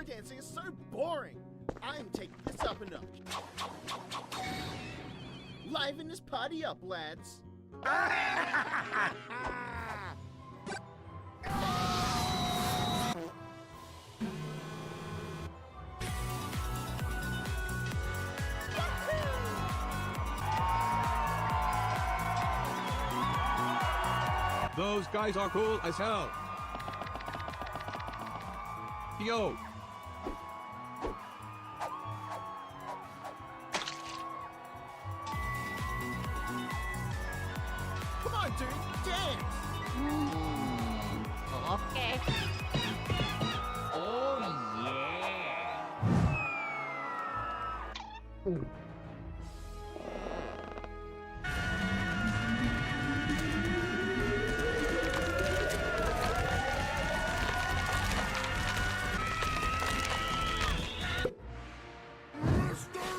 solo dancing is so boring. I'm taking this up a notch. Liven this party up, lads. Those guys are cool as hell. Yo. Come on, dude, dance. Okay. Oh yeah.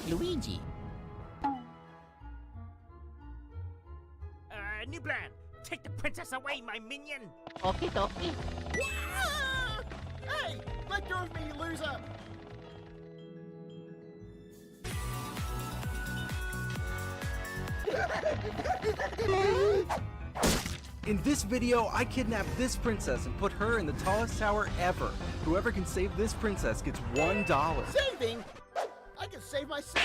Luigi. New plan. Take the princess away, my minion. Okay, dokie. Ah! Hey, let go of me, you loser. In this video, I kidnap this princess and put her in the tallest tower ever. Whoever can save this princess gets $1. Saving? I can save myself.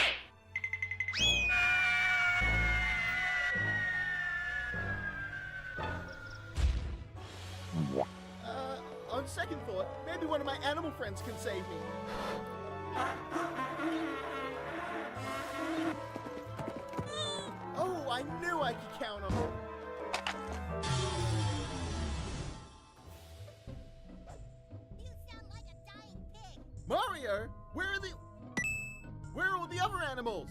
On second thought, maybe one of my animal friends can save me. Oh, I knew I could count on him. You sound like a dying pig. Mario, where are all the other animals?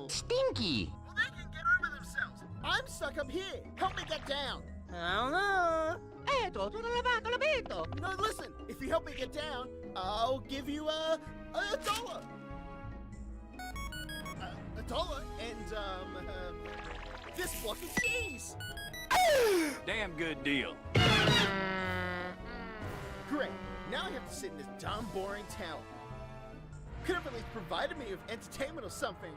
Stinky. Well, they can get over themselves. I'm stuck up here. Help me get down. I don't know. No, listen. If you help me get down, I'll give you a dollar. A dollar and this block of cheese. Damn good deal. Great. Now I have to sit in this dumb, boring tower. Could have at least provided me with entertainment or something.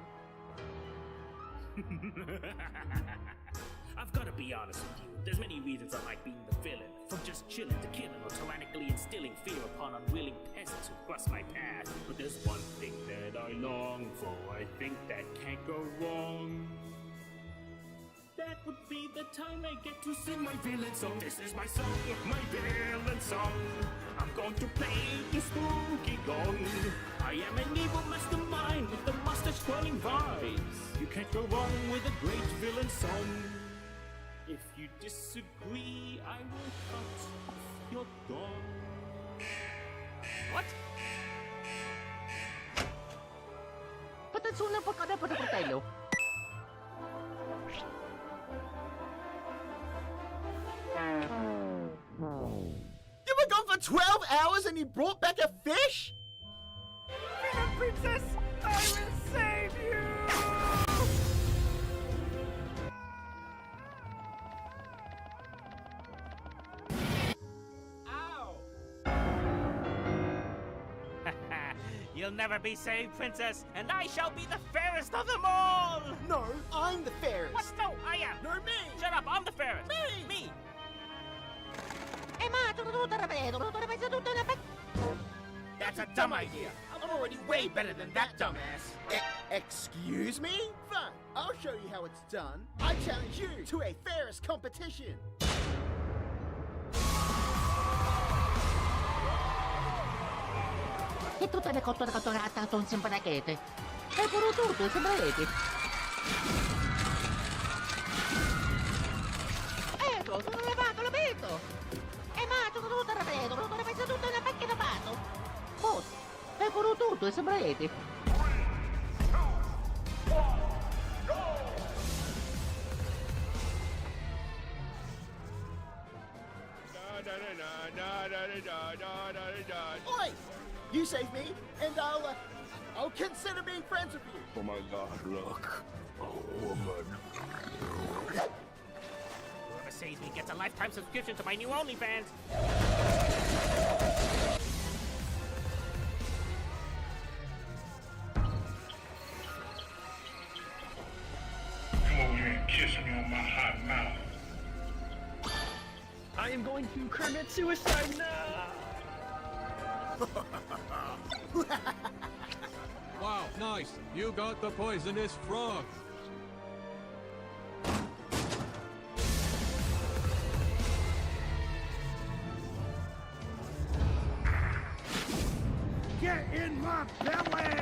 I've got to be honest with you. There's many reasons I like being the villain. From just chilling to killing or tyrannically instilling fear upon unwilling peasants who cross my path. But there's one thing that I long for. I think that can't go wrong. That would be the time I get to sing my villain song. This is my song, my villain song. I'm going to play the spooky gong. I am an evil mastermind with the mustache-twirling vibes. You can't go wrong with a great villain song. If you disagree, I will cut off your gong. What? Ba't ang sulang pagkada-pagkada-pagkada? You were gone for 12 hours and you brought back a fish? Princess, I will save you! You'll never be saved, princess, and I shall be the fairest of them all! No, I'm the fairest. What? No, I am! No, me! Shut up, I'm the fairest! Me! Me! That's a dumb idea! I'm already way better than that dumbass! Excuse me? Fine, I'll show you how it's done. I challenge you to a fairest competition. E tutte le cotture catturate sono sempre rete. E pure tutto, sempre rete. Ecco, sono levato, lo vedo. E ma sono tutto rapido, non ho messo tutto nella pacchia da pato. Oh, e pure tutto, sempre rete. Oi! You save me, and I'll consider being friends with you. Oh my god, look. A woman. Whoever saves me gets a lifetime subscription to my new OnlyFans! my hot mouth. I am going to commit suicide now! Wow, nice. You got the poisonous frog. Get in my belly!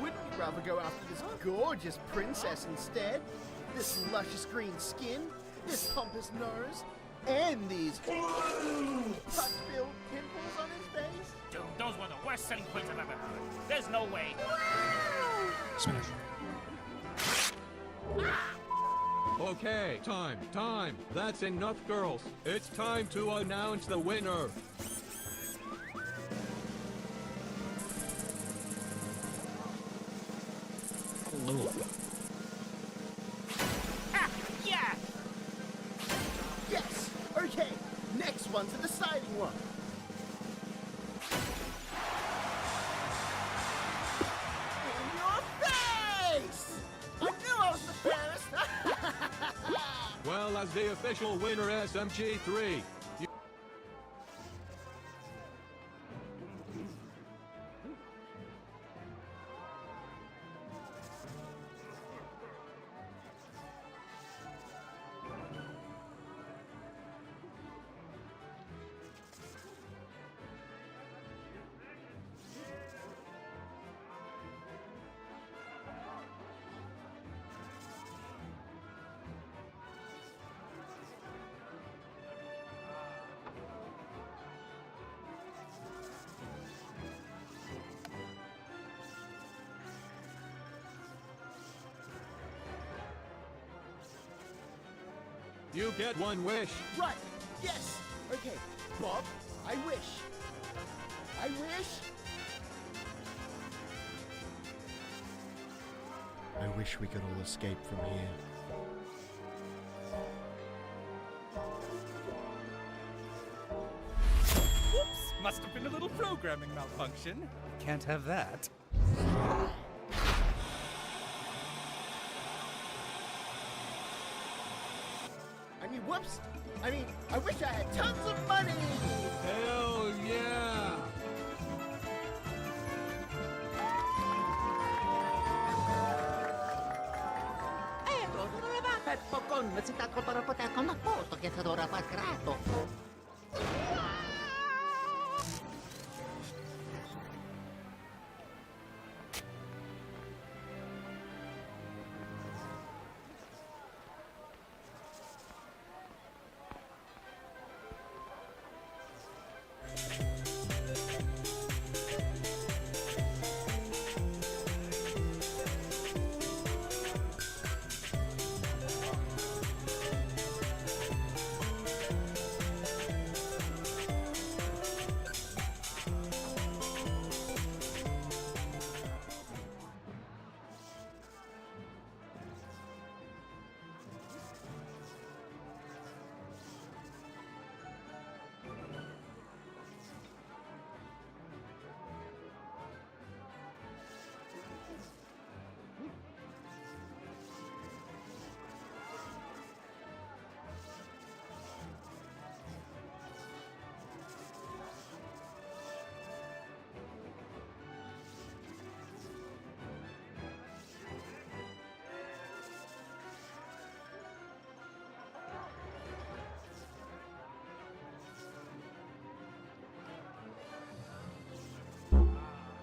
Wouldn't you rather go after this gorgeous princess instead? This luscious green skin, this pompous nose, and these pus-filled pimples on his face? Dude, those were the worst selling points I've ever heard. There's no way. Okay, time. That's enough, girls. It's time to announce the winner. Ha! Yeah! Yes! Okay, next one's a deciding one. In your face! I knew I was the fairest! Well, as the official winner, SMG3. You get one wish. Right, yes! Okay, Bob, I wish. I wish... I wish we could all escape from here. Whoops! Must have been a little programming malfunction. Can't have that. Whoops! I wish I had tons of money! Hell yeah! Ecco, doveva Peppo con citato per poter con apposto che si dovrà far grato.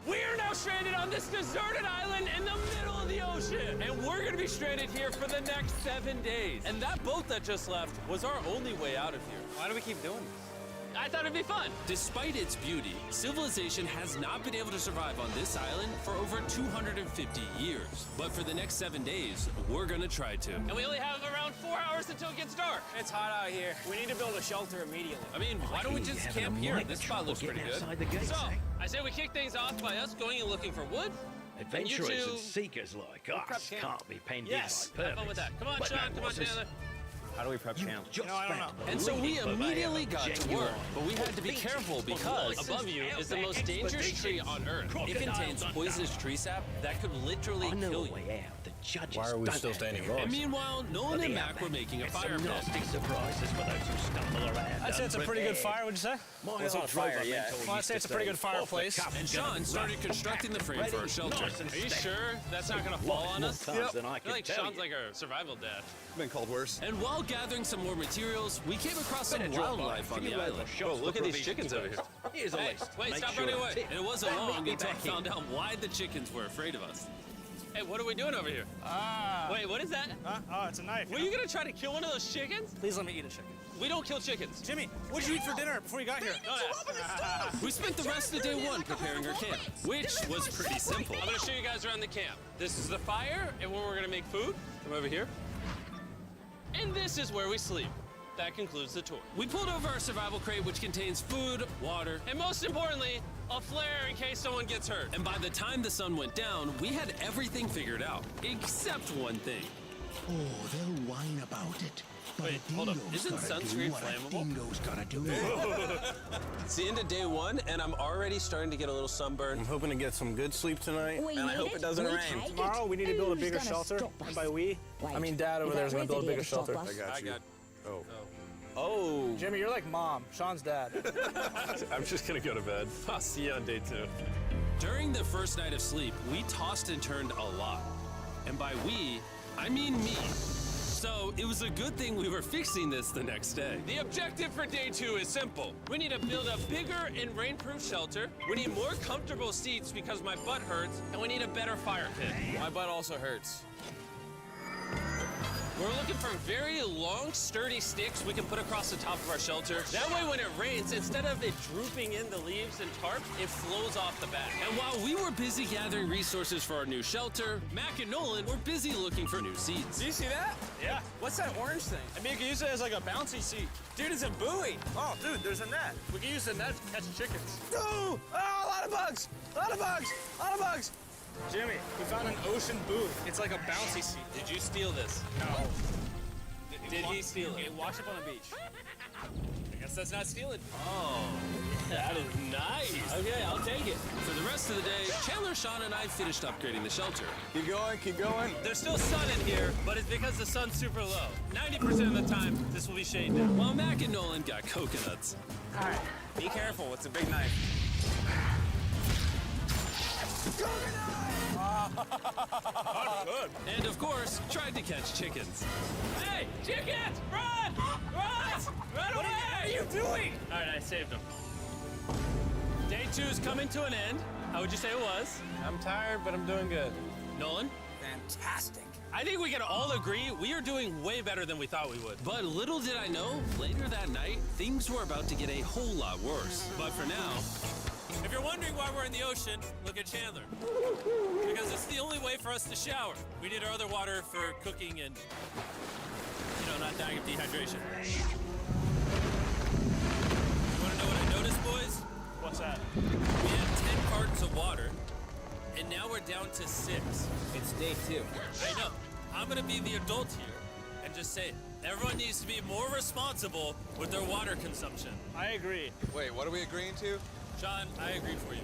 We're now stranded on this deserted island in the middle of the ocean. And we're gonna be stranded here for the next 7 days. And that boat that just left was our only way out of here. Why do we keep doing this? I thought it'd be fun. Despite its beauty, civilization has not been able to survive on this island for over 250 years. But for the next 7 days, we're gonna try to. And we only have around 4 hours until it gets dark. It's hot out here. We need to build a shelter immediately. I mean, why don't we just camp here? This spot looks pretty good. So, I say we kick things off by us going and looking for wood. Adventurers and seekers like us can't be penned in like permits. Have fun with that. Come on, But Sean. no, Come on, what's this? Chandler. How do we prep Chandler? I don't know. And so we immediately got to work, but we had to be careful because above you is the most dangerous tree on Earth. It contains poisonous tree sap that could literally kill you. Why are we still standing rows? And meanwhile, Nolan and Mac were making a fire pit. I'd say it's a pretty good fire, would you say? It's on fire, yeah. Well, I'd say it's a pretty good fireplace. And Sean started constructing the frame for our shelter. Are you sure that's not gonna fall on us? I feel like Sean's like our survival dad. Been called worse. And while gathering some more materials, we came across some wildlife on the island. Oh, look at these chickens over here. Here's a Hey, list. wait, stop running away. And it wasn't long until I found out why the chickens were afraid of us. Hey, what are we doing over here? Wait, what is that? Oh, it's a knife. Were you gonna try to kill one of those chickens? Please let me eat a chicken. We don't kill chickens. Jimmy, what did you eat for dinner before you got here? We spent the rest of day one preparing our camp, which was pretty simple. I'm gonna show you guys around the camp. This is the fire, and where we're gonna make food. Come over here. And this is where we sleep. That concludes the tour. We pulled over our survival crate, which contains food, water, and most importantly, a flare in case someone gets hurt. And by the time the sun went down, we had everything figured out, except one thing. Oh, they'll whine about it. But Wait, hold up. Isn't sunscreen flammable? Dingo's gotta do. It's the end of day one, and I'm already starting to get a little sunburn. I'm hoping to get some good sleep tonight, and I hope it doesn't rain. Tomorrow, we need to build a bigger shelter. And by we, I mean Dad over there is going to build a bigger shelter. I got you. Oh. Jimmy, you're like Mom. Sean's dad. I'm just gonna go to bed. I'll see you on day 2. During the first night of sleep, we tossed and turned a lot. And by we, I mean me. So it was a good thing we were fixing this the next day. The objective for day 2 is simple. We need to build a bigger and rainproof shelter. We need more comfortable seats because my butt hurts, and we need a better fire pit. My butt also hurts. We're looking for very long, sturdy sticks we can put across the top of our shelter. That way when it rains, instead of it drooping in the leaves and tarp, it flows off the back. And while we were busy gathering resources for our new shelter, Mac and Nolan were busy looking for new seats. Do you see that? Yeah. What's that orange thing? I mean, you can use it as like a bouncy seat. Dude, it's a buoy. Oh, dude, there's a net. We can use the net to catch chickens. Oh, a lot of bugs. A lot of bugs. A lot of bugs. Jimmy, we found an ocean buoy. It's like a bouncy seat. Did you steal this? No. Did he steal it? Okay, wash up on the beach. I guess that's not stealing. Oh, that is nice. Okay, I'll take it. For the rest of the day, Chandler, Sean, and I finished upgrading the shelter. Keep going, keep going. There's still sun in here, but it's because the sun's super low. 90% of the time, this will be shaded. While Mac and Nolan got coconuts. All right, be careful. It's a big knife. And of course, tried to catch chickens. Hey, chickens! Run! Run! Run away! What are you doing? All right, I saved them. Day 2's coming to an end. How would you say it was? I'm tired, but I'm doing good. Nolan? Fantastic. I think we can all agree we are doing way better than we thought we would. But little did I know, later that night, things were about to get a whole lot worse. But for now, if you're wondering why we're in the ocean, look at Chandler. Because it's the only way for us to shower. We need our other water for cooking and, not dying of dehydration. You want to know what I noticed, boys? What's that? We had 10 cartons of water, and now we're down to 6. It's day 2. I know. I'm gonna be the adult here and just say it. Everyone needs to be more responsible with their water consumption. I agree. Wait, what are we agreeing to? Sean, I agree for you.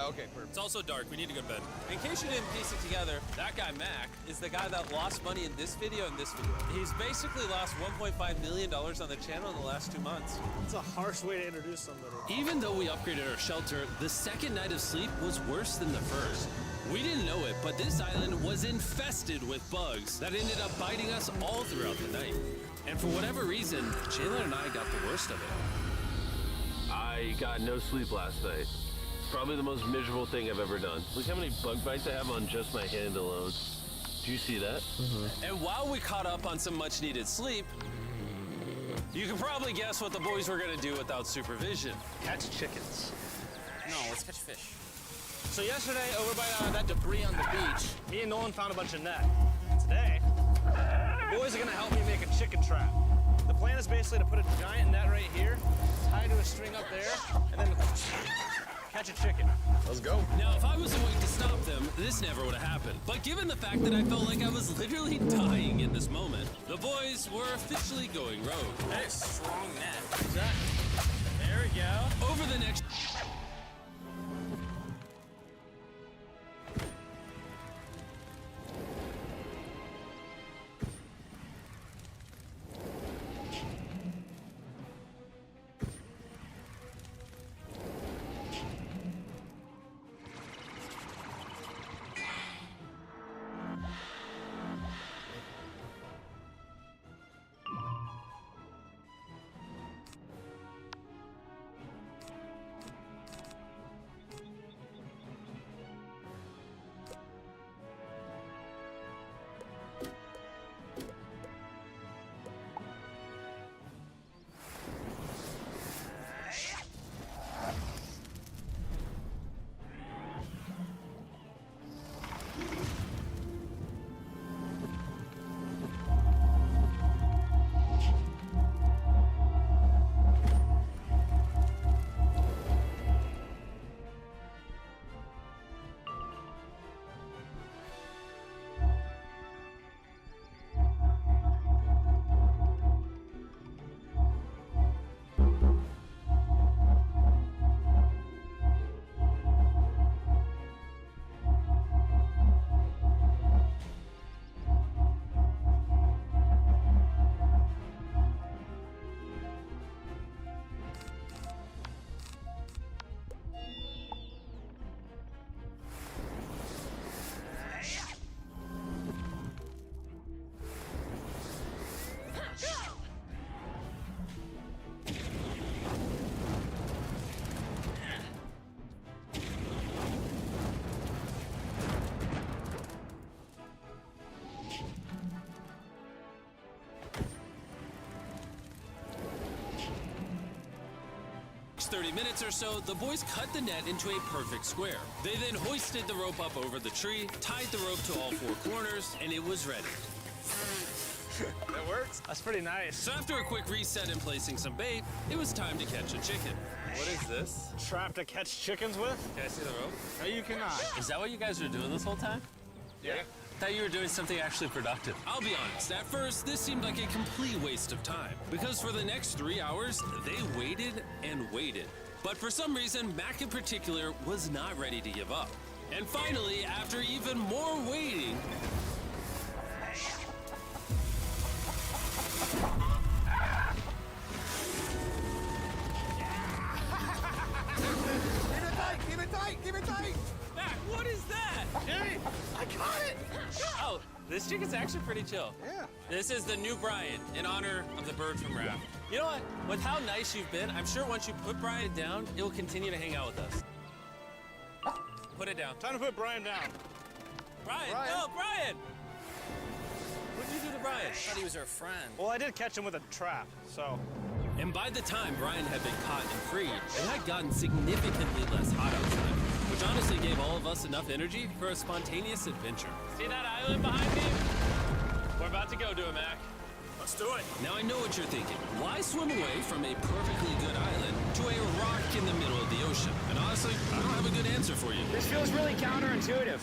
Okay, perfect. It's also dark. We need to go to bed. In case you didn't piece it together, that guy Mac is the guy that lost money in this video and this video. He's basically lost $1.5 million on the channel in the last 2 months. It's a harsh way to introduce somebody. Even though we upgraded our shelter, the second night of sleep was worse than the first. We didn't know it, but this island was infested with bugs that ended up biting us all throughout the night. And for whatever reason, Chandler and I got the worst of it. I got no sleep last night. Probably the most miserable thing I've ever done. Look how many bug bites I have on just my hand alone. Do you see that? And while we caught up on some much needed sleep, you can probably guess what the boys were gonna do without supervision. Catch chickens. No, let's catch fish. So yesterday, over by that debris on the beach, me and Nolan found a bunch of net. Today, the boys are gonna help me make a chicken trap. The plan is basically to put a giant net right here, tie to a string up there, and then catch a chicken. Let's go. Now, if I was the one to stop them, this never would have happened. But given the fact that I felt like I was literally dying in this moment, the boys were officially going rogue. Hey, strong net. Is that? There we go. Over the next... next 30 minutes or so, the boys cut the net into a perfect square. They then hoisted the rope up over the tree, tied the rope to all four corners, and it was ready. That works. That's pretty nice. So after a quick reset and placing some bait, it was time to catch a chicken. What is this? Trap to catch chickens with? Can I see the rope? No, you cannot. Is that what you guys were doing this whole time? Yeah. I thought you were doing something actually productive. I'll be honest, at first, this seemed like a complete waste of time. Because for the next 3 hours, they waited and waited. But for some reason, Mac in particular was not ready to give up. And finally, after even more waiting... Keep it tight! Keep it tight! Mac, what is that? Hey, I caught it! Oh, this chicken's actually pretty chill. Yeah. This is the new Brian in honor of the bird from Raft. You know what? With how nice you've been, I'm sure once you put Brian down, it will continue to hang out with us. Put it down. Time to put Brian down. Brian! No, Brian! What did you do to Brian? I thought he was our friend. Well, I did catch him with a trap, so... And by the time Brian had been caught and freed, it had gotten significantly less hot outside, which honestly gave all of us enough energy for a spontaneous adventure. See that island behind me? We're about to go to it, Mac. Let's do it. Now I know what you're thinking. Why swim away from a perfectly good island to a rock in the middle of the ocean? And honestly, I don't have a good answer for you. This feels really counterintuitive.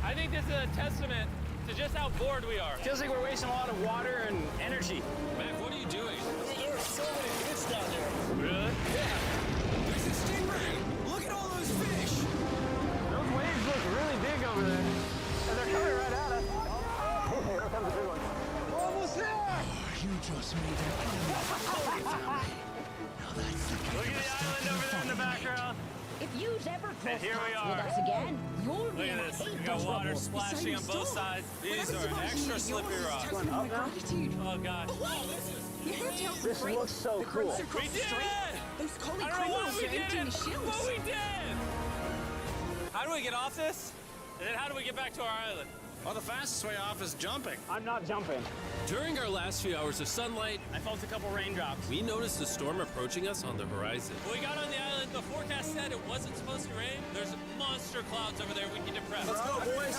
I think this is a testament to just how bored we are. Feels like we're wasting a lot of water and energy. Mac, what are you doing? There are so many fish down there. Really? Yeah. There's a stingray! Look at all those fish! Those waves look really big over there. And they're coming right at us. Oh, here comes a big one. Almost there! You just made an enemy of our family. Now that's the kind Look of at the stuff island you over there in the find. background. If you've ever crossed here we paths are. with us again, you'll Look be in at a this. heap We got of water trouble. splashing on both sides. These are extra slippery rocks. Up now? Oh, God. This looks so cool. We did it! Those collie I don't know what criminals we are emptying did, the shields. but we did! How do we get off this? And then how do we get back to our island? Well, the fastest way off is jumping. I'm not jumping. During our last few hours of sunlight, I felt a couple raindrops. we noticed a storm approaching us on the horizon. When we got on the island, the forecast said it wasn't supposed to rain. There's monster clouds over there we need to press. Let's go, boys.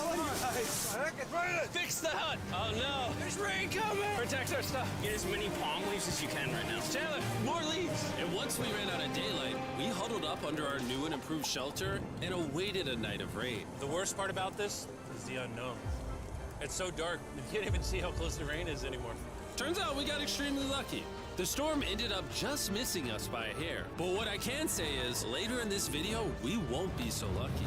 Fix the hut! Oh no! There's rain coming! Protect our stuff! Get as many palm leaves as you can right now. Chandler, more leaves! And once we ran out of daylight, we huddled up under our new and improved shelter and awaited a night of rain. The worst part about this is the unknown. It's so dark, you can't even see how close the rain is anymore. Turns out we got extremely lucky. The storm ended up just missing us by a hair. But what I can say is, later in this video, we won't be so lucky.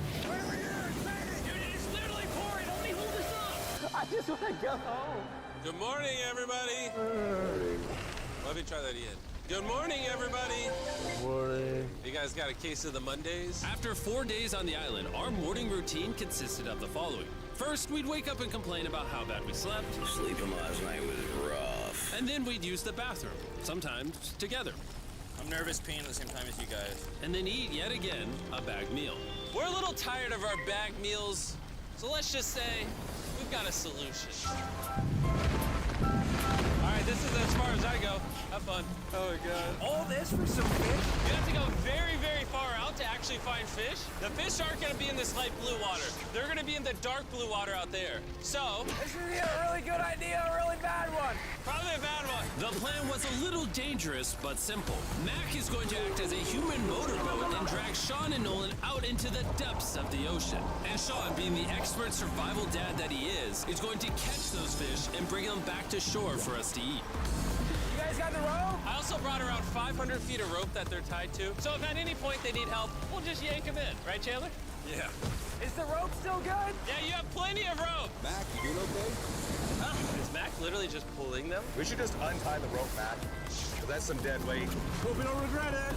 I just want to go home. Good morning, everybody. Let me try that again. Good morning, everybody. Good morning. You guys got a case of the Mondays? After 4 days on the island, our morning routine consisted of the following. First, we'd wake up and complain about how bad we slept. Sleeping last night was rough. And then we'd use the bathroom, sometimes together. I'm nervous peeing at the same time as you guys. And then eat, yet again, a bagged meal. We're a little tired of our bagged meals, so let's just say we've got a solution. All right, this is as far as I go. Have fun. Oh my God. All this for some fish? You have to go very, very far out to actually find fish. The fish aren't gonna be in this light blue water. They're gonna be in the dark blue water out there. So, This is either a really good idea or a really bad one. probably a bad one. The plan was a little dangerous, but simple. Mac is going to act as a human motorboat and drag Sean and Nolan out into the depths of the ocean. And Sean, being the expert survival dad that he is going to catch those fish and bring them back to shore for us to eat. You guys got the rope? I also brought around 500 feet of rope that they're tied to. So if at any point they need help, we'll just yank them in. Right, Chandler? Yeah. Is the rope still good? Yeah, you have plenty of rope. Mac, you doing okay? Huh? Is Mac literally just pulling them? We should just untie the rope, Mac. 'Cause that's some dead weight. Hope we don't regret it.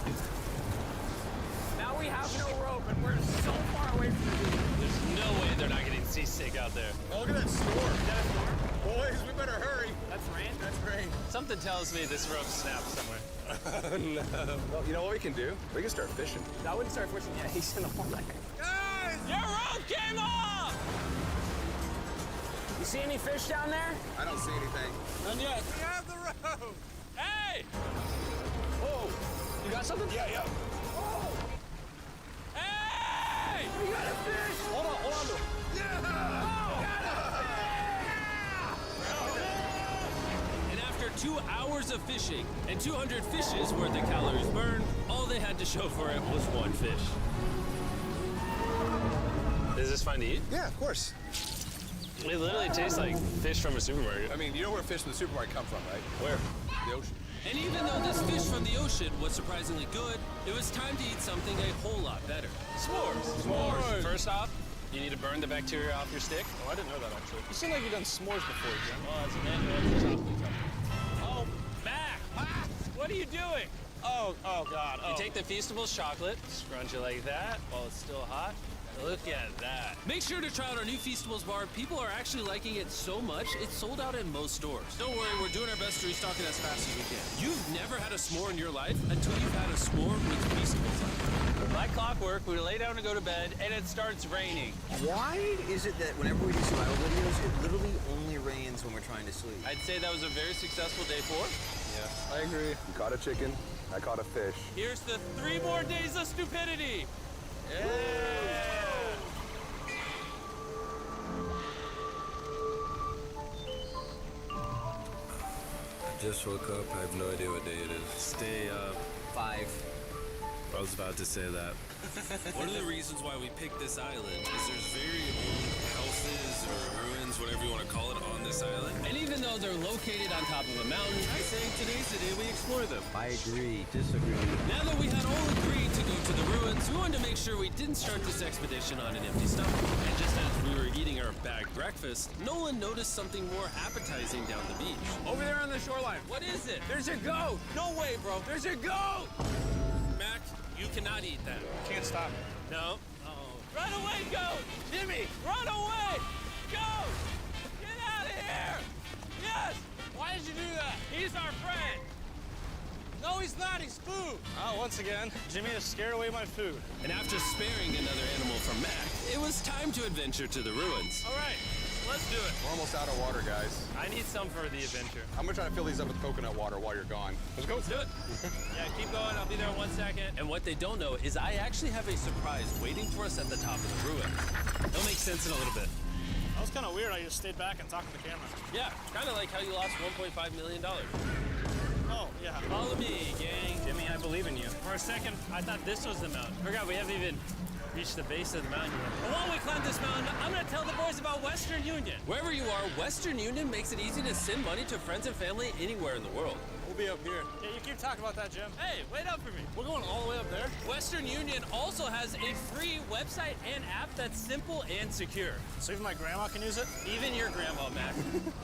Now we have no rope and we're so far away from the beach. There's no way they're not getting seasick out there. Oh, look at that storm. Is that a storm? Boys, we better hurry. That's rain? That's rain. Something tells me this rope snapped somewhere. Oh, no. Well, you know what we can do? We can start fishing. I wouldn't start fishing yet. He's in the water. Guys! Your rope came off! You see any fish down there? I don't see anything. None yet. We have the rope! Hey! Whoa. You got something? Yeah. Hey! We got a fish! Hold on to it. And after 2 hours of fishing and 200 fishes worth of calories burned, all they had to show for it was one fish. Is this fun to eat? Yeah, of course. It literally tastes like fish from a supermarket. I mean, you know where fish from the supermarket come from, right? Where? The ocean. And even though this fish from the ocean was surprisingly good, it was time to eat something a whole lot better. S'mores. S'mores. First off, you need to burn the bacteria off your stick. Oh, I didn't know that, actually. You seem like you've done s'mores before, Jim. Oh, that's an chocolate. Oh, Mac! What are you doing? Oh God. You take the Feastables chocolate, scrunch it like that while it's still hot. Look at that. Make sure to try out our new Feastables bar. People are actually liking it so much, it's sold out in most stores. Don't worry, we're doing our best to restock it as fast as we can. You've never had a s'more in your life until you've had a s'more with Feastables on it. Like clockwork, we lay down to go to bed, and it starts raining. Why is it that whenever we do survival videos, it literally only rains when we're trying to sleep? I'd say that was a very successful day 4. Yeah, I agree. You caught a chicken. I caught a fish. Here's the 3 more days of stupidity. Yeah. Just woke up. I have no idea what day it is. Stay up. 5. I was about to say that. One of the reasons why we picked this island is there's very old houses or ruins, whatever you want to call it, on this island. And even though they're located on top of a mountain, I say today's the day we explore them. I agree. Disagree. Now that we had all agreed to go to the ruins, we wanted to make sure we didn't start this expedition on an empty stomach. And just as we were eating our bagged breakfast, Nolan noticed something more appetizing down the beach. Over there on the shoreline. What is it? There's a goat. No way, bro. There's a goat. Mac, you cannot eat that. Can't stop. No. Run away, goat! Jimmy, run away! Goat! Get out of here! Yes! Why did you do that? He's our friend! No, he's not. He's food. Oh, once again, Jimmy has scared away my food. And after sparing another animal from Mac, it was time to adventure to the ruins. All right, let's do it. We're almost out of water, guys. I need some for the adventure. I'm gonna try to fill these up with coconut water while you're gone. Let's go. Let's do it. Yeah, keep going. I'll be there in 1 second. And what they don't know is I actually have a surprise waiting for us at the top of the ruins. It'll make sense in a little bit. was kind of weird. I just stayed back and talked to the camera. Yeah, kind of like how you lost $1.5 million. Oh, yeah. Follow me, gang. Jimmy, I believe in you. For a second, I thought this was the mountain. Forgot we haven't even reached the base of the mountain yet. But while we climb this mountain, I'm gonna tell the boys about Western Union. Wherever you are, Western Union makes it easy to send money to friends and family anywhere in the world. We'll be up here. Yeah, you keep talking about that, Jim. Hey, wait up for me. We're going all the way up there? Western Union also has a free website and app that's simple and secure. So even my grandma can use it? Even your grandma, Mac.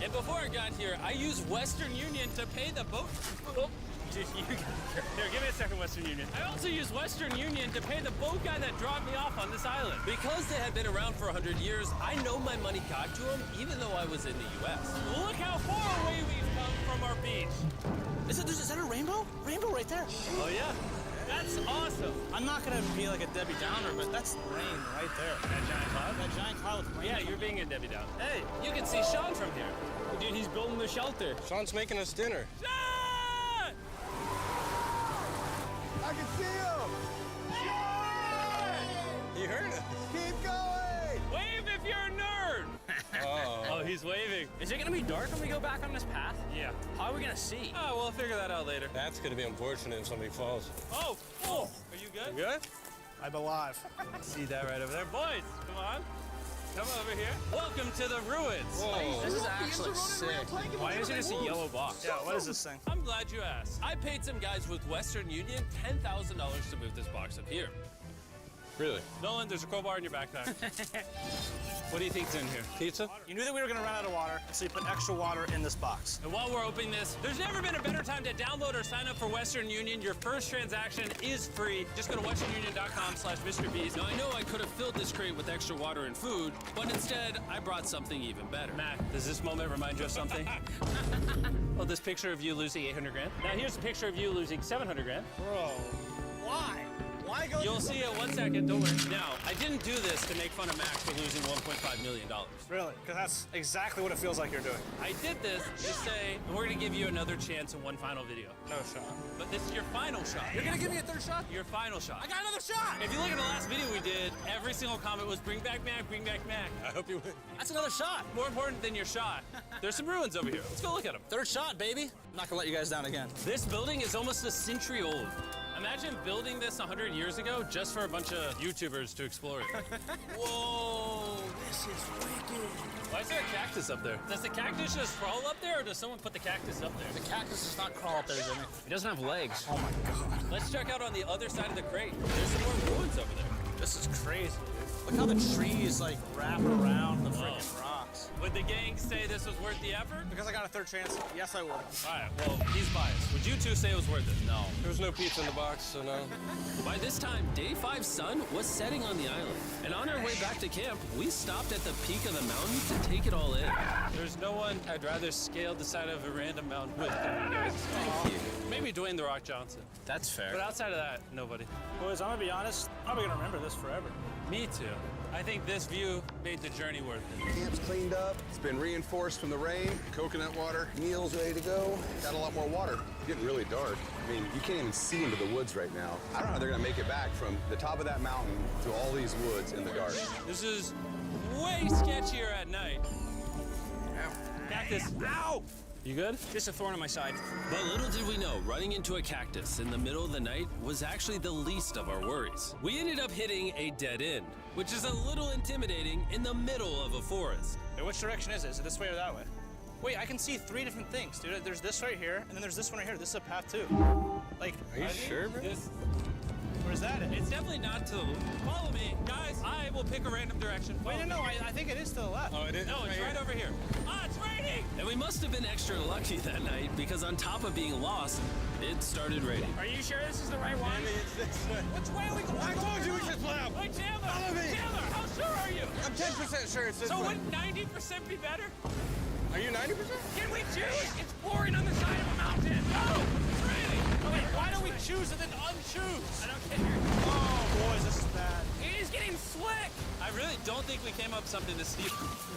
And before I got here, I used Western Union to pay the boat. Oh, dude, here, give me a second, Western Union. I also used Western Union to pay the boat guy that dropped me off on this island. Because they had been around for 100 years, I know my money got to them, even though I was in the U.S. Look how far away we've come from our beach. Is that a rainbow? Rainbow right there. Oh, yeah. That's awesome. I'm not gonna be like a Debbie Downer, but that's rain right there. That giant cloud? That giant cloud with rain. Yeah, you're being a Debbie Downer. Hey, you can see Sean from here. Dude, he's building the shelter. Sean's making us dinner. Sean! I can see him! You heard it. Keep going! Wave if you're a nerd! Oh, he's waving. Is it gonna be dark when we go back on this path? Yeah. How are we gonna see? Oh, we'll figure that out later. That's gonna be unfortunate if somebody falls. Oh! Are you good? You good? I'm alive. See that right over there? Boys, come on. Come over here. Welcome to the ruins. Whoa. This is actually sick. Why is it just a yellow box? Yeah, what is this thing? I'm glad you asked. I paid some guys with Western Union $10,000 to move this box up here. Really? Nolan, there's a crowbar in your backpack. What do you think's in here? Pizza? You knew that we were gonna run out of water, so you put extra water in this box. And while we're opening this, there's never been a better time to download or sign up for Western Union. Your first transaction is free. Just go to westernunion.com/MrBeast. Now, I know I could have filled this crate with extra water and food, but instead, I brought something even better. Matt, does this moment remind you of something? Oh, this picture of you losing 800 grand? Now, here's a picture of you losing 700 grand. Bro, why? Why go? You'll see it 1 second, don't worry. Now, I didn't do this to make fun of Max for losing $1.5 million. Really? Because that's exactly what it feels like you're doing. I did this to say, we're gonna give you another chance in one final video. No shot. But this is your final shot. You're gonna give me a third shot? Your final shot. I got another shot! If you look at the last video we did, every single comment was bring back Mac, bring back Mac. I hope you win. That's another shot. More important than your shot, there's some ruins over here. Let's go look at them. Third shot, baby. I'm not gonna let you guys down again. This building is almost a century old. Imagine building this 100 years ago just for a bunch of YouTubers to explore it. Whoa! This is wicked. Why is there a cactus up there? Does the cactus just crawl up there, or does someone put the cactus up there? The cactus does not crawl up there, Jimmy. It doesn't have legs. Oh my god. Let's check out on the other side of the crate. There's some more ruins over there. This is crazy. Look how the trees like wrap around the freaking rocks. Would the gang say this was worth the effort? Because I got a third chance, yes I would. All right, well, he's biased. Would you two say it was worth it? No. There was no pizza in the box, so no. By this time, Day 5's sun was setting on the island. And on our way back to camp, we stopped at the peak of the mountain to take it all in. There's no one I'd rather scale the side of a random mountain with than you guys. Thank you. Maybe Dwayne The Rock Johnson. That's fair. But outside of that, nobody. Boys, I'm gonna be honest, I'm probably gonna remember this forever. Me too. I think this view made the journey worth it. Camp's cleaned up. It's been reinforced from the rain. Coconut water. Meal's ready to go. Got a lot more water. It's getting really dark. I mean, you can't even see into the woods right now. I don't know how they're gonna make it back from the top of that mountain to all these woods in the dark. This is way sketchier at night. Ow. Cactus. Ow! You good? Just a thorn in my side. But little did we know, running into a cactus in the middle of the night was actually the least of our worries. We ended up hitting a dead end, which is a little intimidating in the middle of a forest. Hey, which direction is it? Is it this way or that way? Wait, I can see 3 different things, dude. There's this right here, and then there's this one right here. This is a path too. Like, are you sure, bro? Where's that at? It's definitely not to the left. Follow me, guys. I will pick a random direction. Wait, no, I think it is to the left. Oh, it is? No, it's right over here. Ah, it's raining! And we must have been extra lucky that night because on top of being lost, it started raining. Are you sure this is the right one? Maybe it's this way. Which way are we going? I told you we should plow. Hey, Chandler! Follow me. Chandler, how sure are you? I'm 10% sure it's this So way. wouldn't 90% be better? Are you 90%? Can we choose? It's pouring on the side of a mountain. No! It's raining! Oh, wait, why don't we choose and then unchoose? I don't care. Oh, boys, this is bad. It is getting slick! I really don't think we came up with something to steal.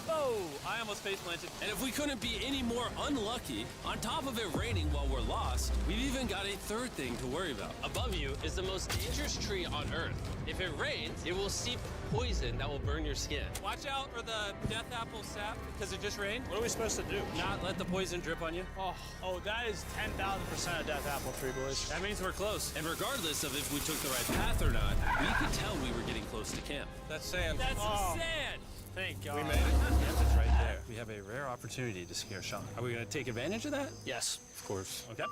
Oh, Whoa! I almost face planted. And if we couldn't be any more unlucky, on top of it raining while we're lost, we've even got a third thing to worry about. Above you is the most dangerous tree on Earth. If it rains, it will seep poison that will burn your skin. Watch out for the death apple sap because it just rained. What are we supposed to do? Not let the poison drip on you. Oh, that is 10,000% a death apple tree, boys. That means we're close. And regardless of if we took the right path or not, we could tell we were getting close to camp. That's sand. That's sand! Thank God. We made it. Yes, it's right there. We have a rare opportunity to scare Sean. Are we going to take advantage of that? Yes. Of course. Okay.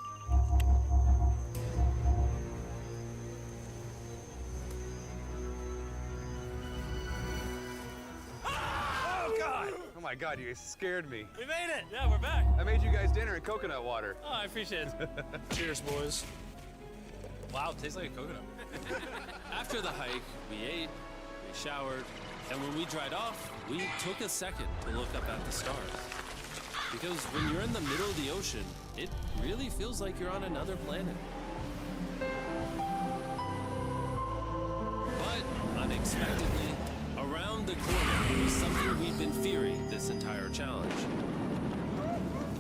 Oh, God! Oh, my God, you scared me. We made it! Yeah, we're back. I made you guys dinner and coconut water. Oh, I appreciate it. Cheers, boys. Wow, it tastes like a coconut. After the hike, we ate, we showered, and when we dried off, we took a second to look up at the stars. Because when you're in the middle of the ocean, it really feels like you're on another planet. But unexpectedly, around the corner was something we'd been fearing this entire challenge.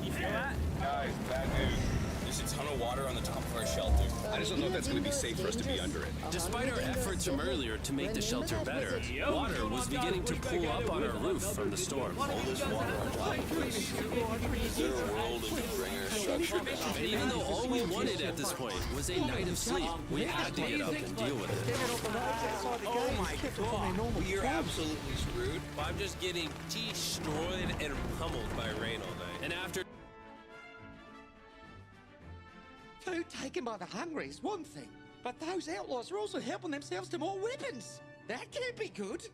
You feel that? Guys, bad news. There's a ton of water on the top of our shelter. I just don't know if that's going to be safe for us to be under it. Despite our efforts from earlier to make the shelter better, water was beginning to pool up on our roof from the storm. All this water on top of us. Is there a world that can bring our structure down? And even though all we wanted at this point was a night of sleep, we had to get up and deal with it. Oh my God. We are absolutely screwed. I'm just getting destroyed and pummeled by rain all night. And after Food taken by the hungry is one thing, but those outlaws are also helping themselves to more weapons. That can't be good.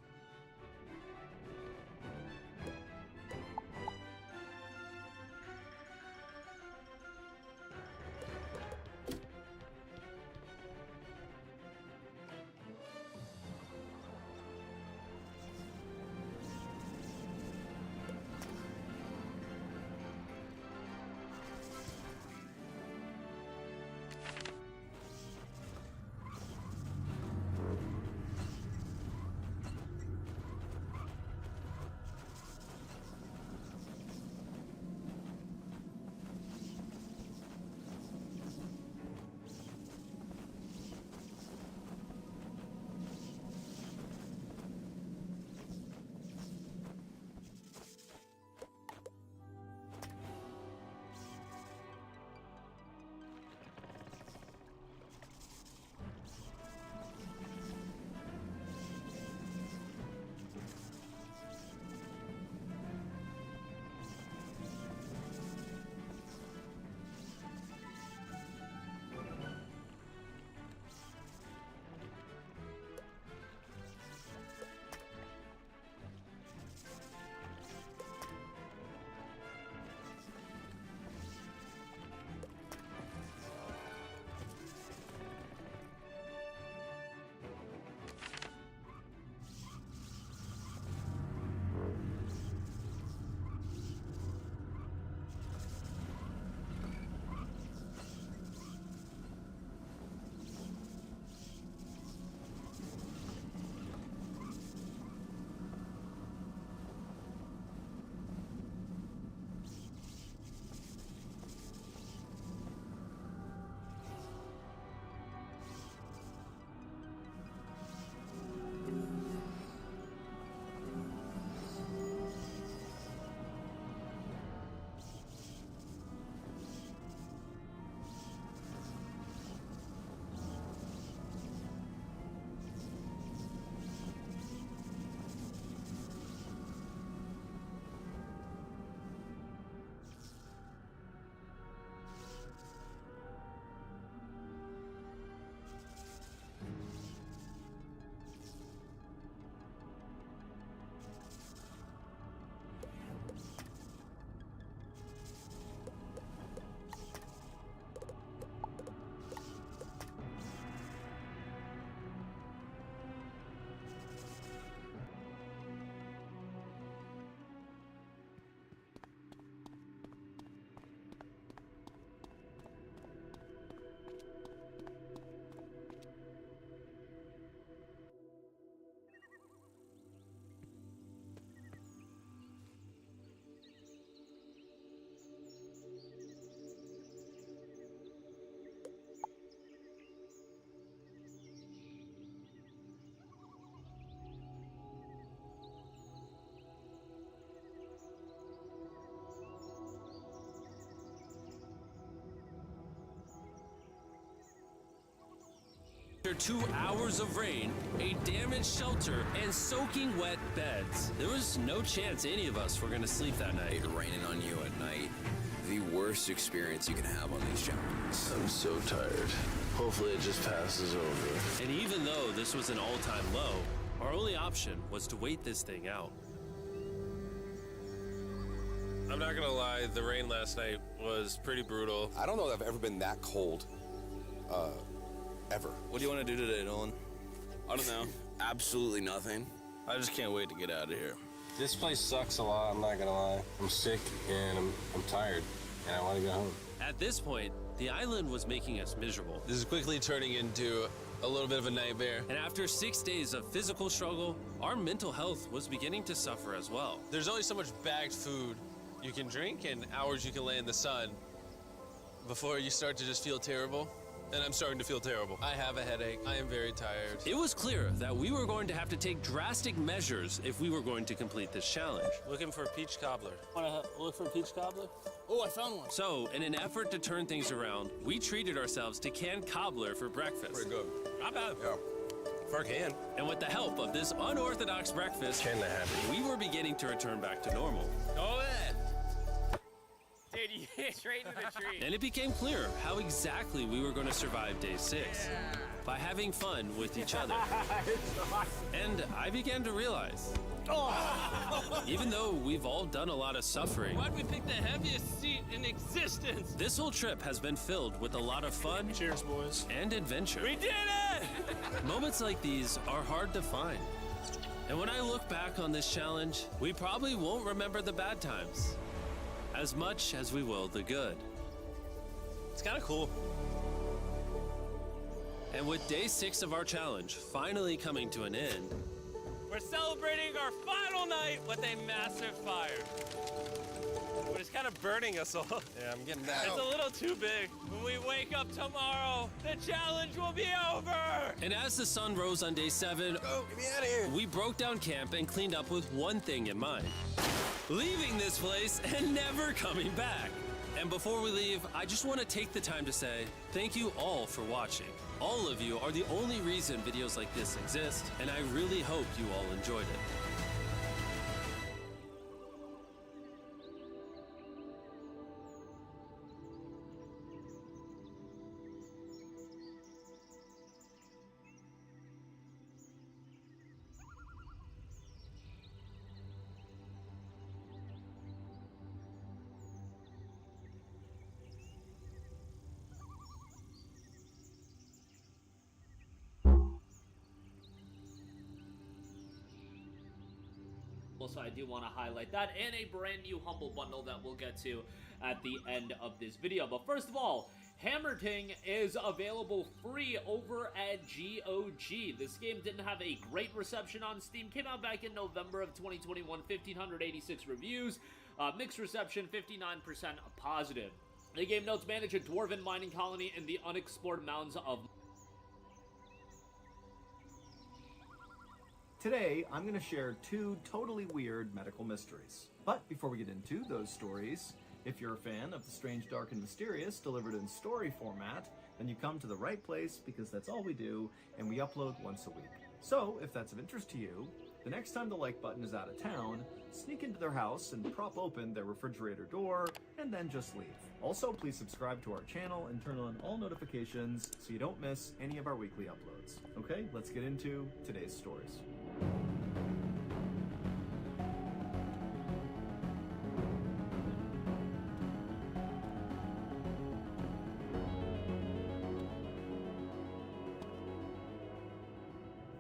after 2 hours of rain, a damaged shelter, and soaking wet beds. There was no chance any of us were going to sleep that night. It raining on you at night. The worst experience you can have on these challenges. I'm so tired. Hopefully it just passes over. And even though this was an all-time low, our only option was to wait this thing out. I'm not gonna lie, the rain last night was pretty brutal. I don't know that I've ever been that cold, ever. What do you want to do today, Nolan? I don't know. Absolutely nothing. I just can't wait to get out of here. This place sucks a lot, I'm not gonna lie. I'm sick and I'm tired and I want to go home. At this point, the island was making us miserable. This is quickly turning into a little bit of a nightmare. And after 6 days of physical struggle, our mental health was beginning to suffer as well. There's only so much bagged food you can drink and hours you can lay in the sun before you start to just feel terrible. And I'm starting to feel terrible. I have a headache. I am very tired. It was clear that we were going to have to take drastic measures if we were going to complete this challenge. Looking for a peach cobbler. Want to look for a peach cobbler? Oh, I found one. So, in an effort to turn things around, we treated ourselves to canned cobbler for breakfast. Pretty good. Not bad. Yeah. For a can. And with the help of this unorthodox breakfast, we were beginning to return back to normal. Go ahead. Dude, you hit straight into the tree. And it became clear how exactly we were going to survive day 6. By having fun with each other. And I began to realize, even though we've all done a lot of suffering, why'd we pick the heaviest seat in existence? This whole trip has been filled with a lot of fun. Cheers, boys. And adventure. We did it! Moments like these are hard to find. And when I look back on this challenge, we probably won't remember the bad times as much as we will the good. It's kind of cool. And with day 6 of our challenge finally coming to an end, We're celebrating our final night with a massive fire. But it's kind of burning us all. Yeah, I'm getting that. It's a little too big. When we wake up tomorrow, the challenge will be over! and as the sun rose on day 7, Oh, get me out of here. we broke down camp and cleaned up with one thing in mind: leaving this place and never coming back. And before we leave, I just want to take the time to say thank you all for watching. All of you are the only reason videos like this exist, and I really hope you all enjoyed it. So I do want to highlight that, and a brand new Humble Bundle that we'll get to at the end of this video. But first of all, Hammer Ting is available free over at GOG. This game didn't have a great reception on Steam. Came out back in November of 2021, 1,586 reviews. Mixed reception, 59% positive. The game notes: manage a dwarven mining colony in the unexplored mountains of... Today, I'm going to share 2 totally weird medical mysteries. But before we get into those stories, if you're a fan of the strange, dark, and mysterious delivered in story format, then you come to the right place, because that's all we do, and we upload once a week. So, if that's of interest to you, the next time the like button is out of town, sneak into their house and prop open their refrigerator door, and then just leave. Also, please subscribe to our channel and turn on all notifications so you don't miss any of our weekly uploads. Okay, let's get into today's stories.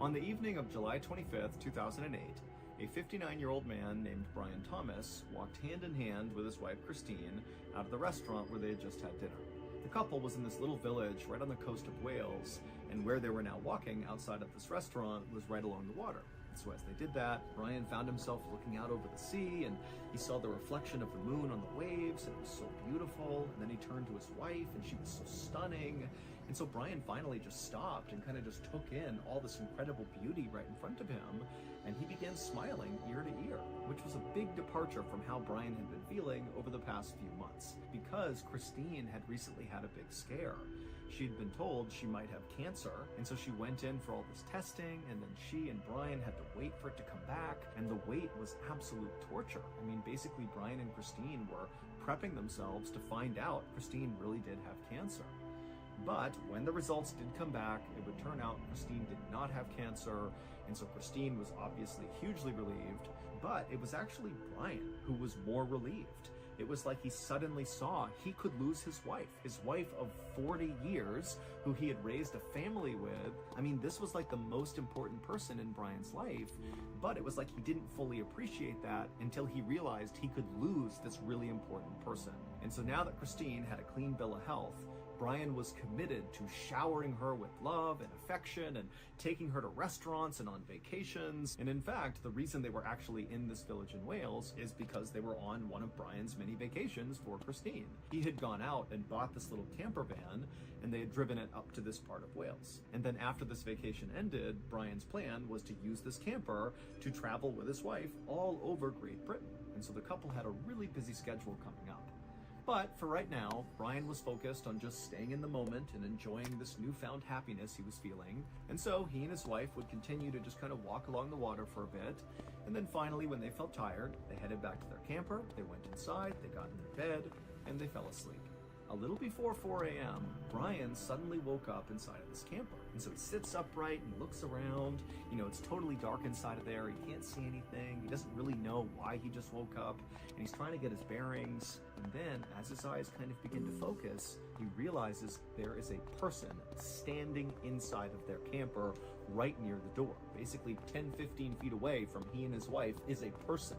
On the evening of July 25th, 2008, a 59-year-old man named Brian Thomas walked hand in hand with his wife Christine out of the restaurant where they had just had dinner. The couple was in this little village right on the coast of Wales, and where they were now walking outside of this restaurant was right along the water. So as they did that, Brian found himself looking out over the sea, and he saw the reflection of the moon on the waves, and it was so beautiful. And then he turned to his wife, and she was so stunning. And so Brian finally just stopped and kind of just took in all this incredible beauty right in front of him, and he began smiling ear to ear, which was a big departure from how Brian had been feeling over the past few months, because Christine had recently had a big scare. She'd been told she might have cancer, and so she went in for all this testing, and then she and Brian had to wait for it to come back, and the wait was absolute torture. I mean, basically Brian and Christine were prepping themselves to find out Christine really did have cancer. But when the results did come back, it would turn out Christine did not have cancer, and so Christine was obviously hugely relieved, but it was actually Brian who was more relieved. It was like he suddenly saw he could lose his wife of 40 years, who he had raised a family with. I mean, this was like the most important person in Brian's life, but it was like he didn't fully appreciate that until he realized he could lose this really important person. And so now that Christine had a clean bill of health, Brian was committed to showering her with love and affection and taking her to restaurants and on vacations. And in fact, the reason they were actually in this village in Wales is because they were on one of Brian's many vacations for Christine. He had gone out and bought this little camper van, and they had driven it up to this part of Wales. And then after this vacation ended, Brian's plan was to use this camper to travel with his wife all over Great Britain. And so the couple had a really busy schedule coming up. But for right now, Brian was focused on just staying in the moment and enjoying this newfound happiness he was feeling. And so he and his wife would continue to just kind of walk along the water for a bit. And then finally, when they felt tired, they headed back to their camper, they went inside, they got in their bed, and they fell asleep. A little before 4 a.m., Brian suddenly woke up inside of this camper. And so he sits upright and looks around. You know, it's totally dark inside of there. He can't see anything. He doesn't really know why he just woke up. And he's trying to get his bearings. And then, as his eyes kind of begin to focus, he realizes there is a person standing inside of their camper right near the door. Basically 10, 15 feet away from he and his wife is a person.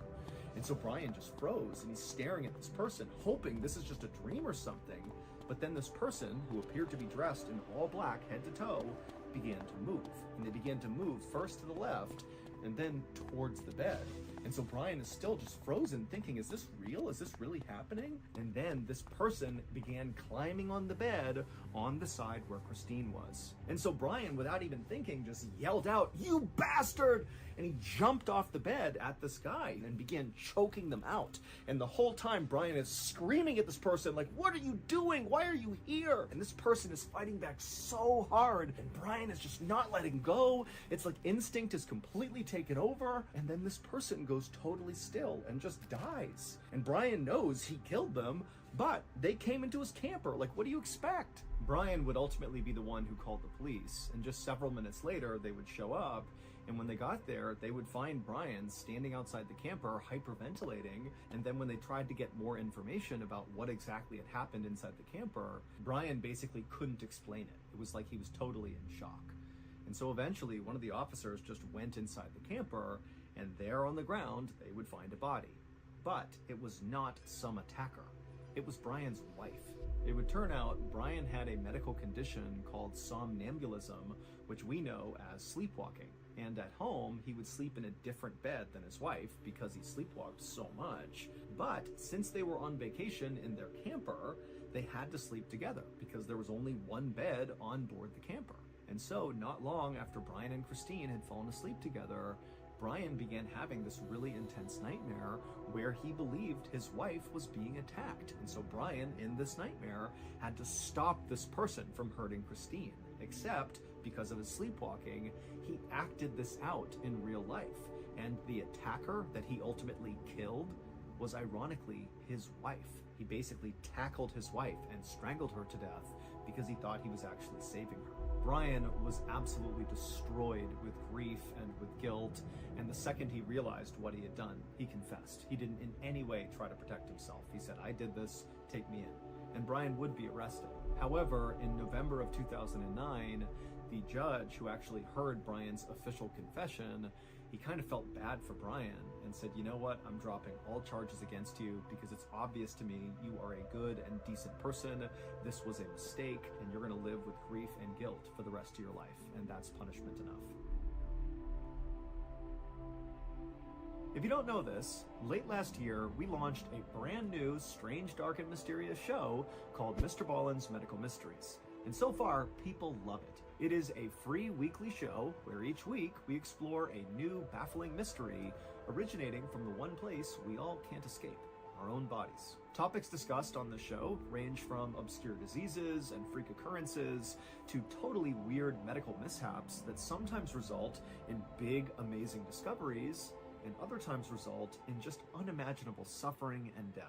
And so Brian just froze, and he's staring at this person, hoping this is just a dream or something. But then this person, who appeared to be dressed in all black head to toe, began to move. And they began to move first to the left, and then towards the bed. And so Brian is still just frozen, thinking, is this real? Is this really happening? And then this person began climbing on the bed on the side where Christine was. And so Brian, without even thinking, just yelled out, "You bastard!" And he jumped off the bed at this guy and began choking them out. And the whole time Brian is screaming at this person, like, "What are you doing? Why are you here?" And this person is fighting back so hard, and Brian is just not letting go. It's like instinct is completely taken over, and then this person goes totally still and just dies. And Brian knows he killed them, but they came into his camper. Like, what do you expect? Brian would ultimately be the one who called the police, and just several minutes later they would show up. And when they got there, they would find Brian standing outside the camper hyperventilating. And then when they tried to get more information about what exactly had happened inside the camper, Brian basically couldn't explain it. It was like he was totally in shock. And so eventually one of the officers just went inside the camper, and there on the ground they would find a body. But it was not some attacker. It was Brian's wife. It would turn out Brian had a medical condition called somnambulism, which we know as sleepwalking. And at home, he would sleep in a different bed than his wife because he sleepwalked so much. But since they were on vacation in their camper, they had to sleep together because there was only one bed on board the camper. And so not long after Brian and Christine had fallen asleep together, Brian began having this really intense nightmare where he believed his wife was being attacked. And so Brian, in this nightmare, had to stop this person from hurting Christine. Except, because of his sleepwalking, he acted this out in real life. And the attacker that he ultimately killed was ironically his wife. He basically tackled his wife and strangled her to death because he thought he was actually saving her. Brian was absolutely destroyed with grief and with guilt, and the second he realized what he had done, he confessed. He didn't in any way try to protect himself. He said, "I did this, take me in." And Brian would be arrested. However, in November of 2009, the judge who actually heard Brian's official confession, he kind of felt bad for Brian and said, "You know what, I'm dropping all charges against you because it's obvious to me you are a good and decent person. This was a mistake, and you're going to live with grief and guilt for the rest of your life, and that's punishment enough." If you don't know this, late last year, we launched a brand new, strange, dark, and mysterious show called Mr. Ballen's Medical Mysteries. And so far, people love it. It is a free weekly show where each week we explore a new baffling mystery originating from the one place we all can't escape, our own bodies. Topics discussed on the show range from obscure diseases and freak occurrences to totally weird medical mishaps that sometimes result in big, amazing discoveries and other times result in just unimaginable suffering and death.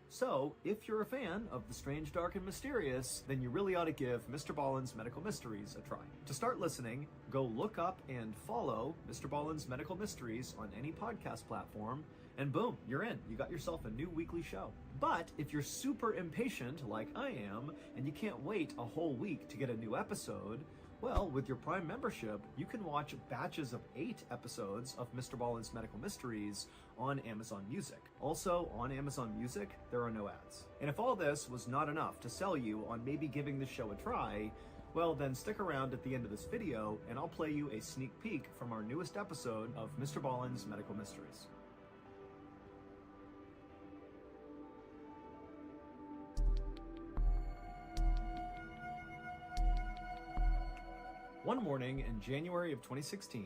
So, if you're a fan of the strange, dark, and mysterious, then you really ought to give Mr. Ballen's Medical Mysteries a try. To start listening, go look up and follow Mr. Ballen's Medical Mysteries on any podcast platform, and boom, you're in. You got yourself a new weekly show. But if you're super impatient, like I am, and you can't wait a whole week to get a new episode, well, with your Prime membership, you can watch batches of 8 episodes of Mr. Ballen's Medical Mysteries on Amazon Music. Also, on Amazon Music, there are no ads. And if all this was not enough to sell you on maybe giving the show a try, well, then stick around at the end of this video and I'll play you a sneak peek from our newest episode of Mr. Ballen's Medical Mysteries. One morning in January of 2016,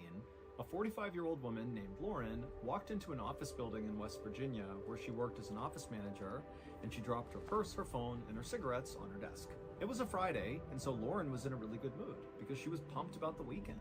a 45-year-old woman named Lauren walked into an office building in West Virginia where she worked as an office manager, and she dropped her purse, her phone, and her cigarettes on her desk. It was a Friday, and so Lauren was in a really good mood because she was pumped about the weekend.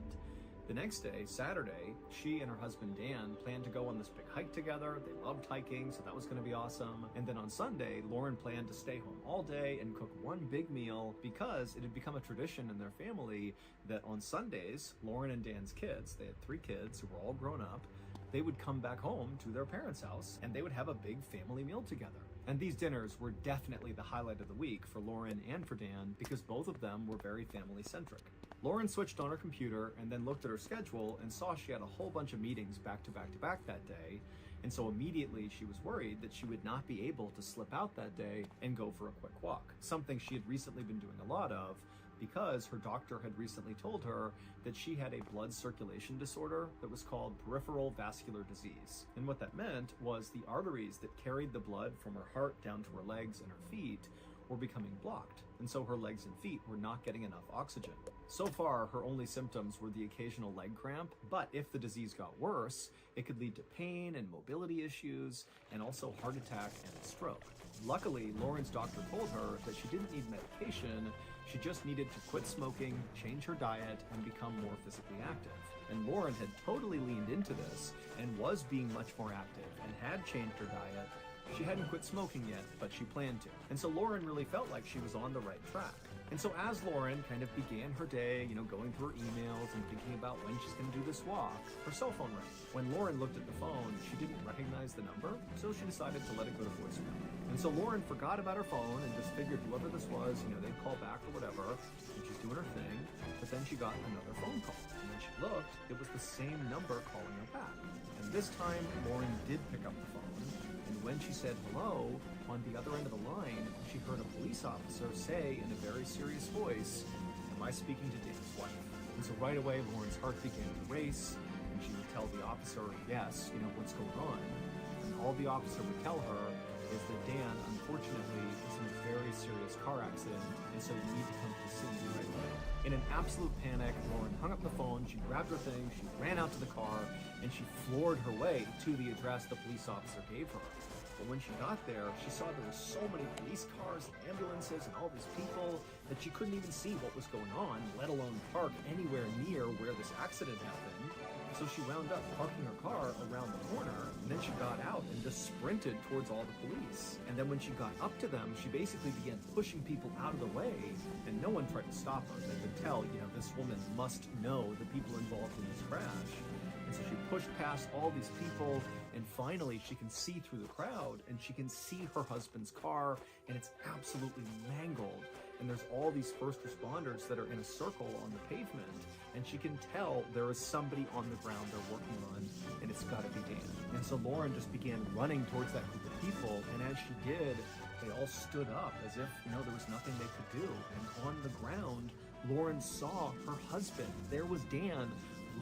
The next day, Saturday, she and her husband Dan planned to go on this big hike together. They loved hiking, so that was going to be awesome. And then on Sunday, Lauren planned to stay home all day and cook one big meal because it had become a tradition in their family that on Sundays, Lauren and Dan's kids, they had 3 kids who were all grown up, they would come back home to their parents' house and they would have a big family meal together. And these dinners were definitely the highlight of the week for Lauren and for Dan because both of them were very family-centric. Lauren switched on her computer and then looked at her schedule and saw she had a whole bunch of meetings back to back to back that day, and so immediately she was worried that she would not be able to slip out that day and go for a quick walk, something she had recently been doing a lot of because her doctor had recently told her that she had a blood circulation disorder that was called peripheral vascular disease. And what that meant was the arteries that carried the blood from her heart down to her legs and her feet were becoming blocked, and so her legs and feet were not getting enough oxygen. So far, her only symptoms were the occasional leg cramp, but if the disease got worse, it could lead to pain and mobility issues, and also heart attack and stroke. Luckily, Lauren's doctor told her that she didn't need medication, she just needed to quit smoking, change her diet, and become more physically active. And Lauren had totally leaned into this, and was being much more active, and had changed her diet. She hadn't quit smoking yet, but she planned to. And so Lauren really felt like she was on the right track. And so as Lauren kind of began her day, going through her emails and thinking about when she's going to do this walk, her cell phone rang. When Lauren looked at the phone, she didn't recognize the number, so she decided to let it go to voicemail. And so Lauren forgot about her phone and just figured whoever this was, they'd call back or whatever, and she's doing her thing. But then she got another phone call. And when she looked, it was the same number calling her back. And this time, Lauren did pick up the phone. And when she said hello, on the other end of the line, she heard a police officer say in a very serious voice, "Am I speaking to Dan's wife?" And so right away, Lauren's heart began to race, and she would tell the officer, yes, what's going on. And all the officer would tell her is that Dan, unfortunately, is in a very serious car accident, and so you need to come to the scene right away. In an absolute panic, Lauren hung up the phone, she grabbed her things, she ran out to the car, and she floored her way to the address the police officer gave her. But when she got there, she saw there were so many police cars and ambulances and all these people that she couldn't even see what was going on, let alone park anywhere near where this accident happened. So she wound up parking her car around the corner, and then she got out and just sprinted towards all the police. And then when she got up to them, she basically began pushing people out of the way, and no one tried to stop her. They could tell, this woman must know the people involved in this crash. And so she pushed past all these people, and finally she can see through the crowd, and she can see her husband's car, and it's absolutely mangled. And there's all these first responders that are in a circle on the pavement, and she can tell there is somebody on the ground they're working on, and it's gotta be Dan. And so Lauren just began running towards that group of people, and as she did, they all stood up as if, there was nothing they could do. And on the ground, Lauren saw her husband. There was Dan,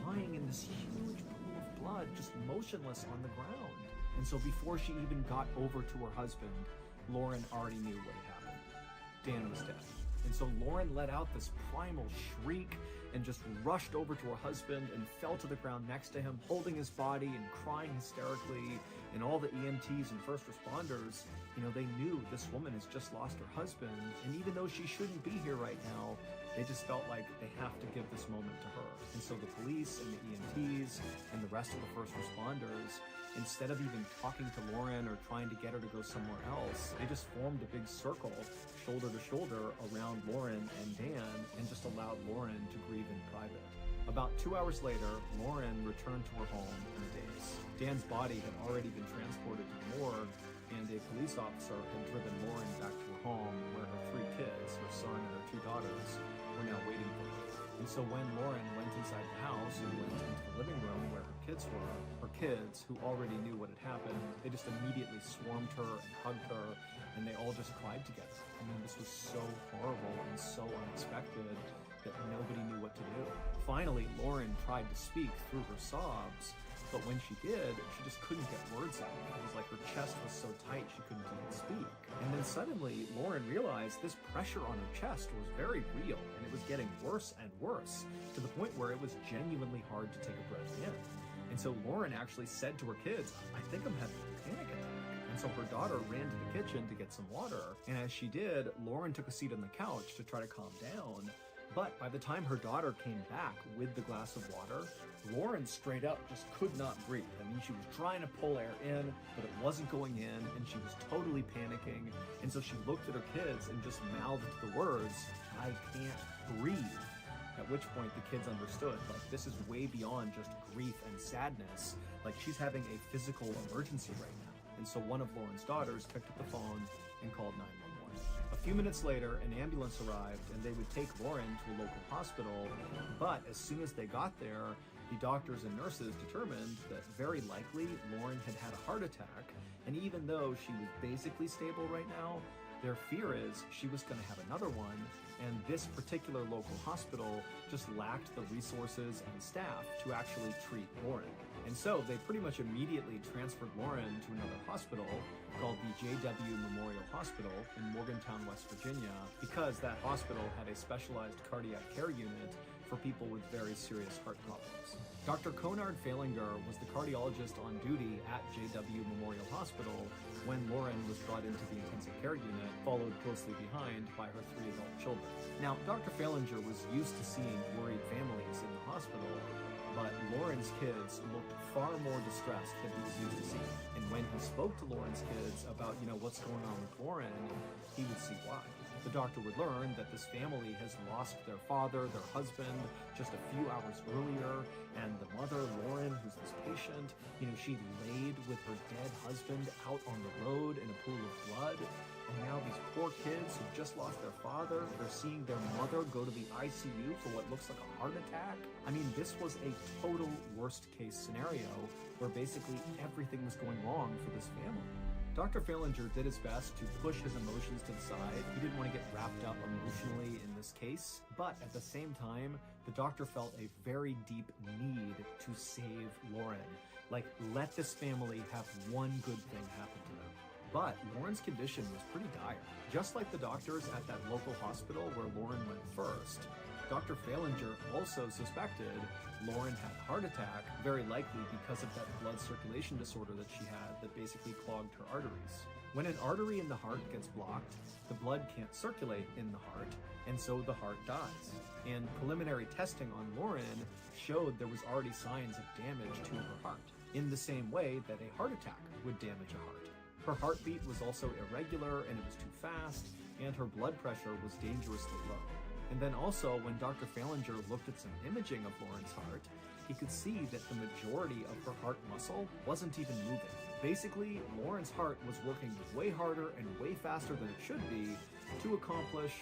lying in this huge pool of blood, just motionless on the ground. And so before she even got over to her husband, Lauren already knew what had happened. Dan was dead. And so Lauren let out this primal shriek and just rushed over to her husband and fell to the ground next to him, holding his body and crying hysterically. And all the EMTs and first responders, they knew this woman has just lost her husband. And even though she shouldn't be here right now, they just felt like they have to give this moment to her. And so the police and the EMTs and the rest of the first responders, instead of even talking to Lauren or trying to get her to go somewhere else, they just formed a big circle, shoulder to shoulder, around Lauren and Dan, and just allowed Lauren to grieve in private. About 2 hours later, Lauren returned to her home in a daze. Dan's body had already been transported to the morgue, and a police officer had driven Lauren back to her home where her 3 kids, her son and her 2 daughters, were now waiting for her. And so when Lauren went inside the house and went into the living room where her kids were, her kids, who already knew what had happened, they just immediately swarmed her and hugged her, and they all just cried together. I mean, this was so horrible and so unexpected that nobody knew what to do. Finally, Lauren tried to speak through her sobs, but when she did, she just couldn't get words out. It was like her chest was so tight she couldn't even speak. And then suddenly, Lauren realized this pressure on her chest was very real, and it was getting worse and worse, to the point where it was genuinely hard to take a breath in. And so Lauren actually said to her kids, "I think I'm having a panic attack." And so her daughter ran to the kitchen to get some water, and as she did, Lauren took a seat on the couch to try to calm down. But by the time her daughter came back with the glass of water, Lauren straight up just could not breathe. I mean, she was trying to pull air in, but it wasn't going in, and she was totally panicking. And so she looked at her kids and just mouthed the words, "I can't breathe." At which point the kids understood, like, this is way beyond just grief and sadness. Like, she's having a physical emergency right now. And so one of Lauren's daughters picked up the phone and called 911. A few minutes later, an ambulance arrived, and they would take Lauren to a local hospital. But as soon as they got there, the doctors and nurses determined that very likely Lauren had had a heart attack. And even though she was basically stable right now, their fear is she was going to have another one, and this particular local hospital just lacked the resources and staff to actually treat Lauren. And so they pretty much immediately transferred Lauren to another hospital called the JW Memorial Hospital in Morgantown, West Virginia, because that hospital had a specialized cardiac care unit for people with very serious heart problems. Dr. Conard Falinger was the cardiologist on duty at JW Memorial Hospital when Lauren was brought into the intensive care unit, followed closely behind by her 3 adult children. Now, Dr. Falinger was used to seeing worried families in the hospital, but Lauren's kids looked far more distressed than he was used to seeing. And when he spoke to Lauren's kids about, what's going on with Lauren, he would see why. The doctor would learn that this family has lost their father, their husband, just a few hours earlier, and the mother, Lauren, who's this patient, she laid with her dead husband out on the road in a pool of blood. And now these poor kids who just lost their father, they're seeing their mother go to the ICU for what looks like a heart attack. I mean, this was a total worst case scenario where basically everything was going wrong for this family. Dr. Falinger did his best to push his emotions to the side. He didn't want to get wrapped up emotionally in this case, but at the same time, the doctor felt a very deep need to save Lauren. Like, let this family have one good thing happen to them. But Lauren's condition was pretty dire. Just like the doctors at that local hospital where Lauren went first, Dr. Falinger also suspected Lauren had a heart attack, very likely because of that blood circulation disorder that she had that basically clogged her arteries. When an artery in the heart gets blocked, the blood can't circulate in the heart, and so the heart dies. And preliminary testing on Lauren showed there was already signs of damage to her heart, in the same way that a heart attack would damage a heart. Her heartbeat was also irregular, and it was too fast, and her blood pressure was dangerously low. And then also, when Dr. Falinger looked at some imaging of Lauren's heart, he could see that the majority of her heart muscle wasn't even moving. Basically, Lauren's heart was working way harder and way faster than it should be to accomplish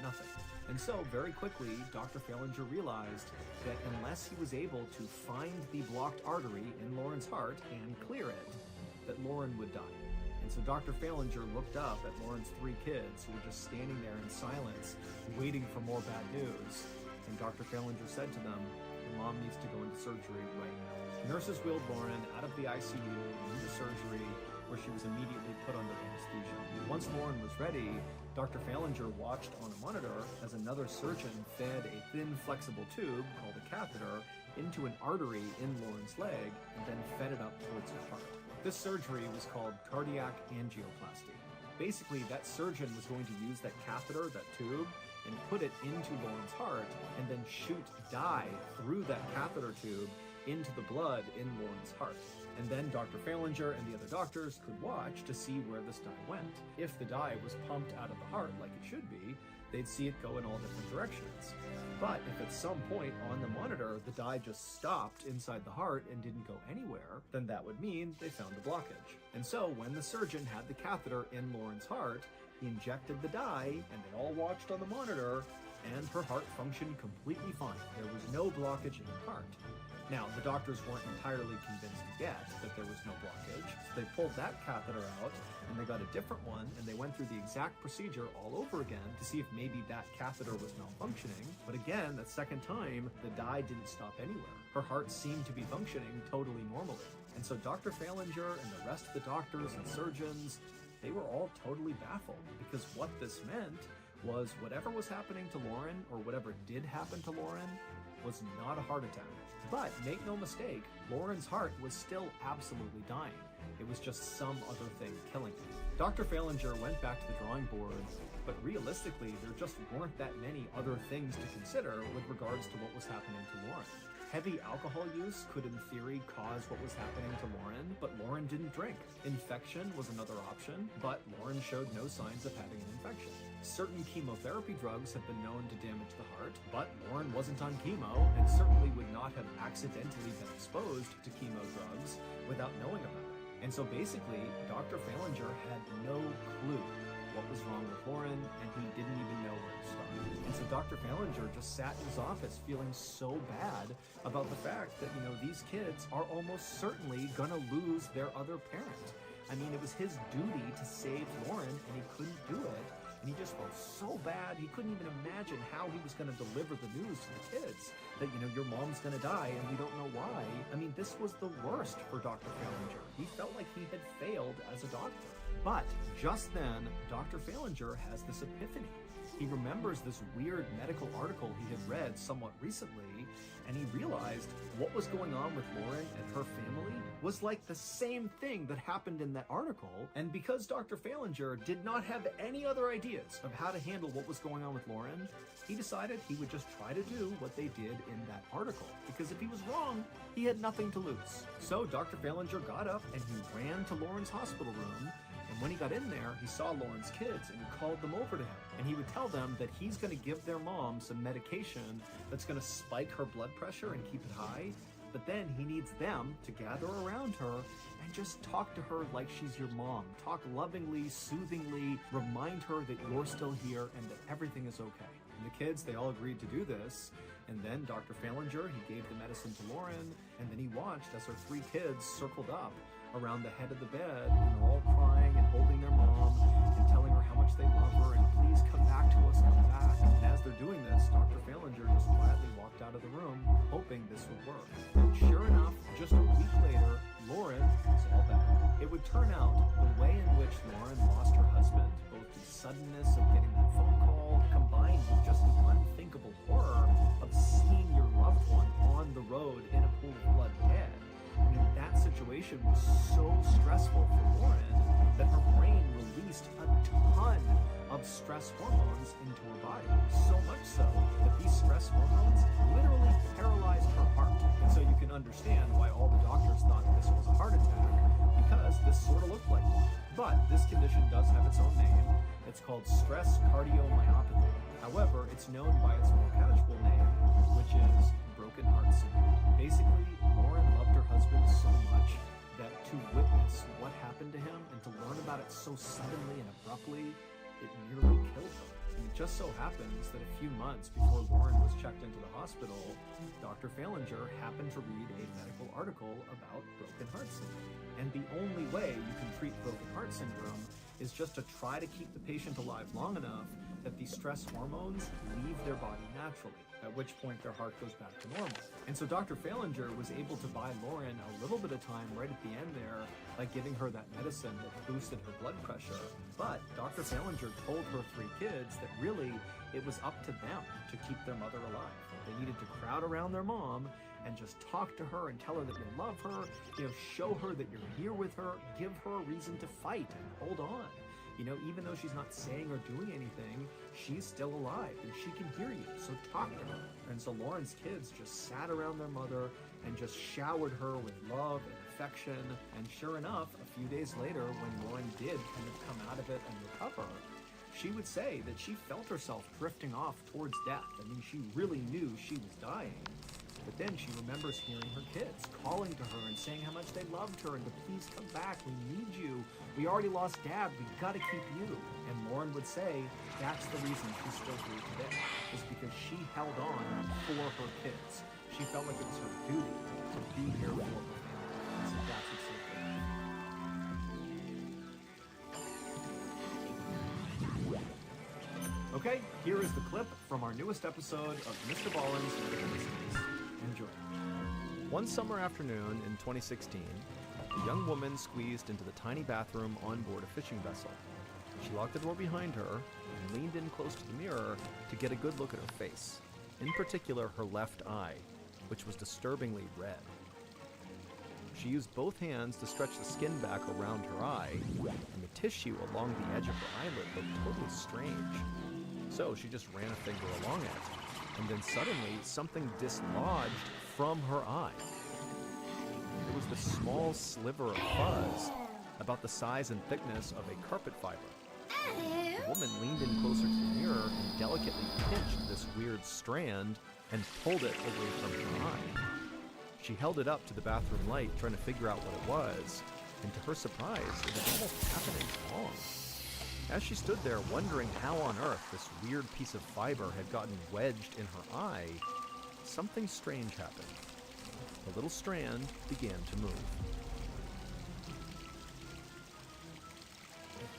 nothing. And so, very quickly, Dr. Falinger realized that unless he was able to find the blocked artery in Lauren's heart and clear it, that Lauren would die. And so Dr. Falinger looked up at Lauren's 3 kids who were just standing there in silence, waiting for more bad news. And Dr. Falinger said to them, "Your mom needs to go into surgery right now." Nurses wheeled Lauren out of the ICU into surgery, where she was immediately put under anesthesia. Once Lauren was ready, Dr. Falinger watched on a monitor as another surgeon fed a thin, flexible tube called a catheter into an artery in Lauren's leg and then fed it up towards her heart. This surgery was called cardiac angioplasty. Basically, that surgeon was going to use that catheter, that tube, and put it into Lauren's heart and then shoot dye through that catheter tube into the blood in Lauren's heart. And then Dr. Falinger and the other doctors could watch to see where this dye went. If the dye was pumped out of the heart like it should be, they'd see it go in all different directions. But if at some point on the monitor the dye just stopped inside the heart and didn't go anywhere, then that would mean they found a blockage. And so when the surgeon had the catheter in Lauren's heart, he injected the dye, and they all watched on the monitor, and her heart functioned completely fine. There was no blockage in her heart. Now, the doctors weren't entirely convinced yet that there was no blockage, so they pulled that catheter out, and they got a different one, and they went through the exact procedure all over again to see if maybe that catheter was malfunctioning. But again, that second time, the dye didn't stop anywhere. Her heart seemed to be functioning totally normally. And so Dr. Falinger and the rest of the doctors and surgeons, they were all totally baffled, because what this meant was whatever was happening to Lauren, or whatever did happen to Lauren, was not a heart attack. But make no mistake, Lauren's heart was still absolutely dying. It was just some other thing killing it. Dr. Falinger went back to the drawing board, but realistically, there just weren't that many other things to consider with regards to what was happening to Lauren. Heavy alcohol use could in theory cause what was happening to Lauren, but Lauren didn't drink. Infection was another option, but Lauren showed no signs of having an infection. Certain chemotherapy drugs have been known to damage the heart, but Lauren wasn't on chemo and certainly would not have accidentally been exposed to chemo drugs without knowing about it. And so basically, Dr. Falinger had no clue what was wrong with Lauren, and he didn't even know where to start. And so Dr. Falinger just sat in his office feeling so bad about the fact that, these kids are almost certainly gonna lose their other parent. I mean, it was his duty to save Lauren, and he couldn't do it. And he just felt so bad, he couldn't even imagine how he was going to deliver the news to the kids. That, your mom's going to die and we don't know why. I mean, this was the worst for Dr. Falinger. He felt like he had failed as a doctor. But just then, Dr. Falinger has this epiphany. He remembers this weird medical article he had read somewhat recently, and he realized what was going on with Lauren and her family was like the same thing that happened in that article. And because Dr. Falinger did not have any other ideas of how to handle what was going on with Lauren, he decided he would just try to do what they did in that article. Because if he was wrong, he had nothing to lose. So Dr. Falinger got up and he ran to Lauren's hospital room. And when he got in there, he saw Lauren's kids and he called them over to him. And he would tell them that he's going to give their mom some medication that's going to spike her blood pressure and keep it high. But then he needs them to gather around her and just talk to her like she's your mom. Talk lovingly, soothingly, remind her that you're still here and that everything is okay. And the kids, they all agreed to do this. And then Dr. Falinger, he gave the medicine to Lauren, and then he watched as her 3 kids circled up around the head of the bed, and they're all crying and holding their mom and telling her how much they love her and please come back to us, come back. And as they're doing this, Dr. Falinger just quietly walked out of the room, hoping this would work. And sure enough, just a week later, Lauren was all better. It would turn out the way in which Lauren lost her husband, both the suddenness of getting that phone call, combined with just the unthinkable horror of seeing your loved one on the road in a pool of blood dead. I mean, that situation was so stressful for Lauren that her brain released a ton of stress hormones into her body. So much so that these stress hormones literally paralyzed her heart. And so you can understand why all the doctors thought this was a heart attack, because this sort of looked like one. But this condition does have its own name. It's called stress cardiomyopathy. However, it's known by its more casual name, which is broken heart syndrome. Basically, Lauren loved her husband so much that to witness what happened to him and to learn about it so suddenly and abruptly, it nearly killed her. And it just so happens that a few months before Lauren was checked into the hospital, Dr. Falinger happened to read a medical article about broken heart syndrome. And the only way you can treat broken heart syndrome is just to try to keep the patient alive long enough that the stress hormones leave their body naturally, at which point their heart goes back to normal. And so Dr. Falinger was able to buy Lauren a little bit of time right at the end there by giving her that medicine that boosted her blood pressure. But Dr. Ballinger told her 3 kids that really it was up to them to keep their mother alive. They needed to crowd around their mom and just talk to her and tell her that you love her, show her that you're here with her, give her a reason to fight and hold on. Even though she's not saying or doing anything, she's still alive and she can hear you, so talk to her. And so Lauren's kids just sat around their mother and just showered her with love and affection. And sure enough, a few days later, when Lauren did kind of come out of it and recover, she would say that she felt herself drifting off towards death. She really knew she was dying. But then she remembers hearing her kids calling to her and saying how much they loved her and to please come back, we need you. We already lost Dad, we've got to keep you. And Lauren would say that's the reason she's still here today, is because she held on for her kids. She felt like it was her duty to be here for her family. So that's what's so good. Okay, here is the clip from our newest episode of Mr. Ballin's Medical Mysteries. Enjoy. One summer afternoon in 2016, a young woman squeezed into the tiny bathroom on board a fishing vessel. She locked the door behind her and leaned in close to the mirror to get a good look at her face, in particular her left eye, which was disturbingly red. She used both hands to stretch the skin back around her eye, and the tissue along the edge of her eyelid looked totally strange. So she just ran a finger along it, and then suddenly something dislodged from her eye. It was this small sliver of fuzz, about the size and thickness of a carpet fiber. The woman leaned in closer to the mirror and delicately pinched this weird strand and pulled it away from her eye. She held it up to the bathroom light, trying to figure out what it was, and to her surprise, it was almost half an inch long. As she stood there wondering how on earth this weird piece of fiber had gotten wedged in her eye, something strange happened. The little strand began to move.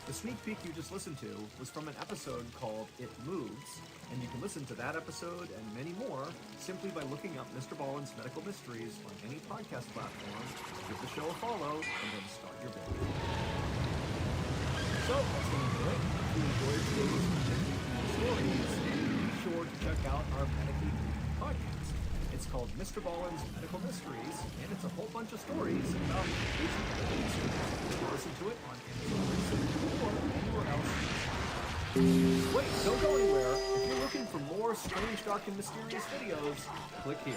The sneak peek you just listened to was from an episode called It Moves, and you can listen to that episode and many more simply by looking up Mr. Ballin's Medical Mysteries on any podcast platform, give the show a follow, and then start your video. So, that's going to do it. If you enjoyed today's stories, be sure to check out our Medically Creepy podcast. It's called Mr. Ballin's Medical Mysteries, and it's a whole bunch of stories about basic medical mysteries. You can listen to it on Amazon or anywhere else. Wait, don't go anywhere. If you're looking for more strange, dark, and mysterious videos, click here.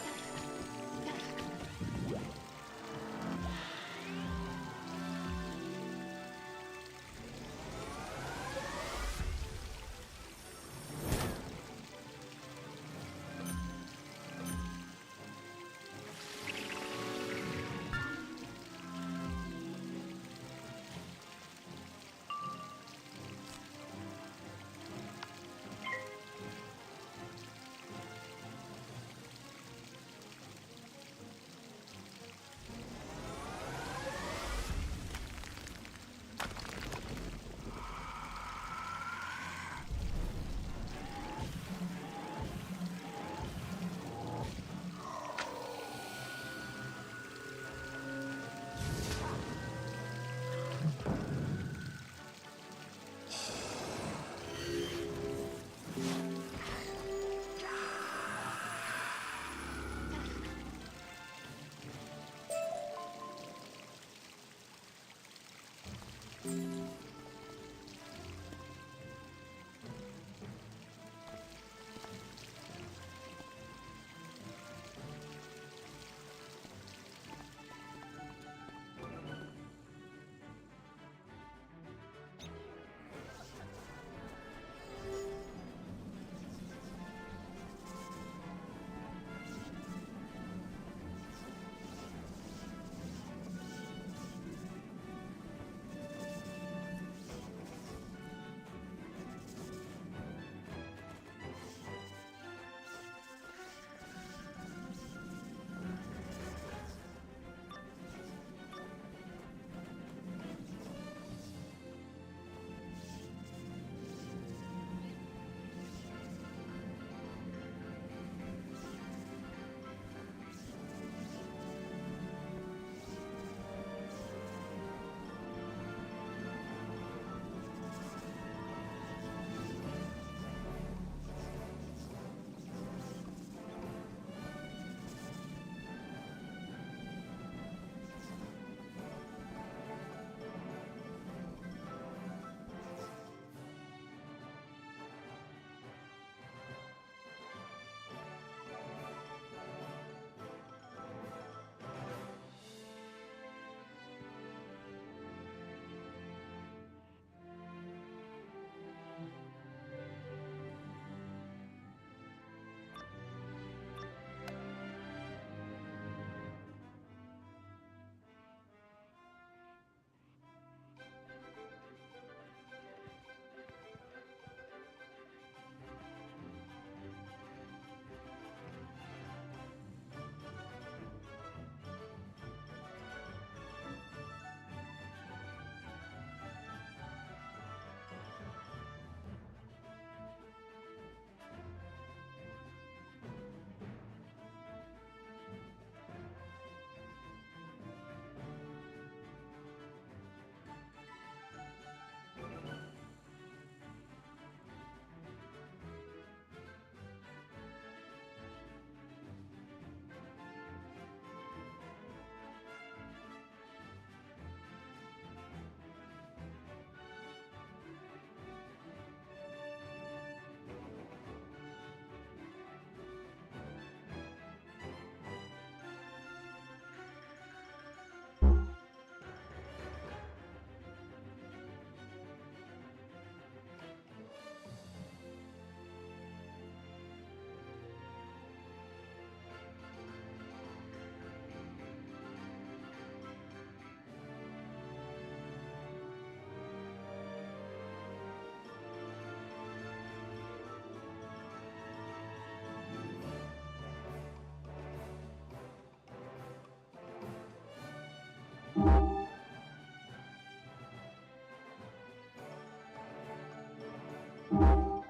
Song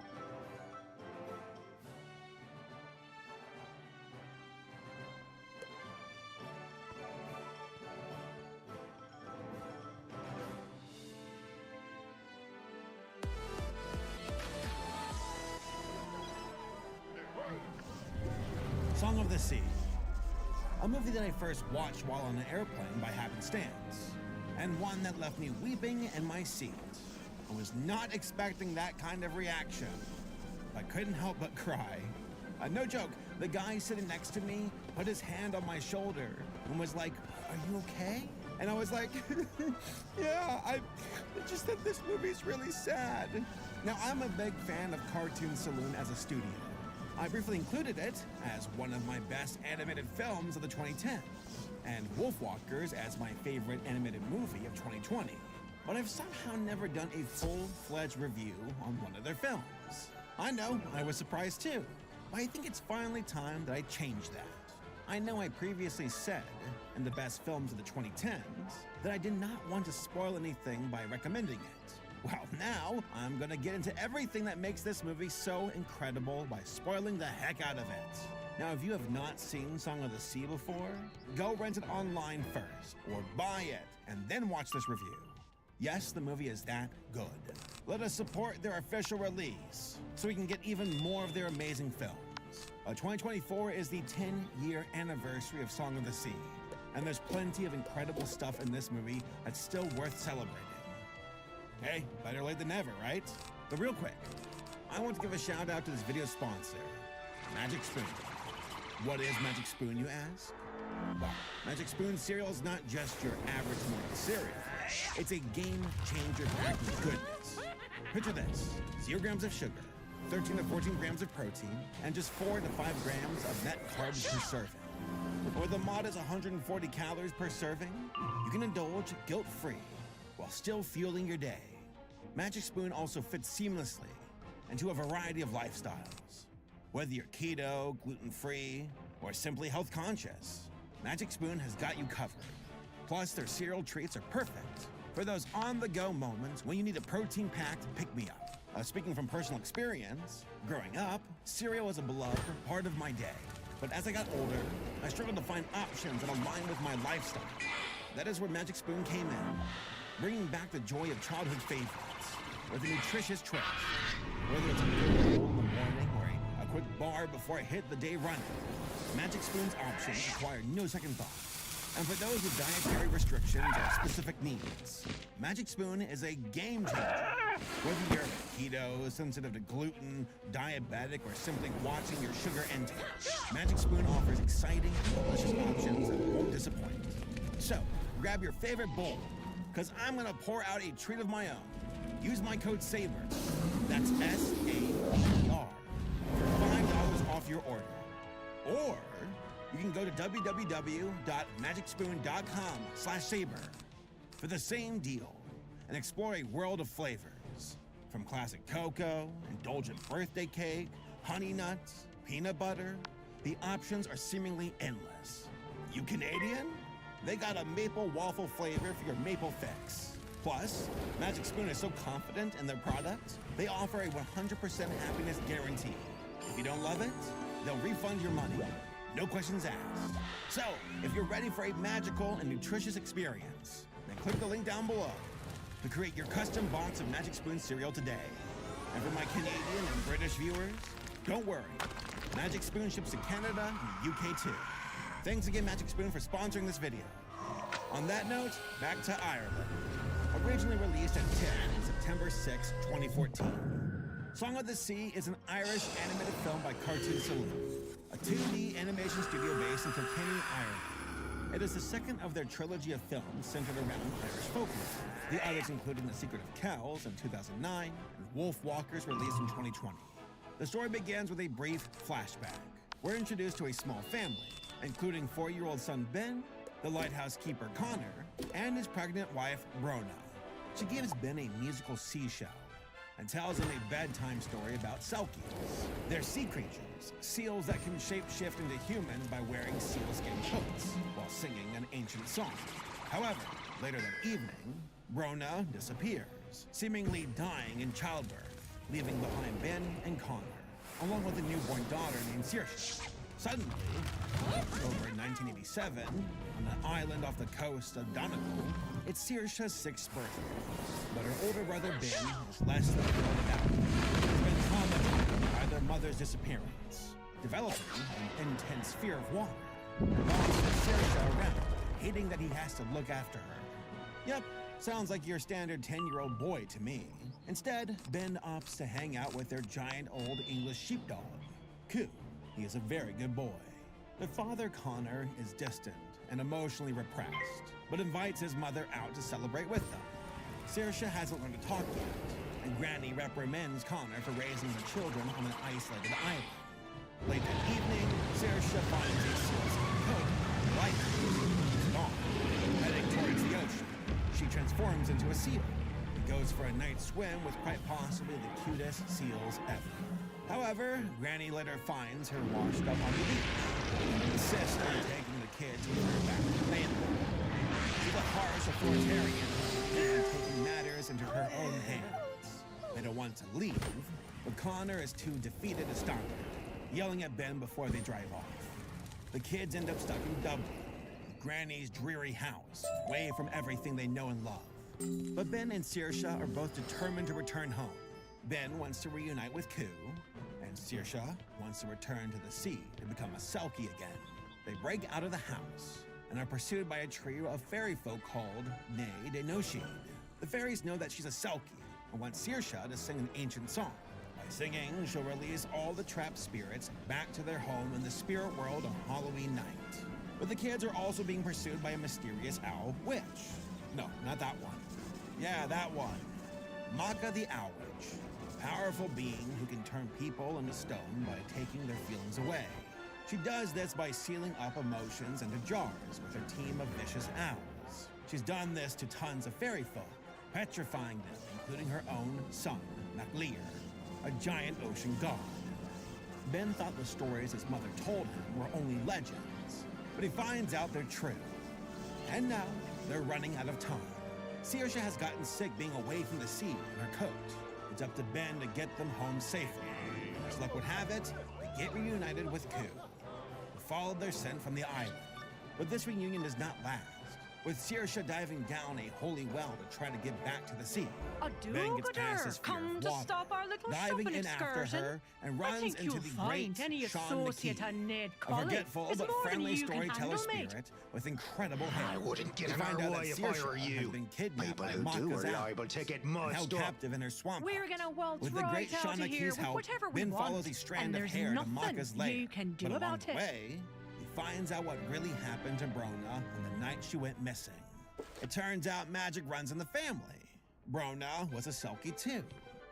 of the Sea. A movie that I first watched while on an airplane by happenstance, and one that left me weeping in my seat. I was not expecting that kind of reaction. I couldn't help but cry. No joke, the guy sitting next to me put his hand on my shoulder and was like, "Are you okay?" And I was like, yeah, I just think this movie's really sad. Now, I'm a big fan of Cartoon Saloon as a studio. I briefly included it as one of my best animated films of the 2010s, and Wolfwalkers as my favorite animated movie of 2020. But I've somehow never done a full-fledged review on one of their films. I know, I was surprised too, but I think it's finally time that I change that. I know I previously said, in the best films of the 2010s, that I did not want to spoil anything by recommending it. Well, now I'm gonna get into everything that makes this movie so incredible by spoiling the heck out of it. Now, if you have not seen Song of the Sea before, go rent it online first, or buy it, and then watch this review. Yes, the movie is that good. Let us support their official release, so we can get even more of their amazing films. 2024 is the 10-year anniversary of Song of the Sea, and there's plenty of incredible stuff in this movie that's still worth celebrating. Hey, better late than never, right? But real quick, I want to give a shout out to this video sponsor, Magic Spoon. What is Magic Spoon, you ask? Well, Magic Spoon cereal is not just your average morning cereal. It's a game changer packed with goodness. Picture this, 0 grams of sugar, 13 to 14 grams of protein, and just 4 to 5 grams of net carbs per serving. With the modest 140 calories per serving, you can indulge guilt-free while still fueling your day. Magic Spoon also fits seamlessly into a variety of lifestyles. Whether you're keto, gluten-free, or simply health-conscious, Magic Spoon has got you covered. Plus, their cereal treats are perfect for those on-the-go moments when you need a protein-packed pick-me-up. Speaking from personal experience, growing up, cereal was a beloved part of my day. But as I got older, I struggled to find options that align with my lifestyle. That is where Magic Spoon came in, bringing back the joy of childhood favorites with a nutritious twist. Whether it's a good bowl in the morning or a quick bar before I hit the day running, Magic Spoon's options require no second thought. And for those with dietary restrictions or specific needs, Magic Spoon is a game changer. Whether you're keto, sensitive to gluten, diabetic, or simply watching your sugar intake, Magic Spoon offers exciting, delicious options that won't disappoint. So, grab your favorite bowl, because I'm going to pour out a treat of my own. Use my code SABER, that's S-A-B-E-R, for $5 off your order. Or you can go to www.magicspoon.com/saber for the same deal and explore a world of flavors. From classic cocoa, indulgent birthday cake, honey nuts, peanut butter, the options are seemingly endless. You Canadian? They got a maple waffle flavor for your maple fix. Plus, Magic Spoon is so confident in their product, they offer a 100% happiness guarantee. If you don't love it, they'll refund your money. No questions asked. So, if you're ready for a magical and nutritious experience, then click the link down below to create your custom box of Magic Spoon cereal today. And for my Canadian and British viewers, don't worry. Magic Spoon ships to Canada and UK too. Thanks again, Magic Spoon, for sponsoring this video. On that note, back to Ireland. Originally released at TIFF on September 6, 2014. Song of the Sea is an Irish animated film by Cartoon Saloon, a 2D animation studio based in Kilkenny, Ireland. It is the second of their trilogy of films centered around Irish folklore. The others including The Secret of Kells in 2009 and Wolfwalkers released in 2020. The story begins with a brief flashback. We're introduced to a small family, including 4-year-old son Ben, the lighthouse keeper Connor, and his pregnant wife Brona. She gives Ben a musical seashell and tells him a bedtime story about selkies. They're sea creatures, seals that can shape-shift into humans by wearing sealskin coats while singing an ancient song. However, later that evening, Brona disappears, seemingly dying in childbirth. leaving behind Ben and Connor, along with a newborn daughter named Saoirse. Suddenly, over in 1987, on an island off the coast of Donegal, it's Saoirse's 6th birthday. But her older brother Ben is less than thrilled about it. He's been traumatized by their mother's disappearance, developing an intense fear of water. Bosses Saoirse around, hating that he has to look after her. Yep, sounds like your standard 10-year-old boy to me. Instead, Ben opts to hang out with their giant old English sheepdog, Coo. He is a very good boy. The father, Connor, is distant and emotionally repressed, but invites his mother out to celebrate with them. Saoirse hasn't learned to talk yet, and Granny reprimands Connor for raising her children on an isolated island. Late that evening, Saoirse finds a sealskin coat, like it's gone. Heading towards the ocean, she transforms into a seal and goes for a night swim with quite possibly the cutest seals ever. However, Granny later finds her washed up on the beach and insists on taking the kids with her back to the mainland. She's a harsh authoritarian and taking matters into her own hands. They don't want to leave, but Connor is too defeated to stop her, yelling at Ben before they drive off. The kids end up stuck in Dublin, Granny's dreary house, away from everything they know and love. But Ben and Saoirse are both determined to return home. Ben wants to reunite with Coo, and Saoirse wants to return to the sea to become a Selkie again. They break out of the house and are pursued by a trio of fairy folk called Nay de Noshid. The fairies know that she's a Selkie and want Saoirse to sing an ancient song. By singing, she'll release all the trapped spirits back to their home in the spirit world on Halloween night. But the kids are also being pursued by a mysterious owl witch. No, not that one. Yeah, that one. Maka the Owl Witch. A powerful being who can turn people into stone by taking their feelings away. She does this by sealing up emotions into jars with her team of vicious owls. She's done this to tons of fairy folk, petrifying them, including her own son, Maclear, a giant ocean god. Ben thought the stories his mother told him were only legends, but he finds out they're true. And now, they're running out of time. Saoirse has gotten sick being away from the sea in her coat. It's up to Ben to get them home safely. As luck would have it, they get reunited with Coo, who followed their scent from the island. But this reunion does not last, with Saoirse diving down a holy well to try to get back to the sea. Ben gets past his fear Come of to water, stop our little diving shopping in after excursion. her and I runs think into you'll the find great any Sean associate McKee, on Ned a Colley forgetful is but more than friendly you can storyteller handle, mate. spirit with incredible hair. I wouldn't get We in find our out way that if I Saoirse were has you. been kidnapped People by who do Maka's are owl liable to get and held mussed up. captive in her swamp. We're gonna waltz With the right great out Sean of here McKee's with help, whatever we Ben want, follows a strand and of there's hair to nothing Maka's lair. you can do But along about the it. way, he finds out what really happened to Brona on the night she went missing. It turns out magic runs in the family. Brona was a Selkie too,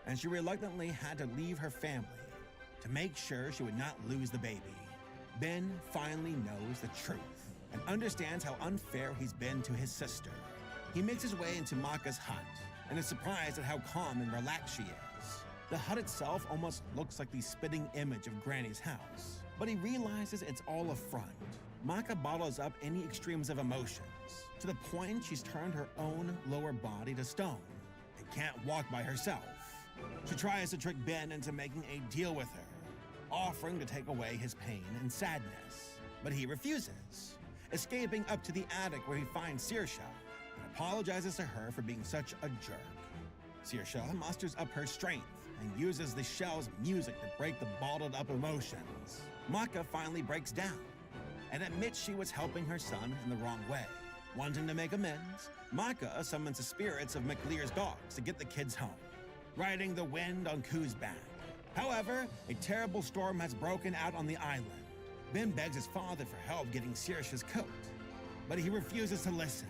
and she reluctantly had to leave her family to make sure she would not lose the baby. Ben finally knows the truth and understands how unfair he's been to his sister. He makes his way into Maka's hut and is surprised at how calm and relaxed she is. The hut itself almost looks like the spitting image of Granny's house, but he realizes it's all a front. Maka bottles up any extremes of emotions, to the point she's turned her own lower body to stone and can't walk by herself. She tries to trick Ben into making a deal with her, offering to take away his pain and sadness, but he refuses, escaping up to the attic where he finds Saoirse and apologizes to her for being such a jerk. Saoirse musters up her strength and uses the shell's music to break the bottled up emotions. Maka finally breaks down and admits she was helping her son in the wrong way. Wanting to make amends, Maka summons the spirits of McLear's dogs to get the kids home, riding the wind on Coo's back. However, a terrible storm has broken out on the island. Ben begs his father for help getting Saoirse's coat, but he refuses to listen.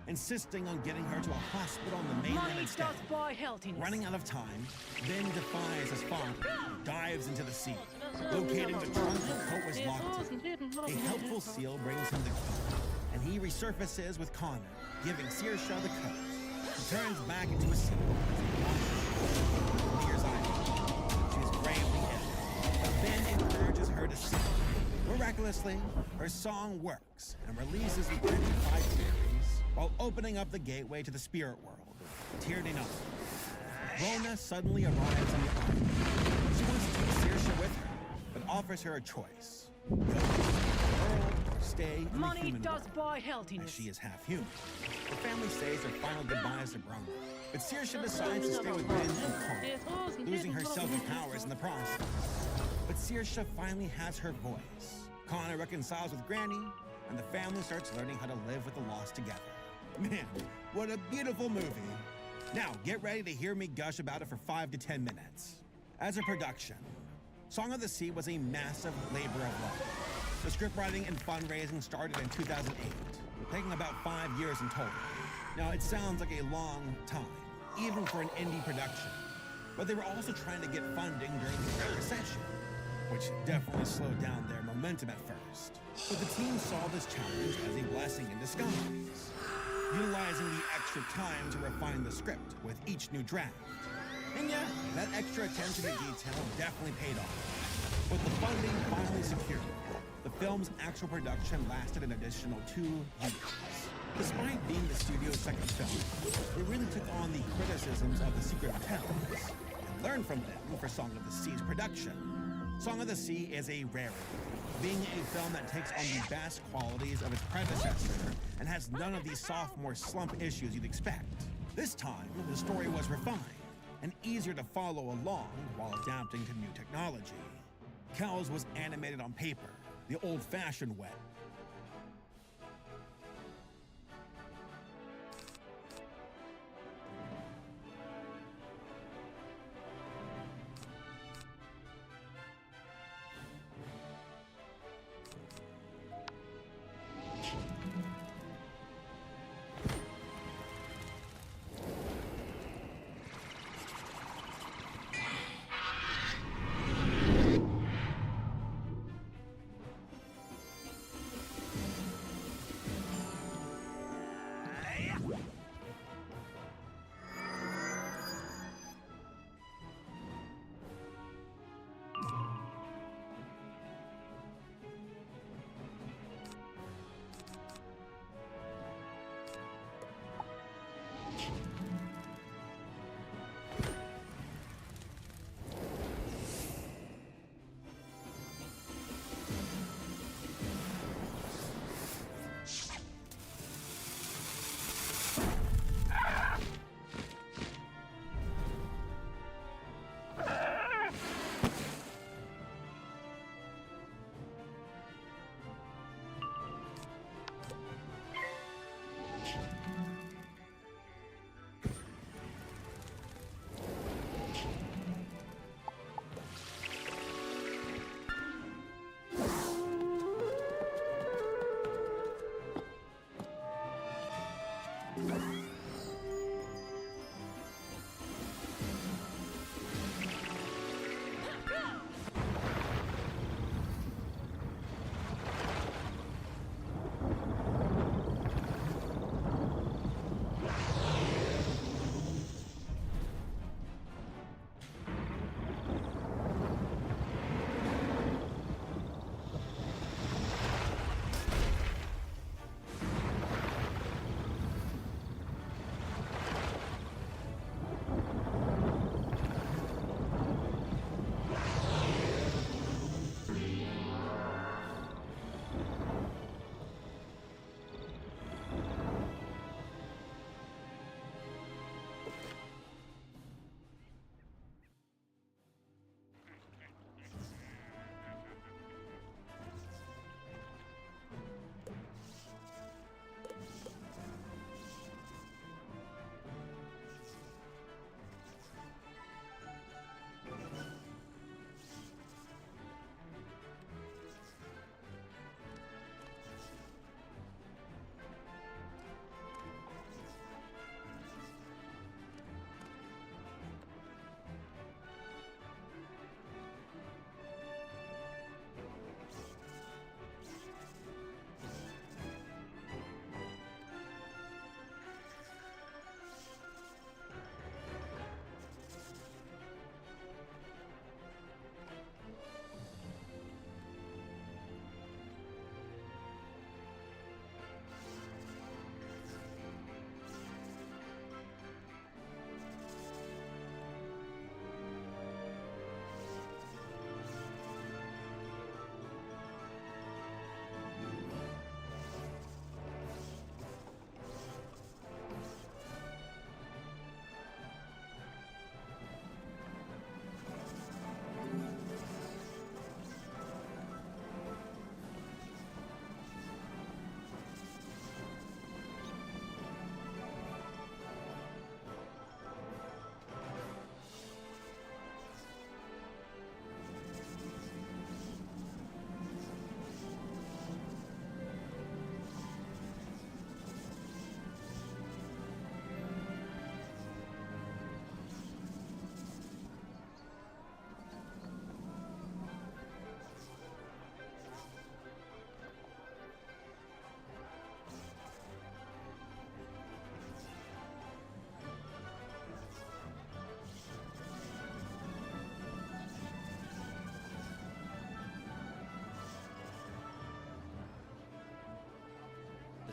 Insisting on getting her to a hospital on the mainland instead. Running out of time, Ben defies his father, who dives into the sea. Locating the trunk the coat was locked in. A helpful seal brings him the key, and he resurfaces with Connor, giving Saoirse the coat. He turns back into a seal as he launches shore Lear's Island. She is gravely ill, but Ben encourages her to sing. Miraculously, her song works and releases the petrified fairies while opening up the gateway to the spirit world, Tierdinon. Rona suddenly arrives on the island. She wants to take Saoirse with her, but offers her a choice. Go to the world or stay in the human world, as she is half human. The family says their final goodbyes to Rona, but Saoirse decides to stay with Ben and Connor, losing her selfish powers in the process. But Saoirse finally has her voice. Connor reconciles with Granny, and the family starts learning how to live with the loss together. Man, what a beautiful movie. Now, get ready to hear me gush about it for 5 to 10 minutes. As a production, Song of the Sea was a massive labor of love. The scriptwriting and fundraising started in 2008, taking about 5 years in total. Now, it sounds like a long time, even for an indie production, but they were also trying to get funding during the Great Recession, which definitely slowed down their momentum at first. But the team saw this challenge as a blessing in disguise, utilizing the extra time to refine the script with each new draft. And yeah, that extra attention to detail definitely paid off. With the funding finally secured, the film's actual production lasted an additional 2 years. Despite being the studio's second film, they really took on the criticisms of The Secret Hotels and learned from them for Song of the Sea's production. Song of the Sea is a rarity, being a film that takes on the best qualities of its predecessor and has none of these sophomore slump issues you'd expect. This time, the story was refined and easier to follow along while adapting to new technology. Kells was animated on paper, the old-fashioned way.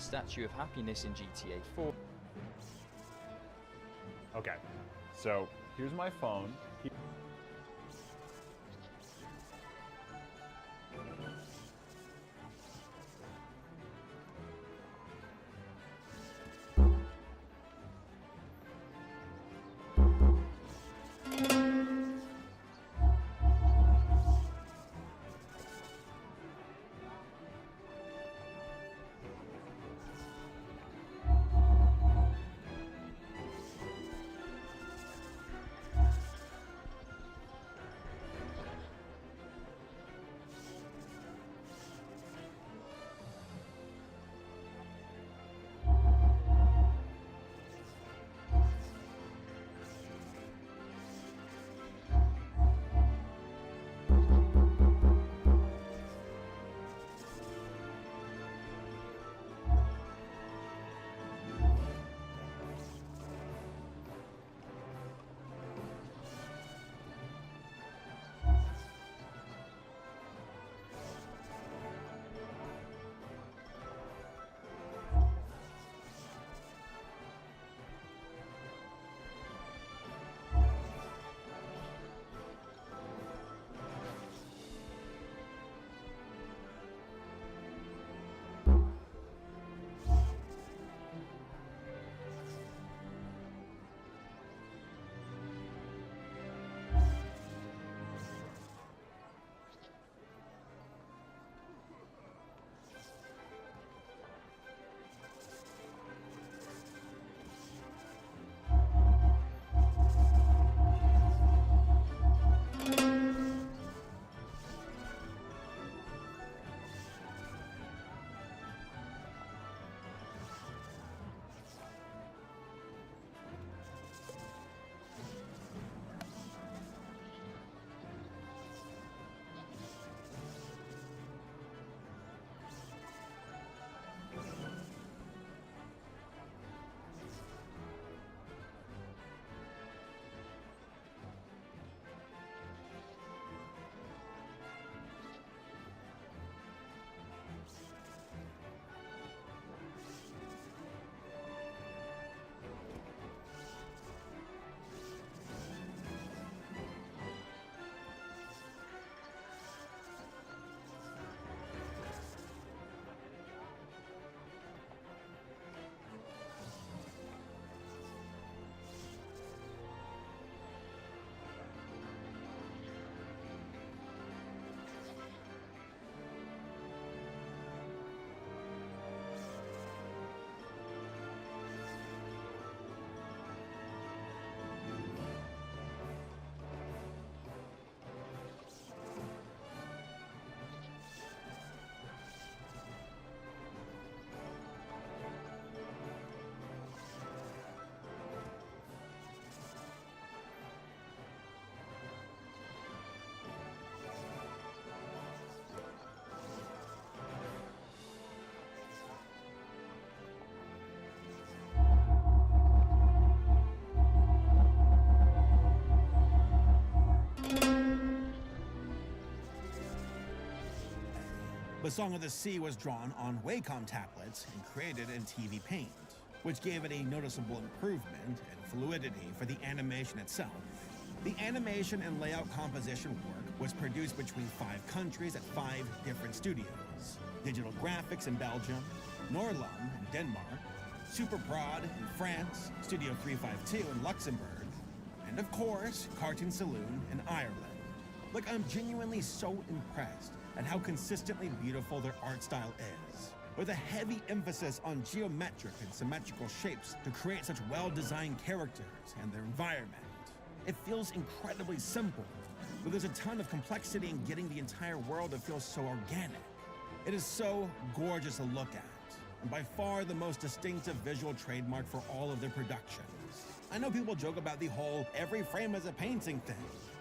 the Statue of Happiness in GTA 4. Okay, so here's my phone. The Song of the Sea was drawn on Wacom tablets and created in TV Paint, which gave it a noticeable improvement and fluidity for the animation itself. The animation and layout composition work was produced between 5 countries at 5 different studios. Digital Graphics in Belgium, Norlum in Denmark, Superprod in France, Studio 352 in Luxembourg, and of course, Cartoon Saloon in Ireland. Look, I'm genuinely so impressed at how consistently beautiful their art style is, with a heavy emphasis on geometric and symmetrical shapes to create such well-designed characters and their environment. It feels incredibly simple, but there's a ton of complexity in getting the entire world to feel so organic. It is so gorgeous to look at, and by far the most distinctive visual trademark for all of their productions. I know people joke about the whole every frame is a painting thing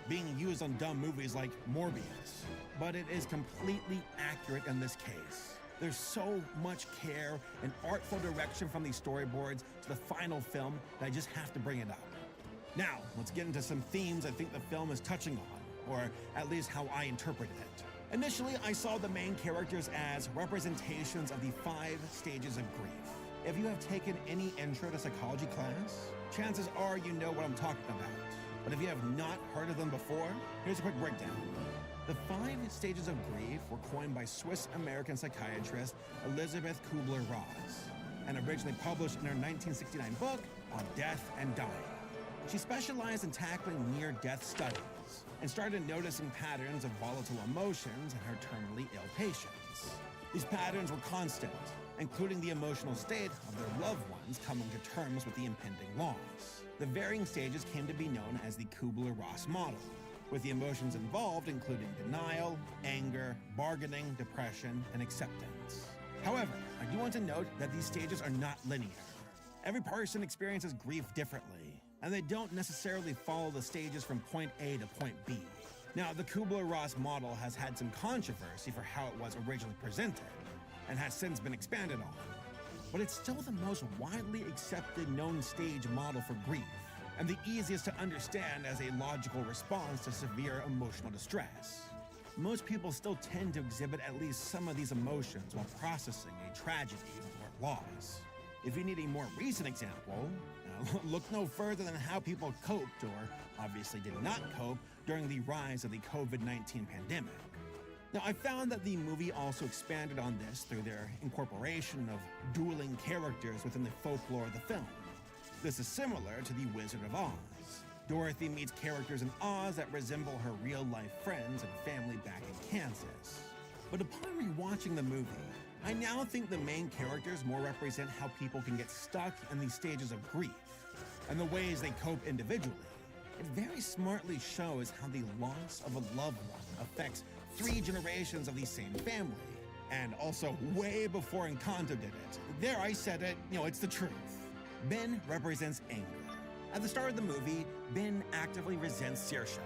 being used on dumb movies like Morbius, but it is completely accurate in this case. There's so much care and artful direction from these storyboards to the final film that I just have to bring it up. Now, let's get into some themes I think the film is touching on, or at least how I interpreted it. Initially, I saw the main characters as representations of the 5 stages of grief. If you have taken any intro to psychology class, chances are you know what I'm talking about. But if you have not heard of them before, here's a quick breakdown. The 5 stages of grief were coined by Swiss-American psychiatrist Elizabeth Kubler-Ross and originally published in her 1969 book on death and dying. She specialized in tackling near-death studies and started noticing patterns of volatile emotions in her terminally ill patients. These patterns were constant, including the emotional state of their loved ones coming to terms with the impending loss. The varying stages came to be known as the Kubler-Ross model, with the emotions involved including denial, anger, bargaining, depression, and acceptance. However, I do want to note that these stages are not linear. Every person experiences grief differently, and they don't necessarily follow the stages from point A to point B. Now, the Kubler-Ross model has had some controversy for how it was originally presented, and has since been expanded on. But it's still the most widely accepted known stage model for grief, and the easiest to understand as a logical response to severe emotional distress. Most people still tend to exhibit at least some of these emotions while processing a tragedy or loss. If you need a more recent example, look no further than how people coped, or obviously did not cope, during the rise of the COVID-19 pandemic. Now, I found that the movie also expanded on this through their incorporation of dueling characters within the folklore of the film. This is similar to the Wizard of Oz. Dorothy meets characters in Oz that resemble her real-life friends and family back in Kansas. But upon rewatching the movie, I now think the main characters more represent how people can get stuck in these stages of grief, and the ways they cope individually. It very smartly shows how the loss of a loved one affects 3 generations of the same family, and also way before Encanto did it. There, I said it, it's the truth. Ben represents anger. At the start of the movie, Ben actively resents Saoirse.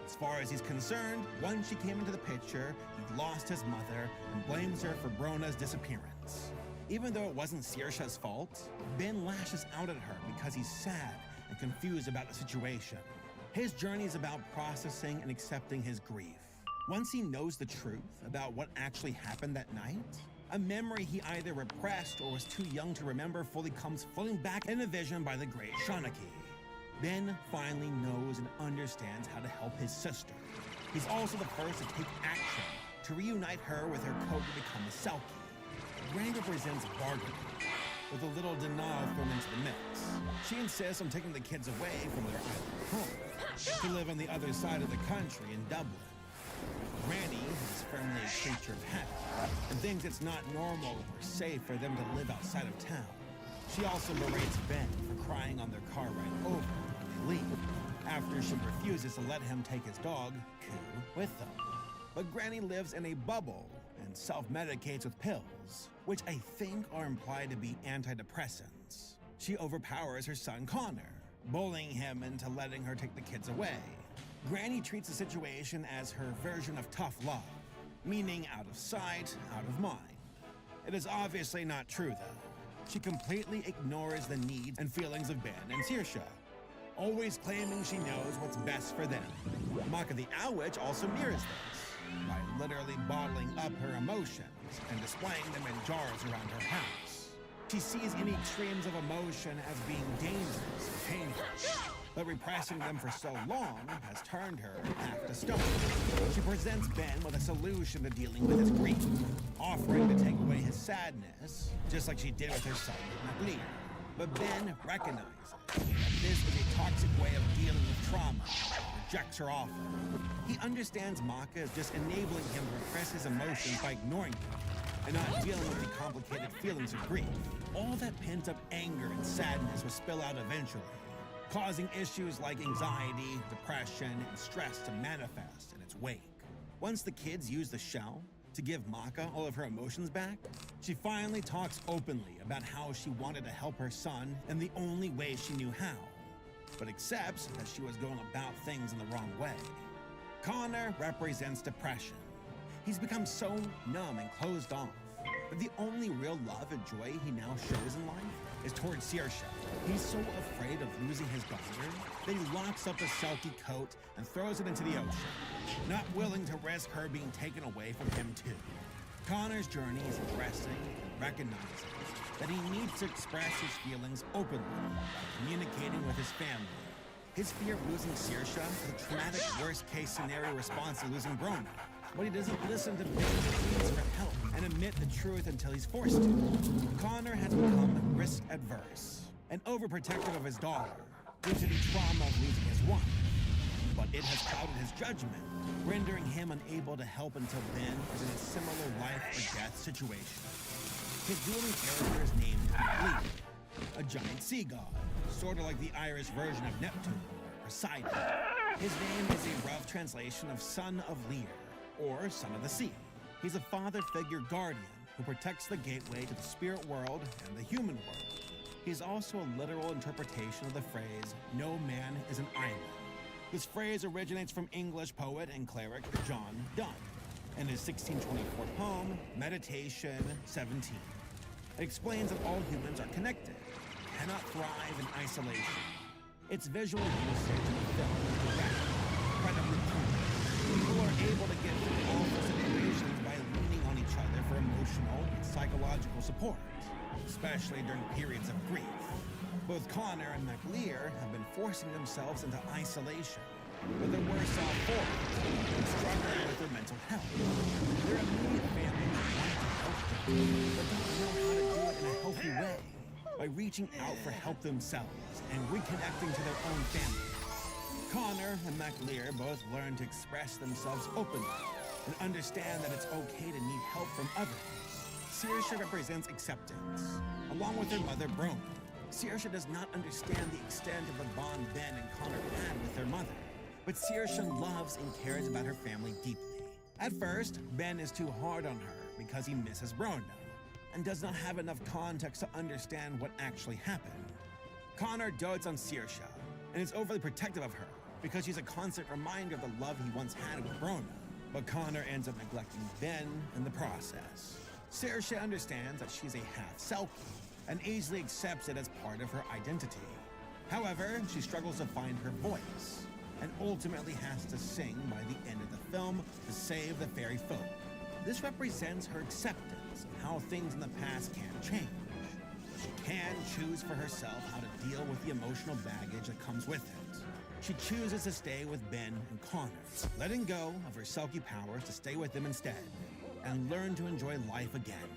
As far as he's concerned, once she came into the picture, he lost his mother and blames her for Brona's disappearance. Even though it wasn't Saoirse's fault, Ben lashes out at her because he's sad and confused about the situation. His journey is about processing and accepting his grief. Once he knows the truth about what actually happened that night, a memory he either repressed or was too young to remember fully comes floating back in a vision by the great Shanaki. Ben finally knows and understands how to help his sister. He's also the first to take action to reunite her with her code to become a Selkie. Granny represents bargaining, with a little denial thrown into the mix. She insists on taking the kids away from their island home to live on the other side of the country in Dublin. Granny is firmly a creature of habit and thinks it's not normal or safe for them to live outside of town. She also berates Ben for crying on their car ride over when they leave, after she refuses to let him take his dog, Koo, with them. But Granny lives in a bubble and self-medicates with pills, which I think are implied to be antidepressants. She overpowers her son Connor, bullying him into letting her take the kids away. Granny treats the situation as her version of tough love, meaning out of sight, out of mind. It is obviously not true, though. She completely ignores the needs and feelings of Ben and Saoirse, always claiming she knows what's best for them. Maka the Owl Witch also mirrors this, by literally bottling up her emotions and displaying them in jars around her house. She sees any extremes of emotion as being dangerous and painful, but repressing them for so long has turned her half to stone. She presents Ben with a solution to dealing with his grief, offering to take away his sadness, just like she did with her son, Natalia. But Ben recognizes that this is a toxic way of dealing with trauma, and rejects her offer. He understands Maka is just enabling him to repress his emotions by ignoring them, and not dealing with the complicated feelings of grief. All that pent-up anger and sadness will spill out eventually, causing issues like anxiety, depression, and stress to manifest in its wake. Once the kids use the shell to give Maka all of her emotions back, she finally talks openly about how she wanted to help her son in the only way she knew how, but accepts that she was going about things in the wrong way. Connor represents depression. He's become so numb and closed off that the only real love and joy he now shows in life is towards Saoirse. He's so afraid of losing his daughter that he locks up the Selkie coat and throws it into the ocean, not willing to risk her being taken away from him too. Connor's journey is addressing and recognizing that he needs to express his feelings openly by communicating with his family. His fear of losing Saoirse is a traumatic worst-case scenario response to losing Brona, but he doesn't listen to Ben's pleas for help and admit the truth until he's forced to. Connor has become risk-adverse and overprotective of his daughter due to the trauma of losing his wife. But it has clouded his judgment, rendering him unable to help until Ben is in a similar life-or-death situation. His dueling character is named Bleed, a giant sea god, sort of like the Irish version of Neptune or Poseidon. His name is a rough translation of Son of Lear, or Son of the Sea. He's a father figure guardian who protects the gateway to the spirit world and the human world. He's also a literal interpretation of the phrase, "No man is an island." This phrase originates from English poet and cleric John Donne in his 1624 poem, Meditation 17. It explains that all humans are connected, cannot thrive in isolation. Its visual usage in the film is direct, incredibly poignant. People are able to get through awful situations by leaning on each other for emotional and psychological support, especially during periods of grief. Both Connor and McLear have been forcing themselves into isolation, but they're worse off for it and struggling with their mental health. Their immediate family want to help them, but don't know how to do it in a healthy way by reaching out for help themselves and reconnecting to their own families. Connor and McLear both learn to express themselves openly and understand that it's okay to need help from others. Saoirse represents acceptance, along with her mother Brona. Saoirse does not understand the extent of the bond Ben and Connor had with their mother, but Saoirse loves and cares about her family deeply. At first, Ben is too hard on her because he misses Brona and does not have enough context to understand what actually happened. Connor dotes on Saoirse and is overly protective of her because she's a constant reminder of the love he once had with Brona, but Connor ends up neglecting Ben in the process. Saoirse understands that she's a half-Selkie and easily accepts it as part of her identity. However, she struggles to find her voice and ultimately has to sing by the end of the film to save the fairy folk. This represents her acceptance of how things in the past can change. She can choose for herself how to deal with the emotional baggage that comes with it. She chooses to stay with Ben and Connor, letting go of her Selkie powers to stay with them instead and learn to enjoy life again.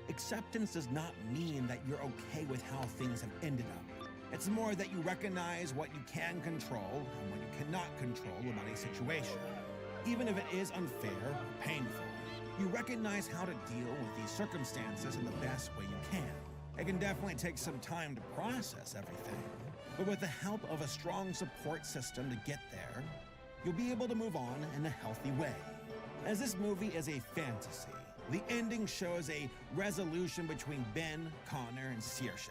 Acceptance does not mean that you're okay with how things have ended up. It's more that you recognize what you can control and what you cannot control about a situation. Even if it is unfair or painful, you recognize how to deal with these circumstances in the best way you can. It can definitely take some time to process everything, but with the help of a strong support system to get there, you'll be able to move on in a healthy way. As this movie is a fantasy, the ending shows a resolution between Ben, Connor, and Saoirse,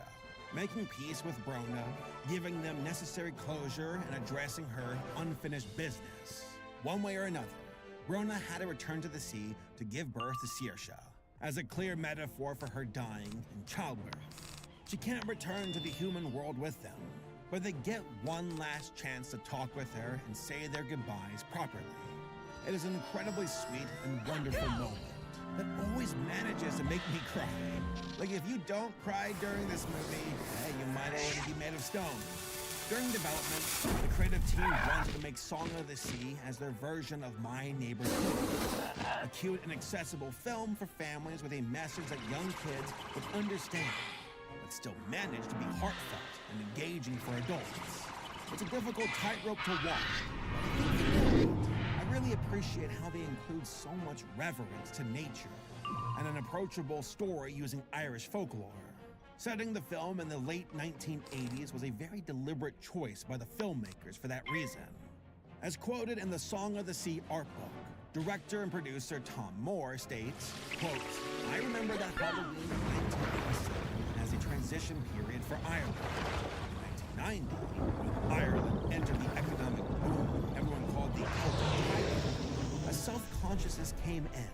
making peace with Brona, giving them necessary closure, and addressing her unfinished business. One way or another, Brona had to return to the sea to give birth to Saoirse, as a clear metaphor for her dying in childbirth. She can't return to the human world with them, but they get one last chance to talk with her and say their goodbyes properly. It is an incredibly sweet and wonderful moment that always manages to make me cry. Like, if you don't cry during this movie, you might already be made of stone. During development, the creative team wanted to make Song of the Sea as their version of My Neighbor Totoro, a cute and accessible film for families with a message that young kids would understand, but still manage to be heartfelt and engaging for adults. It's a difficult tightrope to walk. I really appreciate how they include so much reverence to nature and an approachable story using Irish folklore. Setting the film in the late 1980s was a very deliberate choice by the filmmakers for that reason. As quoted in the Song of the Sea art book, director and producer Tom Moore states, quote, "I remember that Halloween of 1987 as a transition period for Ireland. In 1990, when Ireland entered the economic boom everyone called the Celtic Tiger, a self-consciousness came in.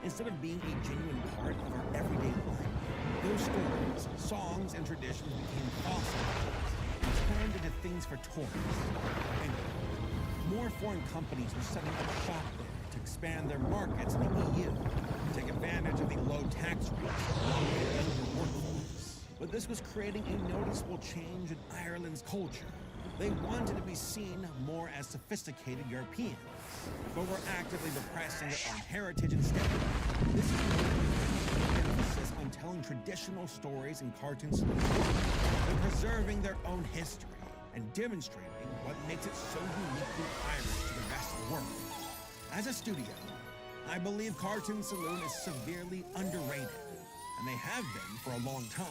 Instead of being a genuine part of our everyday life, Those stories, songs, and traditions became fossils and turned into things for toys. And more foreign companies were setting up shop there to expand their markets in the EU, take advantage of the low tax rates along with the younger workforce. But this was creating a noticeable change in Ireland's culture. They wanted to be seen more as sophisticated Europeans, but were actively repressing their own heritage instead. This is an emphasis on telling traditional stories in cartoons and preserving their own history and demonstrating what makes it so uniquely Irish to the rest of the world. As a studio, I believe Cartoon Saloon is severely underrated, and they have been for a long time.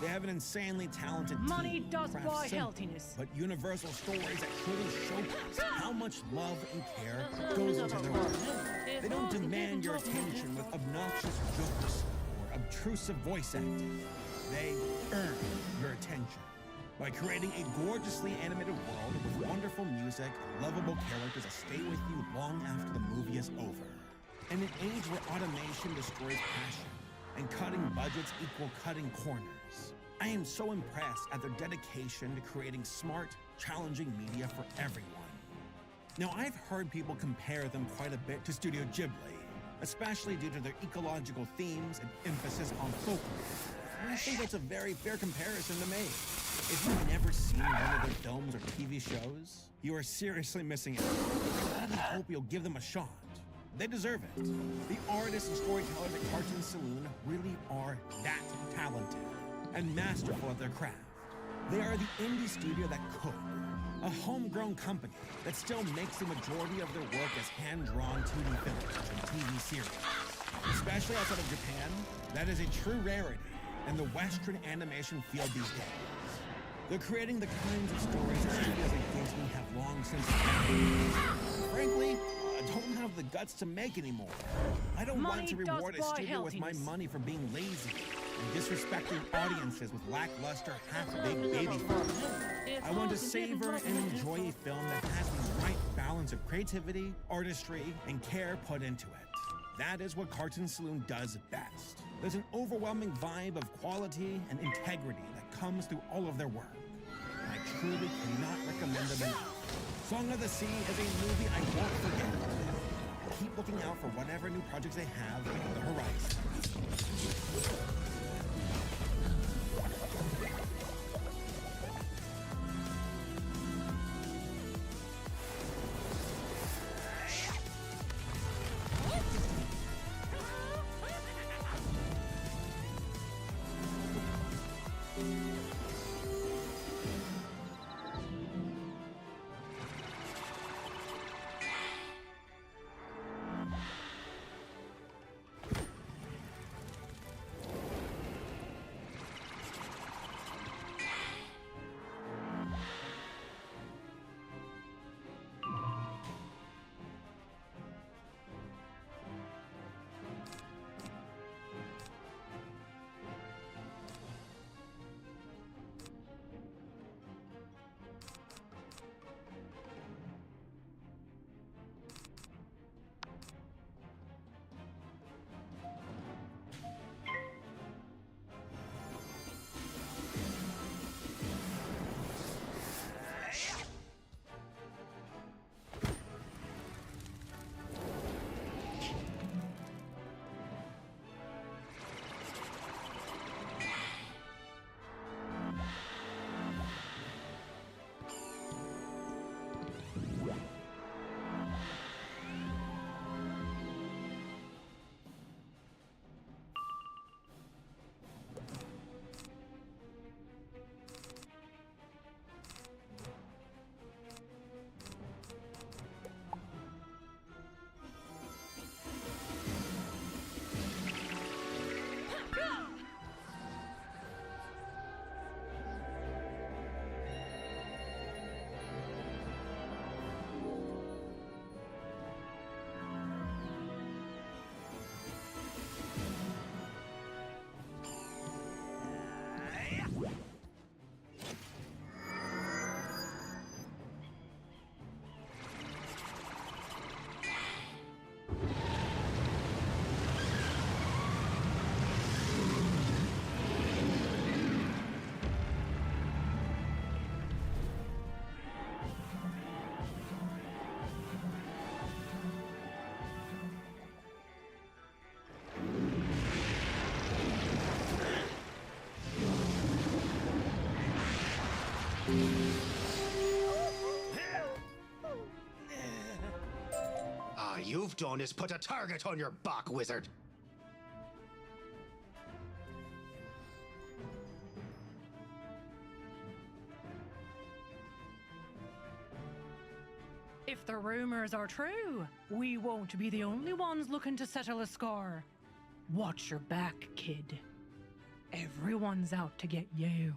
They have an insanely talented Money team. does Craft buy simple, healthiness. but universal stories that truly showcase how much love and care goes into their work. They don't demand your attention with obnoxious jokes or obtrusive voice acting. They earn your attention by creating a gorgeously animated world with wonderful music and lovable characters that stay with you long after the movie is over. In an age where automation destroys passion and cutting budgets equal cutting corners, I am so impressed at their dedication to creating smart, challenging media for everyone. Now, I've heard people compare them quite a bit to Studio Ghibli, especially due to their ecological themes and emphasis on folklore. And I think that's a very fair comparison to make. If you've never seen one of their films or TV shows, you are seriously missing out. I really hope you'll give them a shot. They deserve it. The artists and storytellers at Cartoon Saloon really are that talented and masterful at their craft. They are the indie studio that could. A homegrown company that still makes the majority of their work as hand-drawn 2D films and TV series. Especially outside of Japan, that is a true rarity in the Western animation field these days. They're creating the kinds of stories that studios like Disney have long since abandoned. Frankly, I don't have the guts to make anymore. I don't want to reward a studio with my money for being lazy and disrespecting audiences with lackluster, half-baked baby food. I want to savor and enjoy a film that has the right balance of creativity, artistry, and care put into it. That is what Cartoon Saloon does best. There's an overwhelming vibe of quality and integrity that comes through all of their work. And I truly cannot recommend them enough. Song of the Sea is a movie I won't forget. Keep looking out for whatever new projects they have on the horizon. What you've done is put a target on your back, wizard. If the rumors are true, we won't be the only ones looking to settle a score. Watch your back, kid. Everyone's out to get you.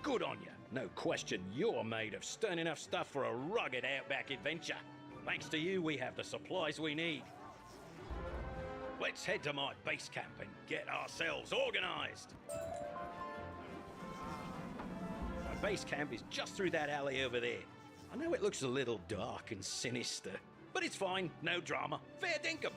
Good on you. No question you're made of stern enough stuff for a rugged outback adventure. Thanks to you, we have the supplies we need. Let's head to my base camp and get ourselves organized. My base camp is just through that alley over there. I know it looks a little dark and sinister, but it's fine, no drama. Fair dinkum.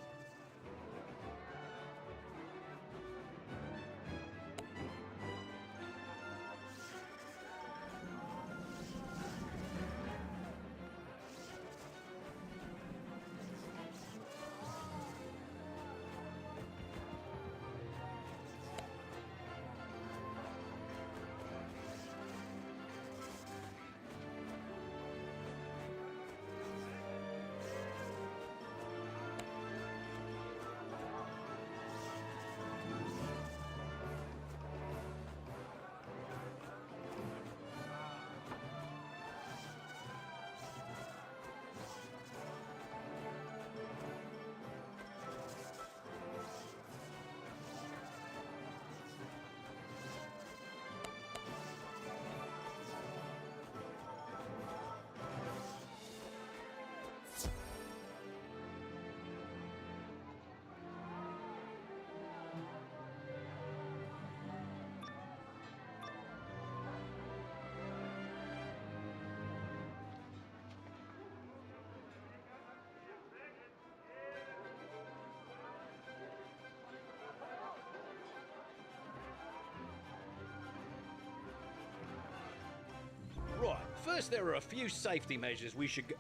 Right, first there are a few safety measures we should go...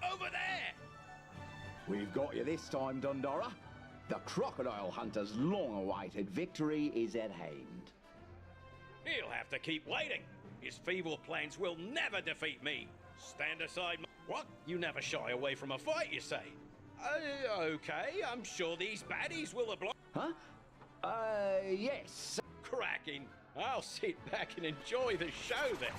Over there! We've got you this time, Dondora. The crocodile hunter's long-awaited victory is at hand. He'll have to keep waiting. His feeble plans will never defeat me. Stand aside, What? You never shy away from a fight, you say? Okay, I'm sure these baddies will oblige... Huh? Yes. Cracking. I'll sit back and enjoy the show then.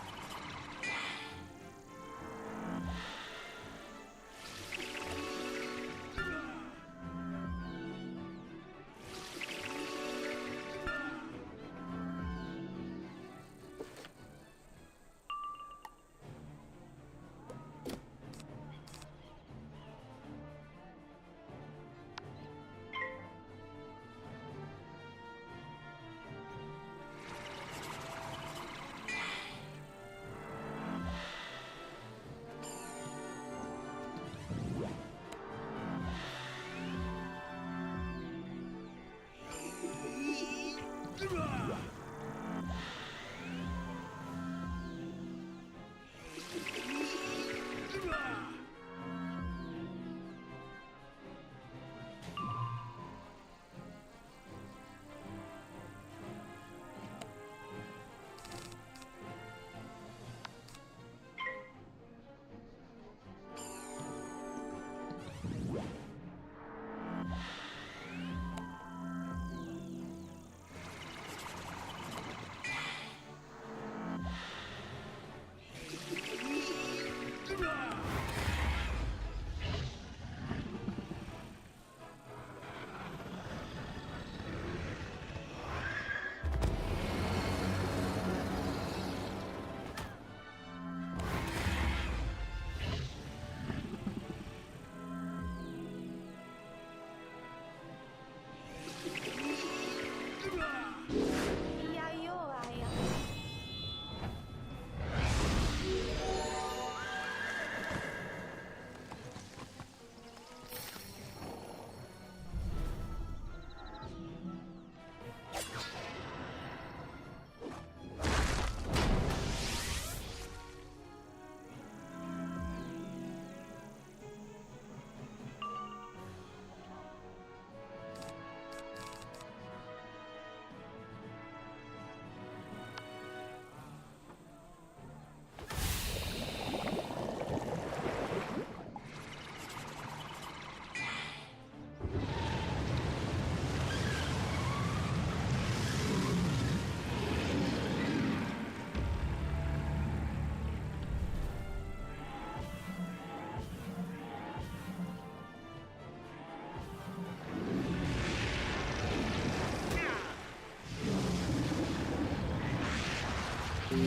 This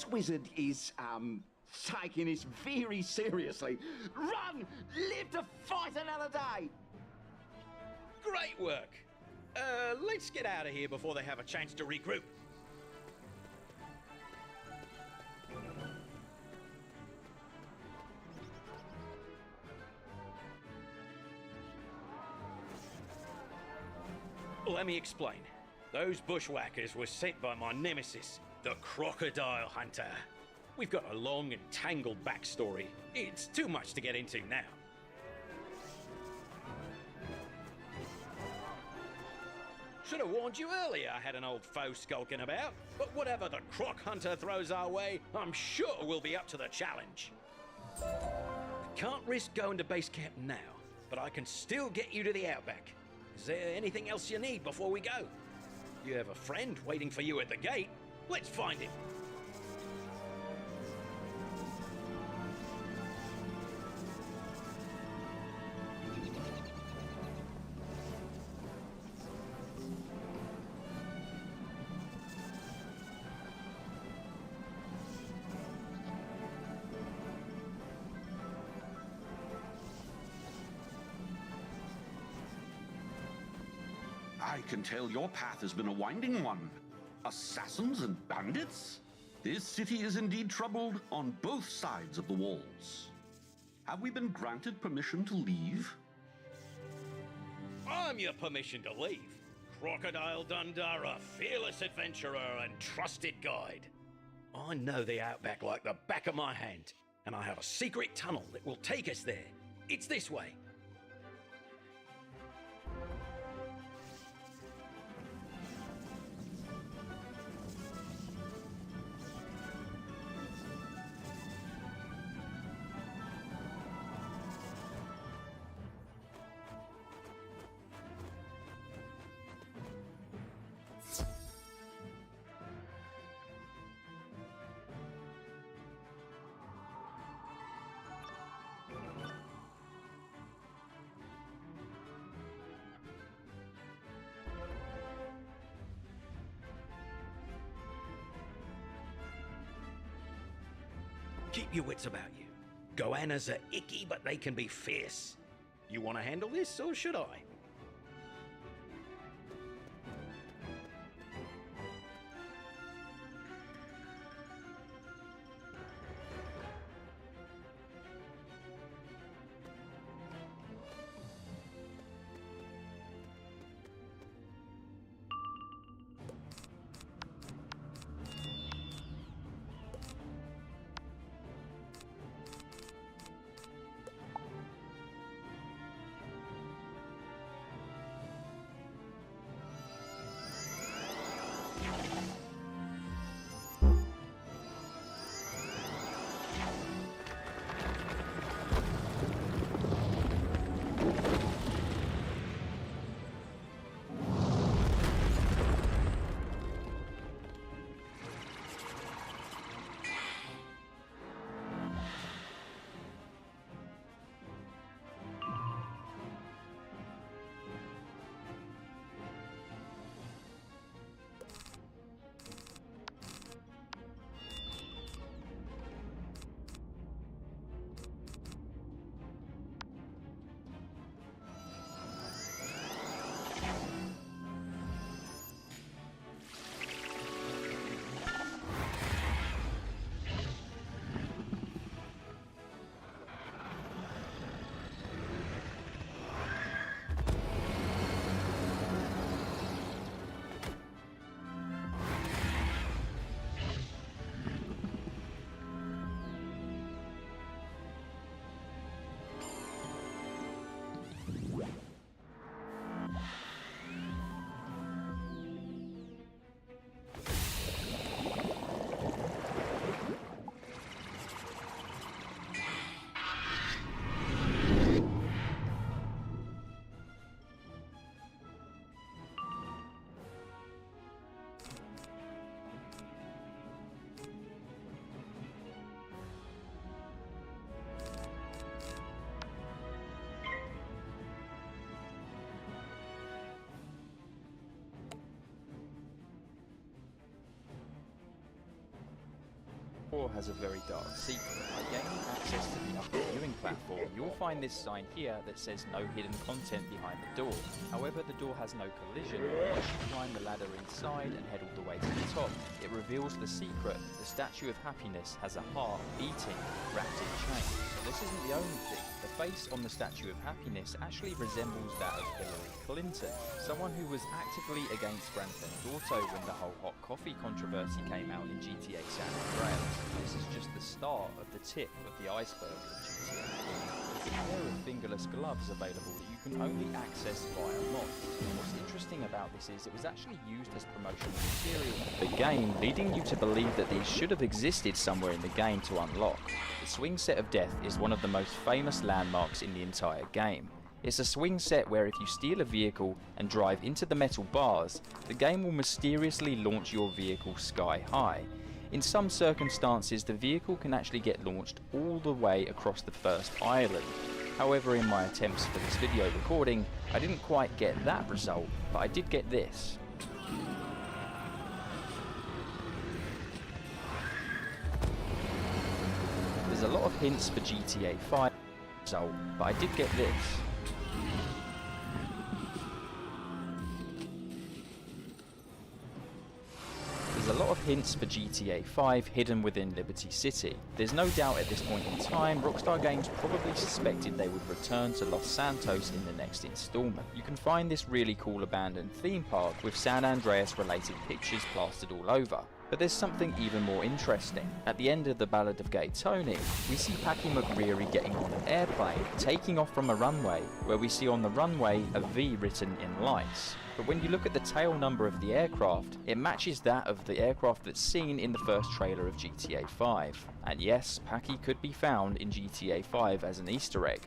wizard is, taking this very seriously. Run! Live to fight another day! Great work. Let's get out of here before they have a chance to regroup. Let me explain. Those bushwhackers were sent by my nemesis, the Crocodile Hunter. We've got a long and tangled backstory. It's too much to get into now. Should have warned you earlier I had an old foe skulking about. But whatever the Croc Hunter throws our way, I'm sure we'll be up to the challenge. Can't risk going to base camp now, but I can still get you to the outback. Is there anything else you need before we go? You have a friend waiting for you at the gate. Let's find him. I can tell your path has been a winding one. Assassins and bandits? This city is indeed troubled on both sides of the walls. Have we been granted permission to leave? I'm your permission to leave. Crocodile Dundara, fearless adventurer and trusted guide. I know the outback like the back of my hand, and I have a secret tunnel that will take us there. It's this way. Keep your wits about you. Goannas are icky, but they can be fierce. You want to handle this, or should I? 4 has a very dark secret. By gaining access to the upper viewing platform, you'll find this sign here that says no hidden content behind the door. However, the door has no collision. Once you climb the ladder inside and head all the way to the top, it reveals the secret. The Statue of Happiness has a heart beating, wrapped in chains. But this isn't the only thing. The face on the Statue of Happiness actually resembles that of Hillary Clinton, someone who was actively against Grand Theft Auto when the whole hot coffee controversy came out in GTA San Andreas. This is just the start of the tip of the iceberg of GTA. There's a pair of fingerless gloves available that you can only access via mods. And what's interesting about this is it was actually used as promotional material for the game, leading you to believe that these should have existed somewhere in the game to unlock. The swing set of death is one of the most famous landmarks in the entire game. It's a swing set where if you steal a vehicle and drive into the metal bars, the game will mysteriously launch your vehicle sky high. In some circumstances, the vehicle can actually get launched all the way across the first island. However, in my attempts for this video recording, I didn't quite get that result, but I did get this. There's a lot of hints for GTA 5 result, but I did get this. There's a lot of hints for GTA 5 hidden within Liberty City. There's no doubt at this point in time, Rockstar Games probably suspected they would return to Los Santos in the next installment. You can find this really cool abandoned theme park with San Andreas related pictures plastered all over. But there's something even more interesting. At the end of the Ballad of Gay Tony, we see Packy McReary getting on an airplane, taking off from a runway, where we see on the runway a V written in lights. But when you look at the tail number of the aircraft, it matches that of the aircraft that's seen in the first trailer of GTA 5. And yes, Packy could be found in GTA 5 as an Easter egg.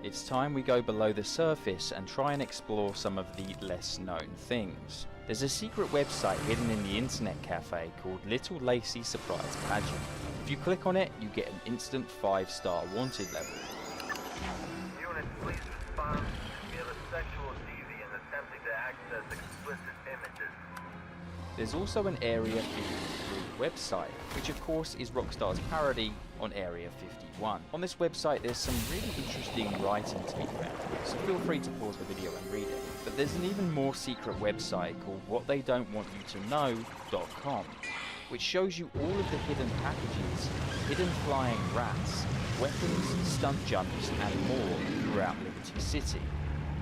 It's time we go below the surface and try and explore some of the less known things. There's a secret website hidden in the internet cafe called Little Lacey Surprise Pageant. If you click on it, you get an instant 5-star wanted level. Unit, please respond. We have a sexual deviant attempting to access explicit images. There's also an Area 53 website, which of course is Rockstar's parody on Area 51. On this website there's some really interesting writing to be found, so feel free to pause the video and read it. But there's an even more secret website called whattheydon'twantyoutoKnow.com, which shows you all of the hidden packages, hidden flying rats, weapons, stunt jumps and more throughout Liberty City,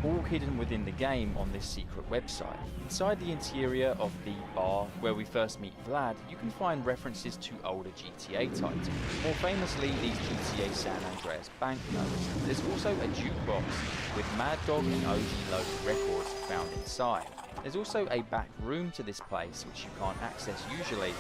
all hidden within the game on this secret website. Inside the interior of the bar where we first meet Vlad, you can find references to older GTA titles, more famously these GTA San Andreas banknotes. There's also a jukebox with Mad Dog and OG loaded records found inside. There's also a back room to this place which you can't access usually,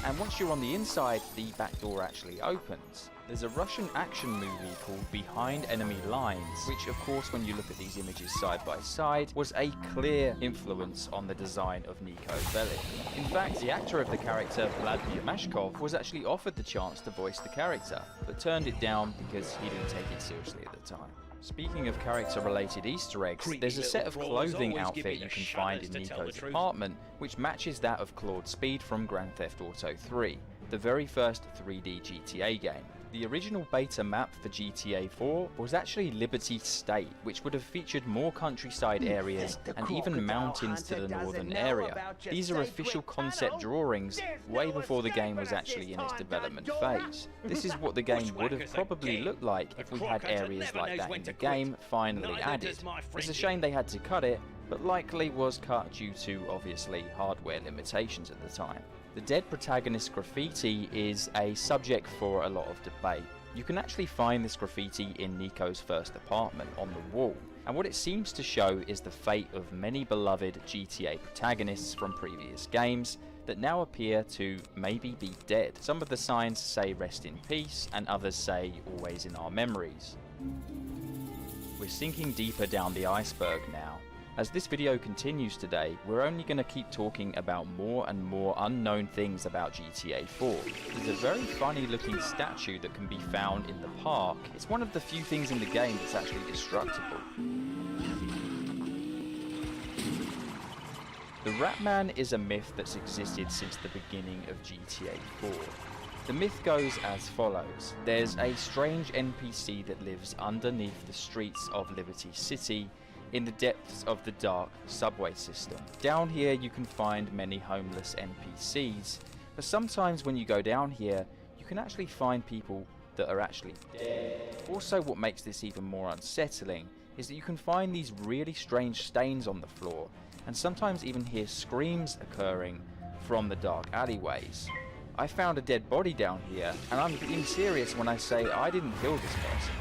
and once you're on the inside, the back door actually opens. There's a Russian action movie called Behind Enemy Lines, which of course when you look at these images side by side, was a clear influence on the design of Niko Bellic. In fact, the actor of the character, Vladimir Mashkov, was actually offered the chance to voice the character, but turned it down because he didn't take it seriously at the time. Speaking of character-related Easter eggs, there's a set of clothing outfit you can find in Niko's apartment, which matches that of Claude Speed from Grand Theft Auto 3, the very first 3D GTA game. The original beta map for GTA 4 was actually Liberty State, which would have featured more countryside areas and even mountains to the northern area. These are official concept drawings way before the game was actually in its development phase. This is what the game would have probably looked like if we had areas like that in the game finally added. It's a shame they had to cut it, but likely was cut due to, obviously, hardware limitations at the time. The dead protagonist graffiti is a subject for a lot of debate. You can actually find this graffiti in Niko's first apartment on the wall, and what it seems to show is the fate of many beloved GTA protagonists from previous games that now appear to maybe be dead. Some of the signs say rest in peace, and others say always in our memories. We're sinking deeper down the iceberg now. As this video continues today, we're only going to keep talking about more and more unknown things about GTA 4. There's a very funny looking statue that can be found in the park. It's one of the few things in the game that's actually destructible. The Ratman is a myth that's existed since the beginning of GTA 4. The myth goes as follows. There's a strange NPC that lives underneath the streets of Liberty City in the depths of the dark subway system. Down here you can find many homeless NPCs, but sometimes when you go down here, you can actually find people that are actually dead. Also, what makes this even more unsettling is that you can find these really strange stains on the floor, and sometimes even hear screams occurring from the dark alleyways. I found a dead body down here, and I'm being serious when I say I didn't kill this person,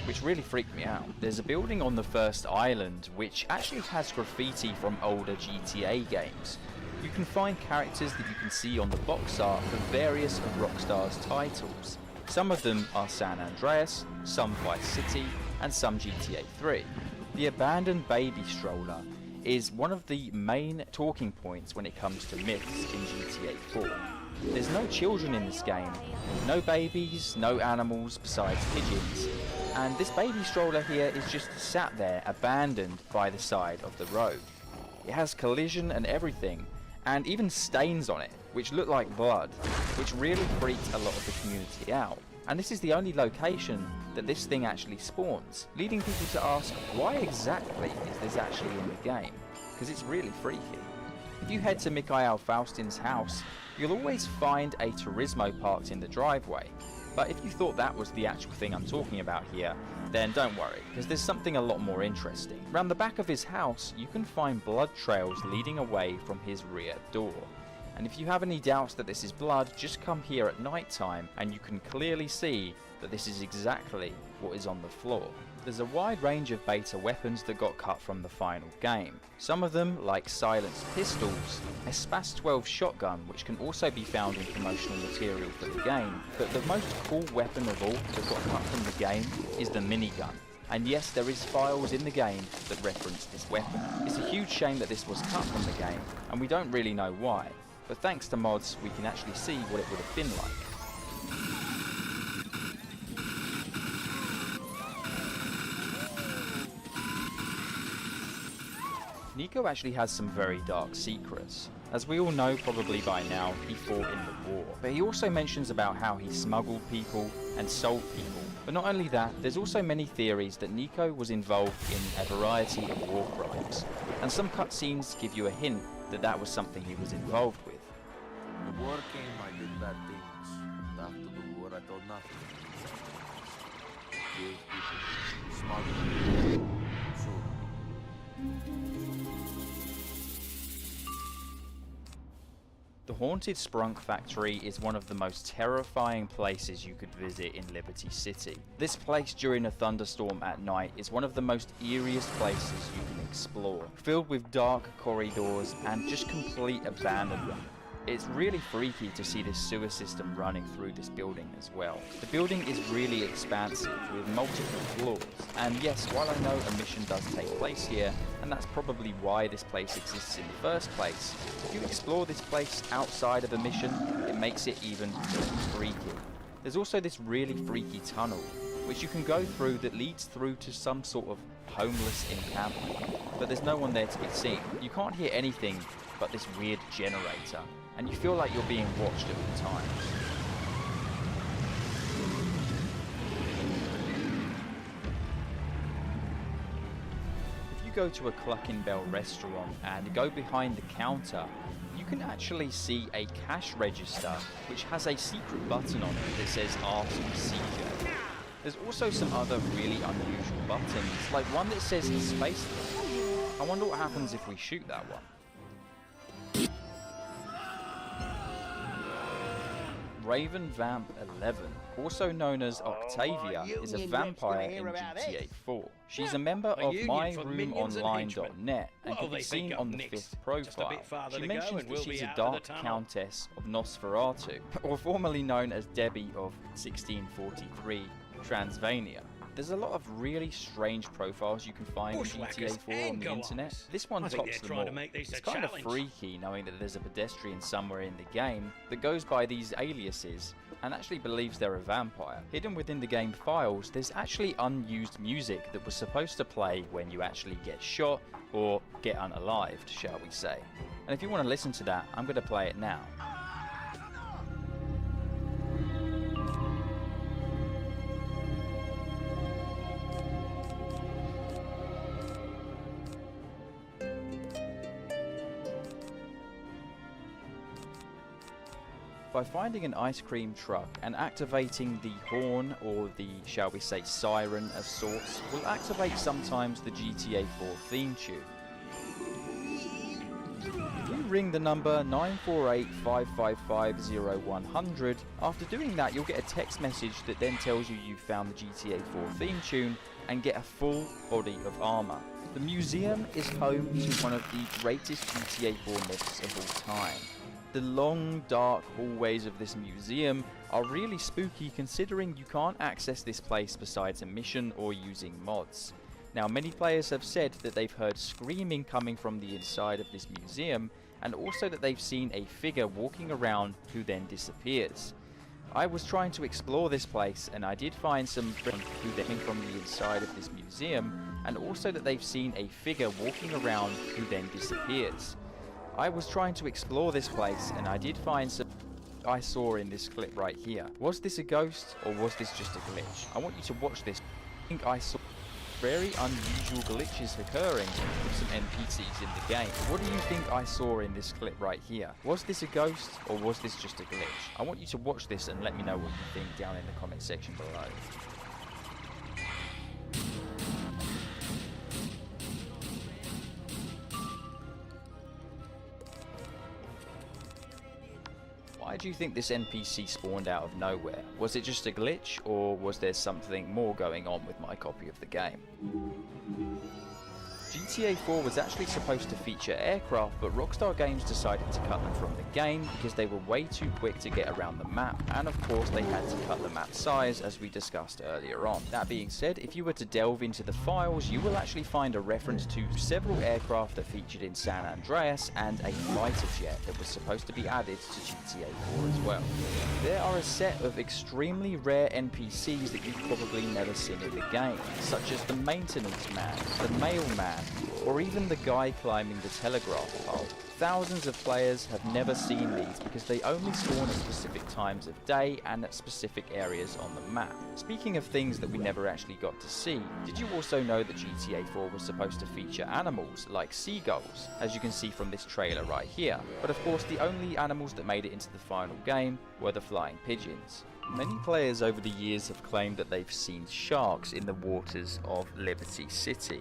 which really freaked me out. There's a building on the first island which actually has graffiti from older GTA games. You can find characters that you can see on the box art for various of Rockstar's titles. Some of them are San Andreas, some Vice City, and some GTA 3. The abandoned baby stroller is one of the main talking points when it comes to myths in GTA 4. There's no children in this game, no babies, no animals besides pigeons, and this baby stroller here is just sat there abandoned by the side of the road. It has collision and everything, and even stains on it, which look like blood, which really freaked a lot of the community out. And this is the only location that this thing actually spawns, leading people to ask, why exactly is this actually in the game? Because it's really freaky. If you head to Mikhail Faustin's house, you'll always find a Turismo parked in the driveway. But if you thought that was the actual thing I'm talking about here, then don't worry, because there's something a lot more interesting. Around the back of his house, you can find blood trails leading away from his rear door. And if you have any doubts that this is blood, just come here at night time and you can clearly see that this is exactly what is on the floor. There's a wide range of beta weapons that got cut from the final game. Some of them, like silenced pistols, a SPAS 12 shotgun, which can also be found in promotional material for the game. But the most cool weapon of all that got cut from the game is the minigun. And yes, there is files in the game that reference this weapon. It's a huge shame that this was cut from the game, and we don't really know why. But thanks to mods, we can actually see what it would have been like. Nico actually has some very dark secrets. As we all know probably by now, he fought in the war. But he also mentions about how he smuggled people and sold people. But not only that, there's also many theories that Nico was involved in a variety of war crimes. And some cutscenes give you a hint that that was something he was involved with. The war came, I did bad things. And after the war, I told nothing. Gave people, smuggled, sold. The Haunted Sprunk Factory is one of the most terrifying places you could visit in Liberty City. This place during a thunderstorm at night is one of the most eeriest places you can explore, filled with dark corridors and just complete abandonment. It's really freaky to see this sewer system running through this building as well. The building is really expansive with multiple floors, and yes, while I know a mission does take place here, and that's probably why this place exists in the first place, if you explore this place outside of a mission, it makes it even more freaky. There's also this really freaky tunnel, which you can go through that leads through to some sort of homeless encampment, but there's no one there to be seen. You can't hear anything but this weird generator, and you feel like you're being watched at all times. If you go to a Cluckin' Bell restaurant and go behind the counter, you can actually see a cash register which has a secret button on it that says Ask CJ. There's also some other really unusual buttons, like one that says Space. I wonder what happens if we shoot that one. Raven Vamp 11, also known as Octavia, is a vampire in GTA 4. She's a member of MyRoomOnline.net and can be seen on the 5th profile. She mentions that she's a dark countess of Nosferatu, or formerly known as Debbie of 1643, Transylvania. There's a lot of really strange profiles you can find in GTA 4 on the internet. This one tops them all. It's kind of freaky knowing that there's a pedestrian somewhere in the game that goes by these aliases, and actually believes they're a vampire. Hidden within the game files, there's actually unused music that was supposed to play when you actually get shot or get unalived, shall we say. And if you want to listen to that, I'm going to play it now. By finding an ice cream truck and activating the horn, or the, shall we say, siren of sorts, will activate sometimes the GTA 4 theme tune. If you ring the number 948-555-0100, after doing that you'll get a text message that then tells you you've found the GTA 4 theme tune and get a full body of armor. The museum is home to one of the greatest GTA 4 myths of all time. The long, dark hallways of this museum are really spooky, considering you can't access this place besides a mission or using mods. Now, many players have said that they've heard screaming coming from the inside of this museum, and also that they've seen a figure walking around who then disappears. I was trying to explore this place, and I did find some who then from the inside of this museum, and also that they've seen a figure walking around who then disappears. I was trying to explore this place, and I did find some I saw in this clip right here. Was this a ghost, or was this just a glitch? I want you to watch this. I think I saw very unusual glitches occurring with some NPCs in the game. What do you think I saw in this clip right here? Was this a ghost, or was this just a glitch? I want you to watch this and let me know what you think down in the comment section below. Why do you think this NPC spawned out of nowhere? Was it just a glitch, or was there something more going on with my copy of the game? GTA 4 was actually supposed to feature aircraft, but Rockstar Games decided to cut them from the game because they were way too quick to get around the map, and of course they had to cut the map size, as we discussed earlier on. That being said, if you were to delve into the files, you will actually find a reference to several aircraft that featured in San Andreas, and a fighter jet that was supposed to be added to GTA 4 as well. There are a set of extremely rare NPCs that you've probably never seen in the game, such as the maintenance man, the mailman, or even the guy climbing the telegraph pole. Thousands of players have never seen these because they only spawn at specific times of day and at specific areas on the map. Speaking of things that we never actually got to see, did you also know that GTA 4 was supposed to feature animals like seagulls, as you can see from this trailer right here? But of course the only animals that made it into the final game were the flying pigeons. Many players over the years have claimed that they've seen sharks in the waters of Liberty City.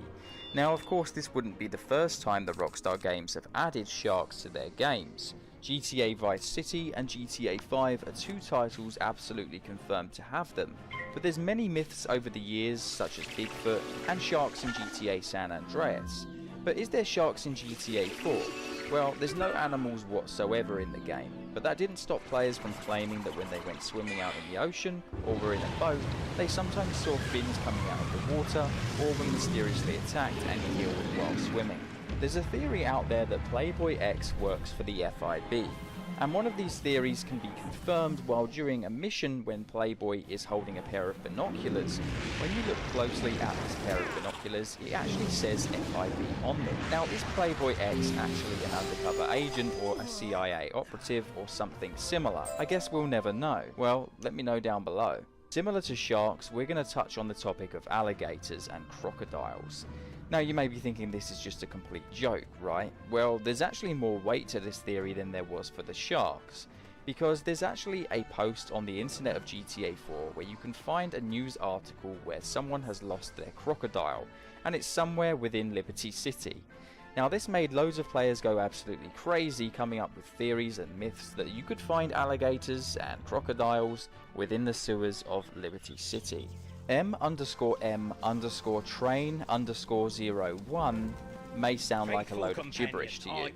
Now, of course, this wouldn't be the first time that Rockstar Games have added sharks to their games. GTA Vice City and GTA 5 are two titles absolutely confirmed to have them, but there's many myths over the years, such as Bigfoot and sharks in GTA San Andreas. But is there sharks in GTA 4? Well, there's no animals whatsoever in the game, but that didn't stop players from claiming that when they went swimming out in the ocean, or were in a boat, they sometimes saw fins coming out of the water, or were mysteriously attacked and killed while swimming. There's a theory out there that Playboy X works for the FIB, and one of these theories can be confirmed while during a mission when Playboy is holding a pair of binoculars. When you look closely at this pair of binoculars, it actually says FIB on them. Now, is Playboy X actually an undercover agent or a CIA operative or something similar? I guess we'll never know. Well, let me know down below. Similar to sharks, we're going to touch on the topic of alligators and crocodiles. Now, you may be thinking this is just a complete joke, right? Well, there's actually more weight to this theory than there was for the sharks, because there's actually a post on the internet of GTA 4 where you can find a news article where someone has lost their crocodile, and it's somewhere within Liberty City. Now, this made loads of players go absolutely crazy, coming up with theories and myths that you could find alligators and crocodiles within the sewers of Liberty City. M_train_01 may sound like a load of gibberish to you,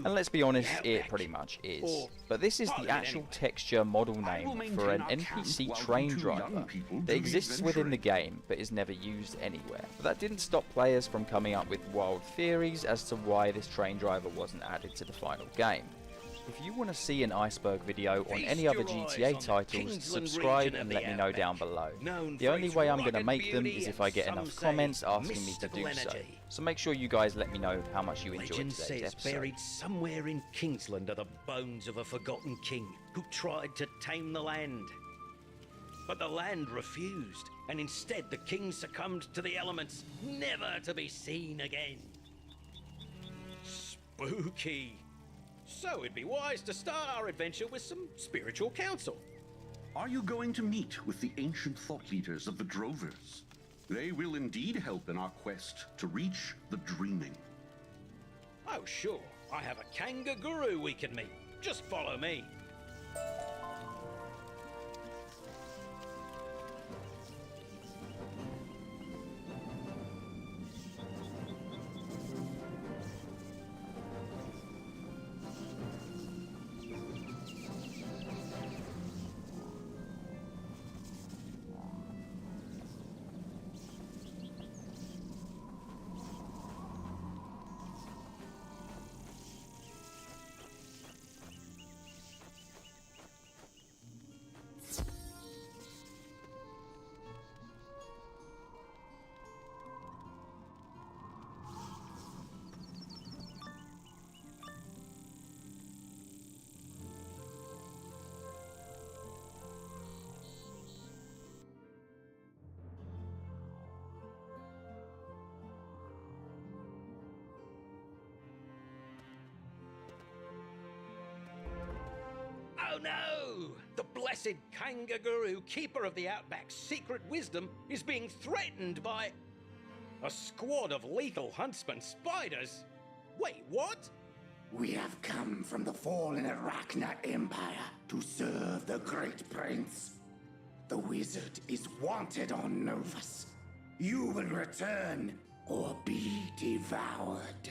and let's be honest, it pretty much is. But this is the actual texture model name for an NPC train driver that exists within the game but is never used anywhere. But that didn't stop players from coming up with wild theories as to why this train driver wasn't added to the final game. If you want to see an iceberg video on any other GTA titles, subscribe and let me know down below. The only way I'm going to make them is if I get enough comments asking me to do so. So make sure you guys let me know how much you enjoyed Legend today's says episode. buried somewhere in Kingsland are the bones of a forgotten king who tried to tame the land. But the land refused, and instead the king succumbed to the elements, never to be seen again. Spooky. So it'd be wise to start our adventure with some spiritual counsel. Are you going to meet with the ancient thought leaders of the Drovers? They will indeed help in our quest to reach the dreaming. Oh, sure. I have a kangaroo we can meet. Just follow me. Oh no! The blessed kangaroo, keeper of the Outback's secret wisdom, is being threatened by a squad of lethal huntsman spiders. Wait, what? We have come from the fallen Arachna Empire to serve the Great Prince. The wizard is wanted on Novus. You will return or be devoured.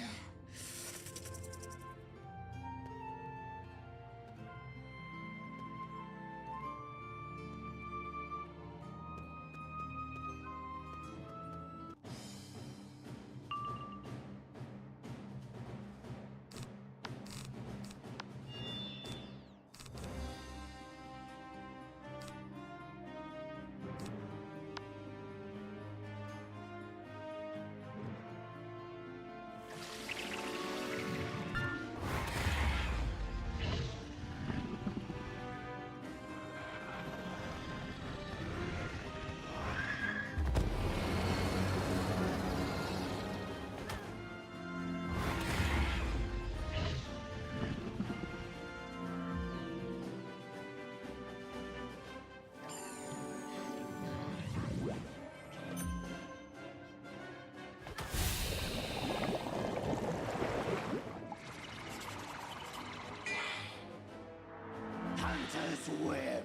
Hunter's Web.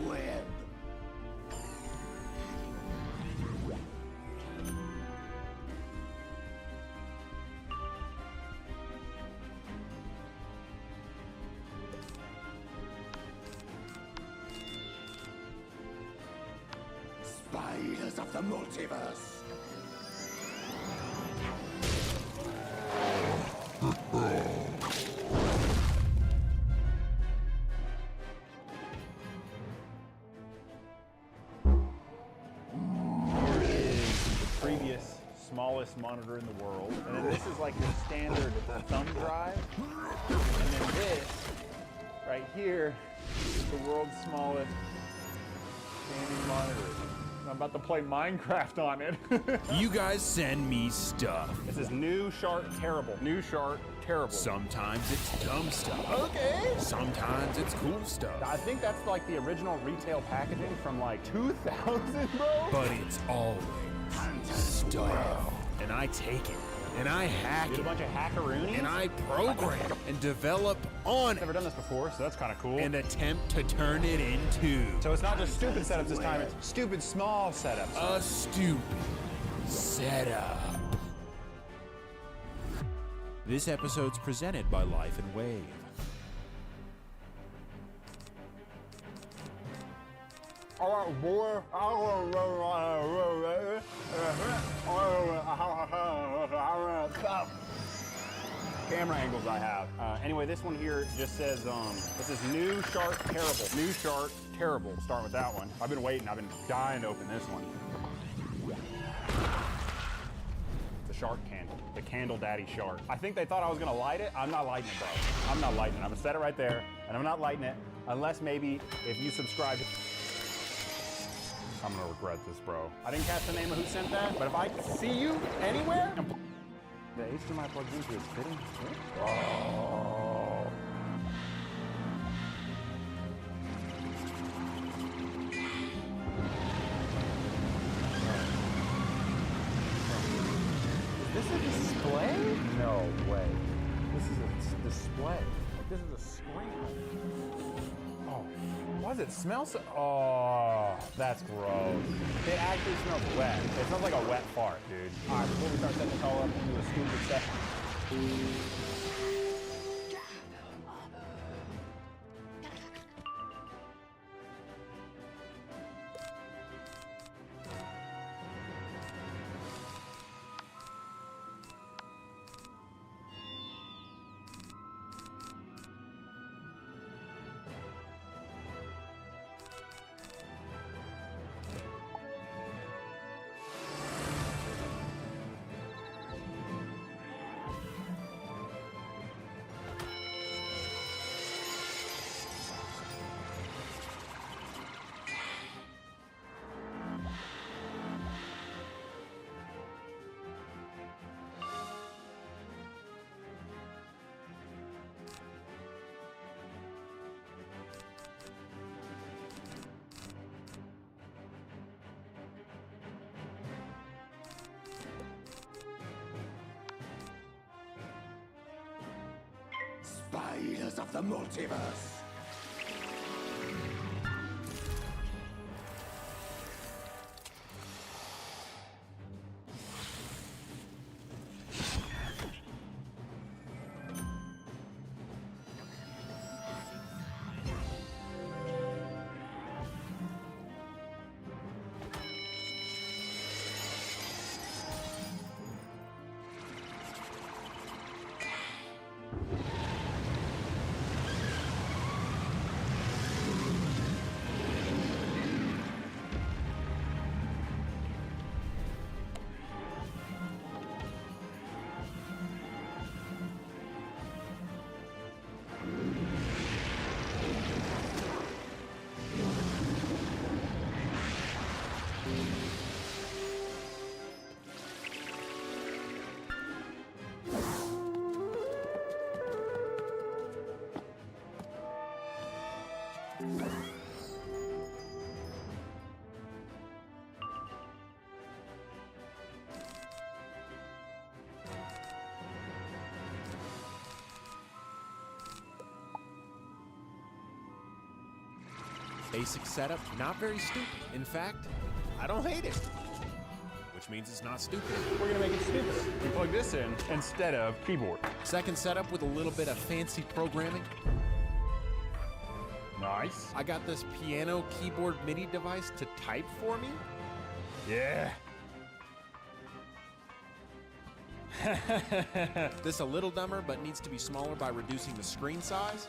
Web. Spiders of the multiverse. Previous smallest monitor in the world, and then this is like your standard thumb drive, and then this right here is the world's smallest standing monitor. I'm about to play Minecraft on it. You guys send me stuff. This is new shark terrible. New shark terrible. Sometimes it's dumb stuff. Okay. Sometimes it's cool stuff. I think that's like the original retail packaging from like 2000, bro. But it's always stuff. And I take it. And I hack it. A bunch of hackaroonies? And I program and develop on it. Never done this before, so that's kind of cool. And attempt to turn it into. So it's not just stupid setups this time, it's stupid small setups. A stupid setup. This episode's presented by Life and Wave. Camera angles I have. Anyway, this one here just says, this is new shark terrible. New shark terrible. We'll start with that one. I've been waiting. I've been dying to open this one. The shark candle. The candle daddy shark. I think they thought I was gonna light it. I'm not lighting it, bro. I'm not lighting it. I'm gonna set it right there, and I'm not lighting it unless maybe if you subscribe. I'm gonna regret this, bro. I didn't catch the name of who sent that, but if I see you anywhere, the HDMI plugs into is fitting. Oh. Is this a display? No way. This is a display. This is a screen. Oh, why does it smell so? Oh, that's gross. It actually smells wet. It smells like a wet fart, dude. All right, before we start setting the call up, we'll do a stupid set. Spiders of the multiverse. Basic setup, not very stupid. In fact, I don't hate it. Which means it's not stupid. We're gonna make it stupid. We plug this in instead of keyboard. Second setup with a little bit of fancy programming. Nice. I got this piano keyboard MIDI device to type for me. Yeah. This a little dumber, but needs to be smaller by reducing the screen size.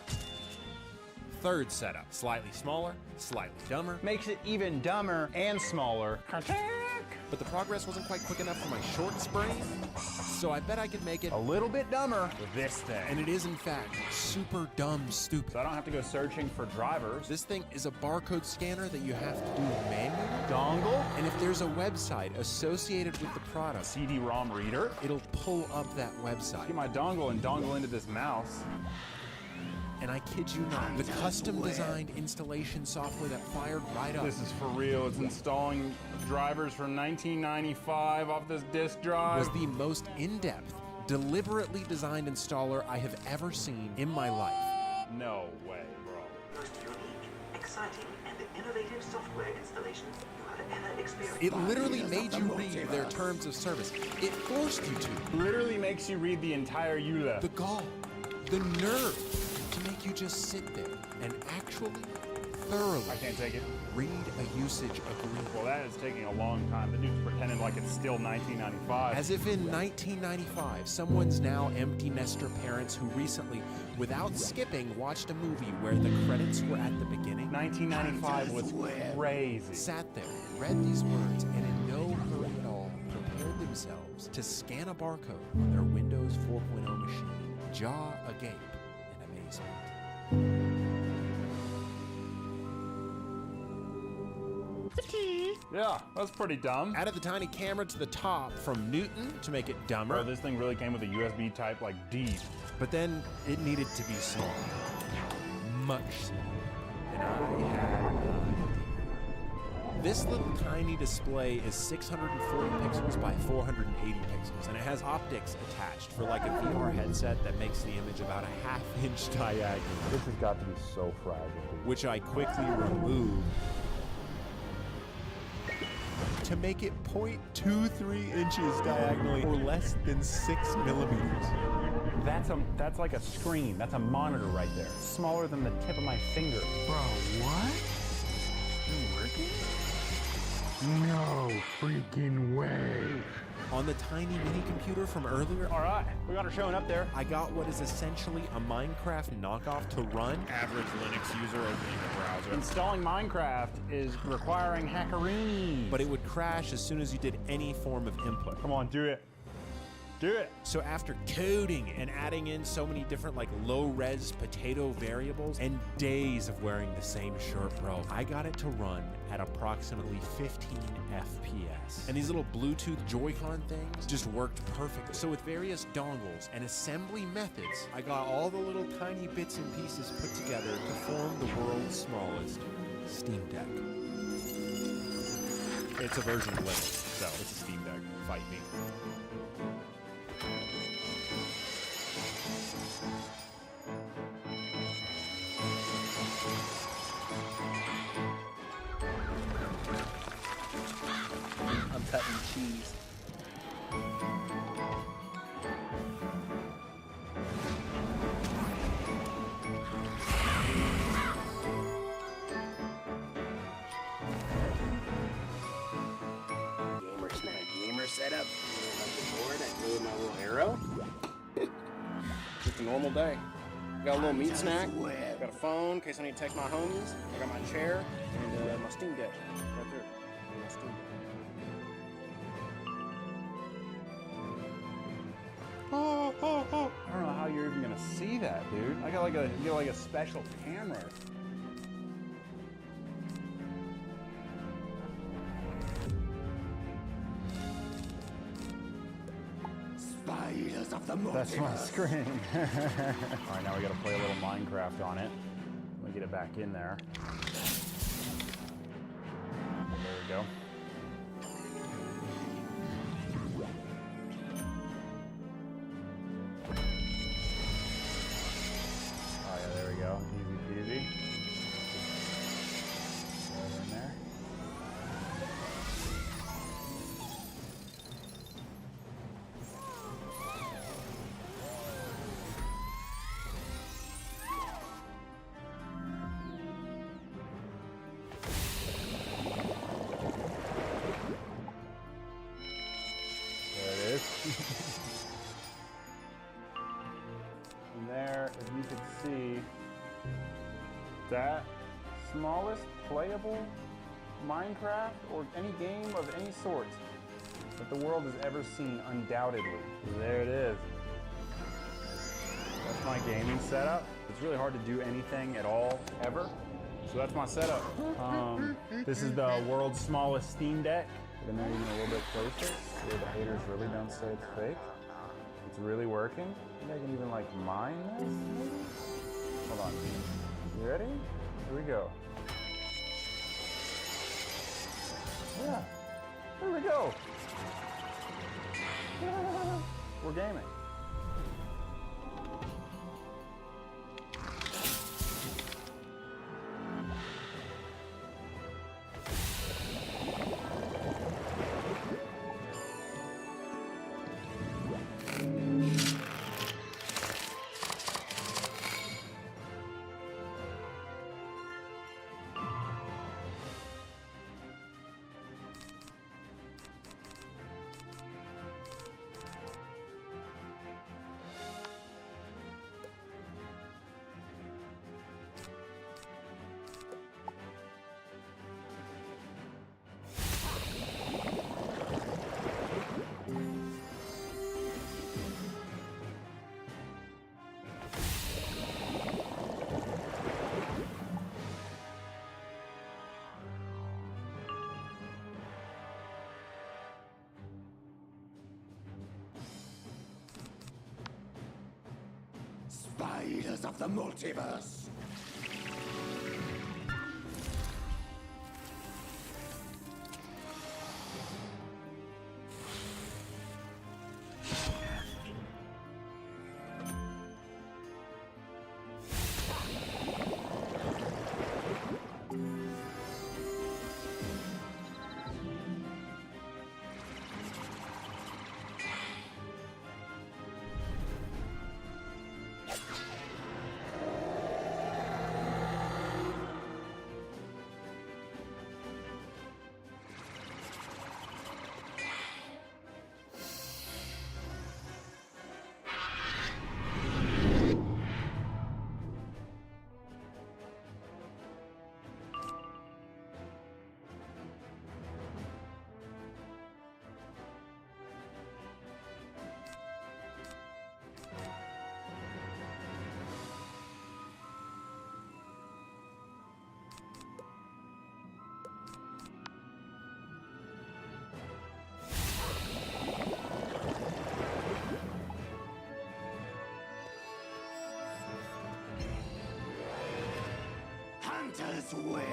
Third setup, slightly smaller, slightly dumber. Makes it even dumber and smaller. But the progress wasn't quite quick enough for my short sprain, so I bet I could make it a little bit dumber with this thing. And it is, in fact, super dumb stupid. So I don't have to go searching for drivers. This thing is a barcode scanner that you have to do manually. Dongle? And if there's a website associated with the product, CD-ROM reader, it'll pull up that website. Get my dongle and dongle into this mouse. And I kid you not, the custom-designed installation software that fired right up. This is for real. It's installing drivers from 1995 off this disk drive. Was the most in-depth, deliberately designed installer I have ever seen in my life. No way, bro. Most unique, exciting, and innovative software installation you have ever experienced. It literally made you read their terms of service. It forced you to. Literally makes you read the entire EULA. The gall, the nerve. To make you just sit there and actually thoroughly I can't take it. Read a usage agreement. Well, that is taking a long time. The dude's pretending like it's still 1995. As if in 1995, someone's now empty nester parents who recently, without skipping, watched a movie where the credits were at the beginning. 1995 was crazy. Sat there, read these words, and in no hurry at all, prepared themselves to scan a barcode on their Windows 4.0 machine, jaw agape. Yeah, that's pretty dumb. Added the tiny camera to the top from Newton to make it dumber. Bro, this thing really came with a USB type, like, deep. But then it needed to be small. Much smaller. And I had no idea. This little tiny display is 640 pixels by 480 pixels, and it has optics attached for like a VR headset that makes the image about a half-inch diagonal. This has got to be so fragile. Which I quickly removed to make it 0.23 inches diagonally, or less than 6 millimeters. That's like a screen. That's a monitor right there. Smaller than the tip of my finger. Bro, what? Isn't it working? No freaking way. On the tiny mini computer from earlier, all right, we got her showing up there. I got what is essentially a Minecraft knockoff to run. Average Linux user opening a browser. Installing Minecraft is requiring hackeroony. But it would crash as soon as you did any form of input. Come on, do it. Do it. So after coding and adding in so many different like low-res potato variables and days of wearing the same shirt, bro, I got it to run at approximately 15 FPS. And these little Bluetooth Joy-Con things just worked perfectly. So with various dongles and assembly methods, I got all the little tiny bits and pieces put together to form the world's smallest Steam Deck. It's a version of Linux, so it's a Steam Deck. Fight me. I'm cutting cheese. Gamer setup. On the board, I glued my little arrow. Just a normal day. Got a little meat snack. Got a phone in case I need to text my homies. I got my chair and my Steam Deck right there. My Steam Deck. I don't know how you're even gonna see that, dude. I got like a special camera. Spiders of the multiverse. That's my screen. All right, now we gotta play a little Minecraft on it. Let me get it back in there. There we go. Oh yeah, there we go. Easy peasy. Over in there. that? Smallest playable Minecraft or any game of any sort that the world has ever seen, undoubtedly. There it is. That's my gaming setup. It's really hard to do anything at all, ever. So that's my setup. This is the world's smallest Steam Deck. Get in there even a little bit closer. See if the haters really don't say it's fake. It's really working. I think I can even like mine this, maybe? Hold on. You ready? Here we go. Yeah, there we go. We're gaming. Spiders of the multiverse. Hunter's Web.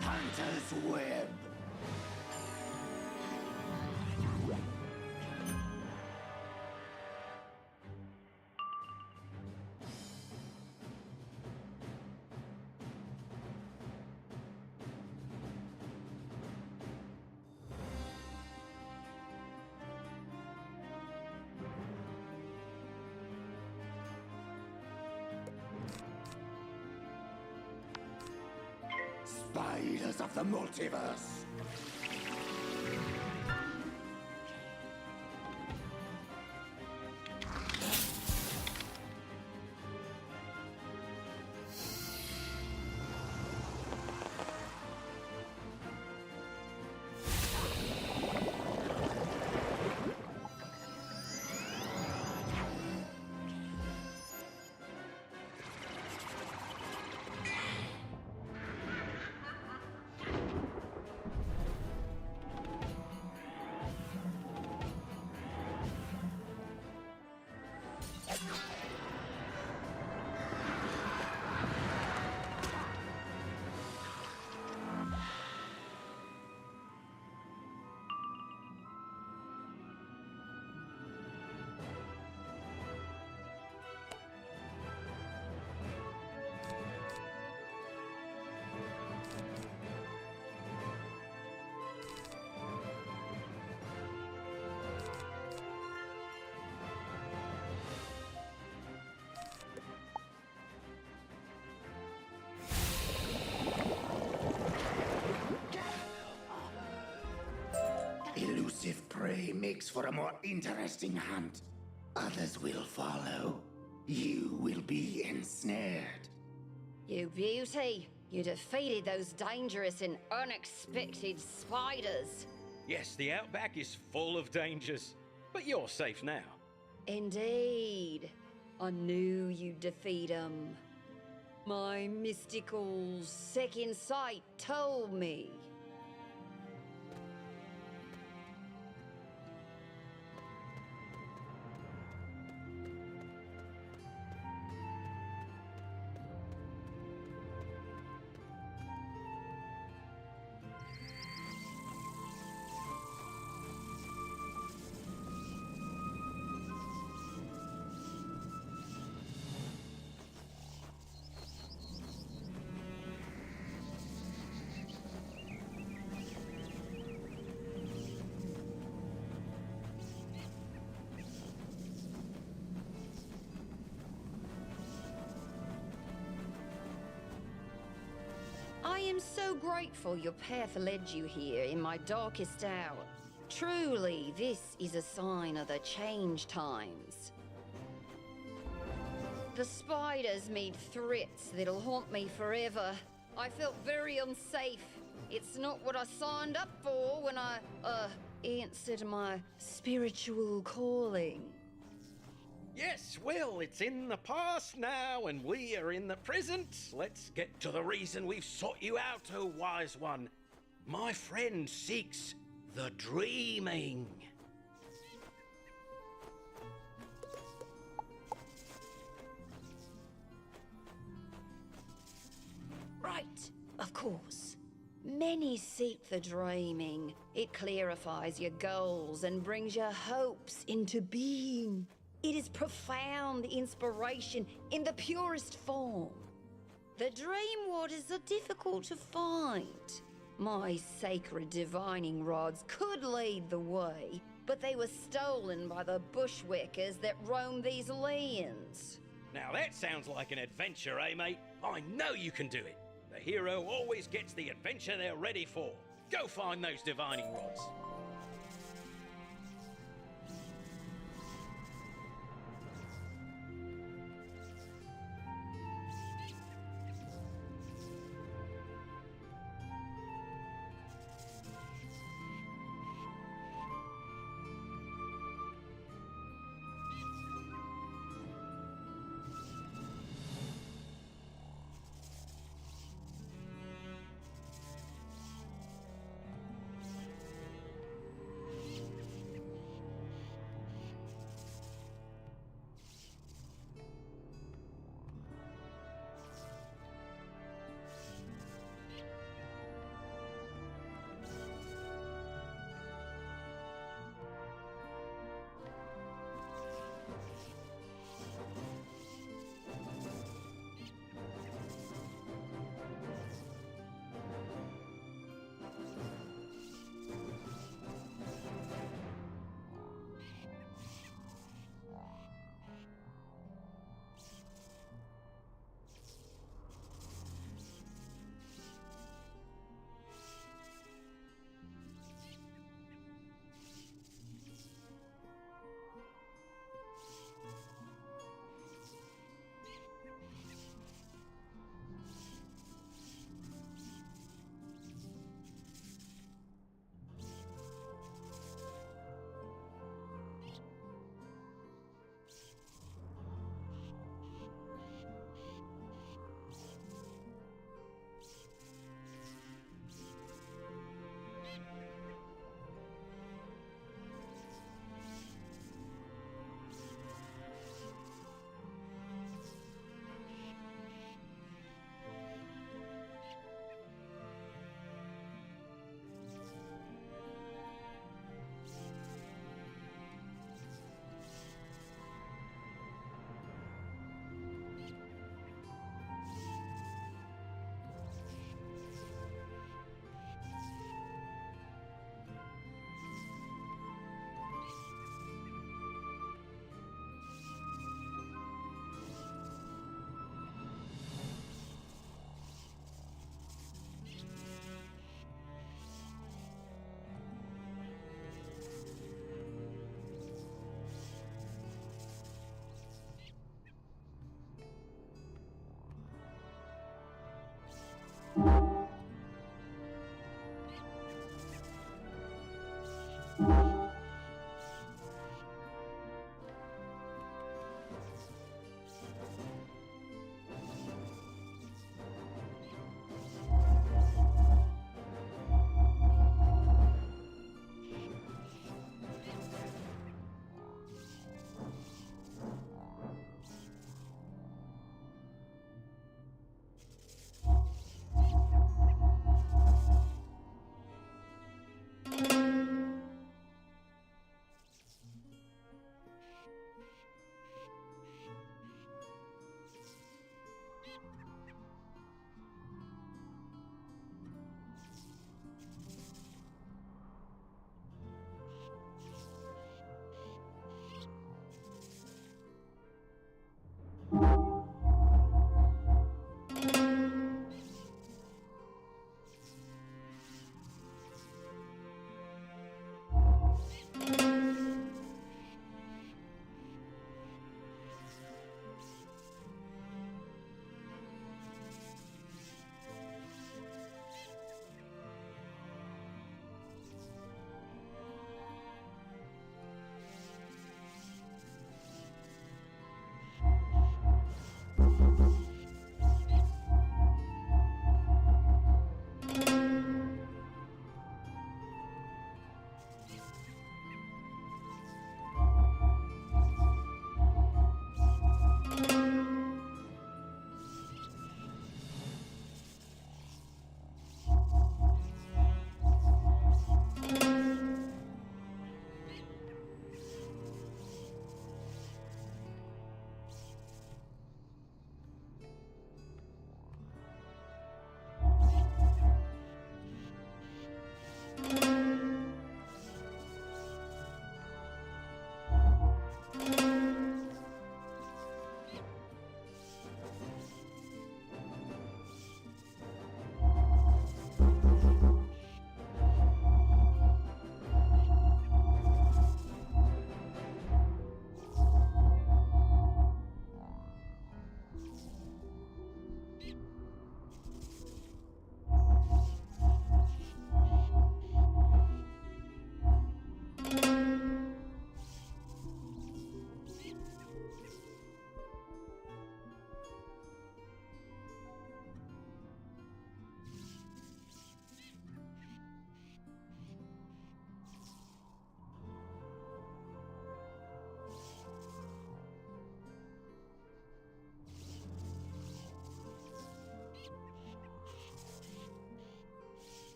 Hunter's Web. Spiders of the multiverse. Elusive prey makes for a more interesting hunt. Others will follow. You will be ensnared. You beauty! You defeated those dangerous and unexpected spiders. Yes, the outback is full of dangers, but you're safe now. Indeed. I knew you'd defeat 'em. My mystical second sight told me. I am so grateful your path led you here in my darkest hour. Truly, this is a sign of the change times. The spiders made threats that'll haunt me forever. I felt very unsafe. It's not what I signed up for when I, answered my spiritual calling. Yes, well, it's in the past now, and we are in the present. Let's get to the reason we've sought you out, O wise one. My friend seeks the dreaming. Right, of course. Many seek the dreaming. It clarifies your goals and brings your hopes into being. It is profound inspiration in the purest form. The dream waters are difficult to find. My sacred divining rods could lead the way, but they were stolen by the bushwhackers that roam these lands. Now that sounds like an adventure, eh, mate? I know you can do it. The hero always gets the adventure they're ready for. Go find those divining rods.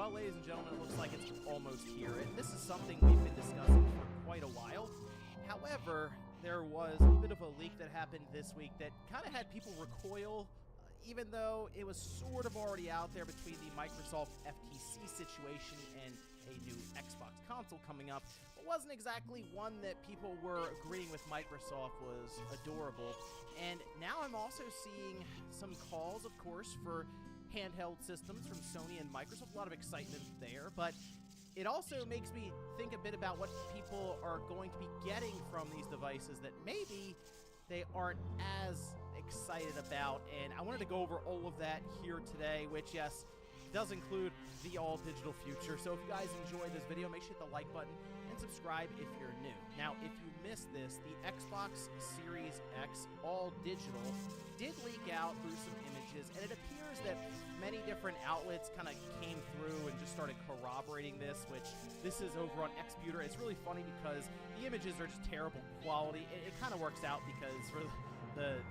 Well, ladies and gentlemen, it looks like it's almost here, and this is something we've been discussing for quite a while. However, there was a bit of a leak that happened this week that kind of had people recoil, even though it was sort of already out there between the Microsoft FTC situation and a new Xbox console coming up. It wasn't exactly one that people were agreeing with Microsoft was adorable. And now I'm also seeing some calls, of course, for handheld systems from Sony and Microsoft. A lot of excitement there, but it also makes me think a bit about what people are going to be getting from these devices that maybe they aren't as excited about. And I wanted to go over all of that here today, which, yes, does include the all-digital future. So if you guys enjoyed this video, make sure you hit the like button and subscribe if you're new. Now, if you missed this, the Xbox Series X all-digital did leak out through some images, and it appears that many different outlets kind of came through and just started corroborating this, which this is over on Xbuter. It's really funny because the images are just terrible quality. It kind of works out because for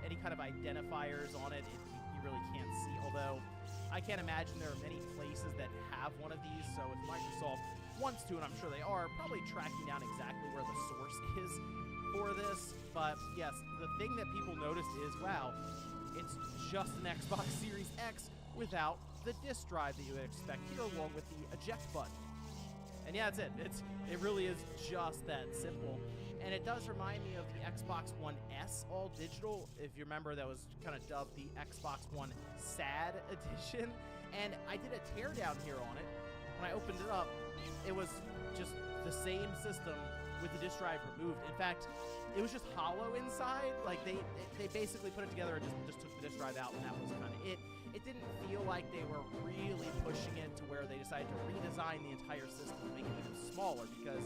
any kind of identifiers on it, you really can't see, although I can't imagine there are many places that have one of these, so if Microsoft wants to, and I'm sure they are, probably tracking down exactly where the source is for this. But yes, the thing that people noticed is, wow, it's just an Xbox Series X without the disk drive that you would expect here, along with the eject button. And yeah, that's it. It really is just that simple. And it does remind me of the Xbox One S all digital. If you remember, that was kind of dubbed the Xbox One SAD edition. And I did a teardown here on it. When I opened it up, it was just the same system with the disk drive removed. In fact, it was just hollow inside. Like they basically put it together and just took the disk drive out, and that was kind of it. It didn't feel like they were really pushing it to where they decided to redesign the entire system and make it even smaller, because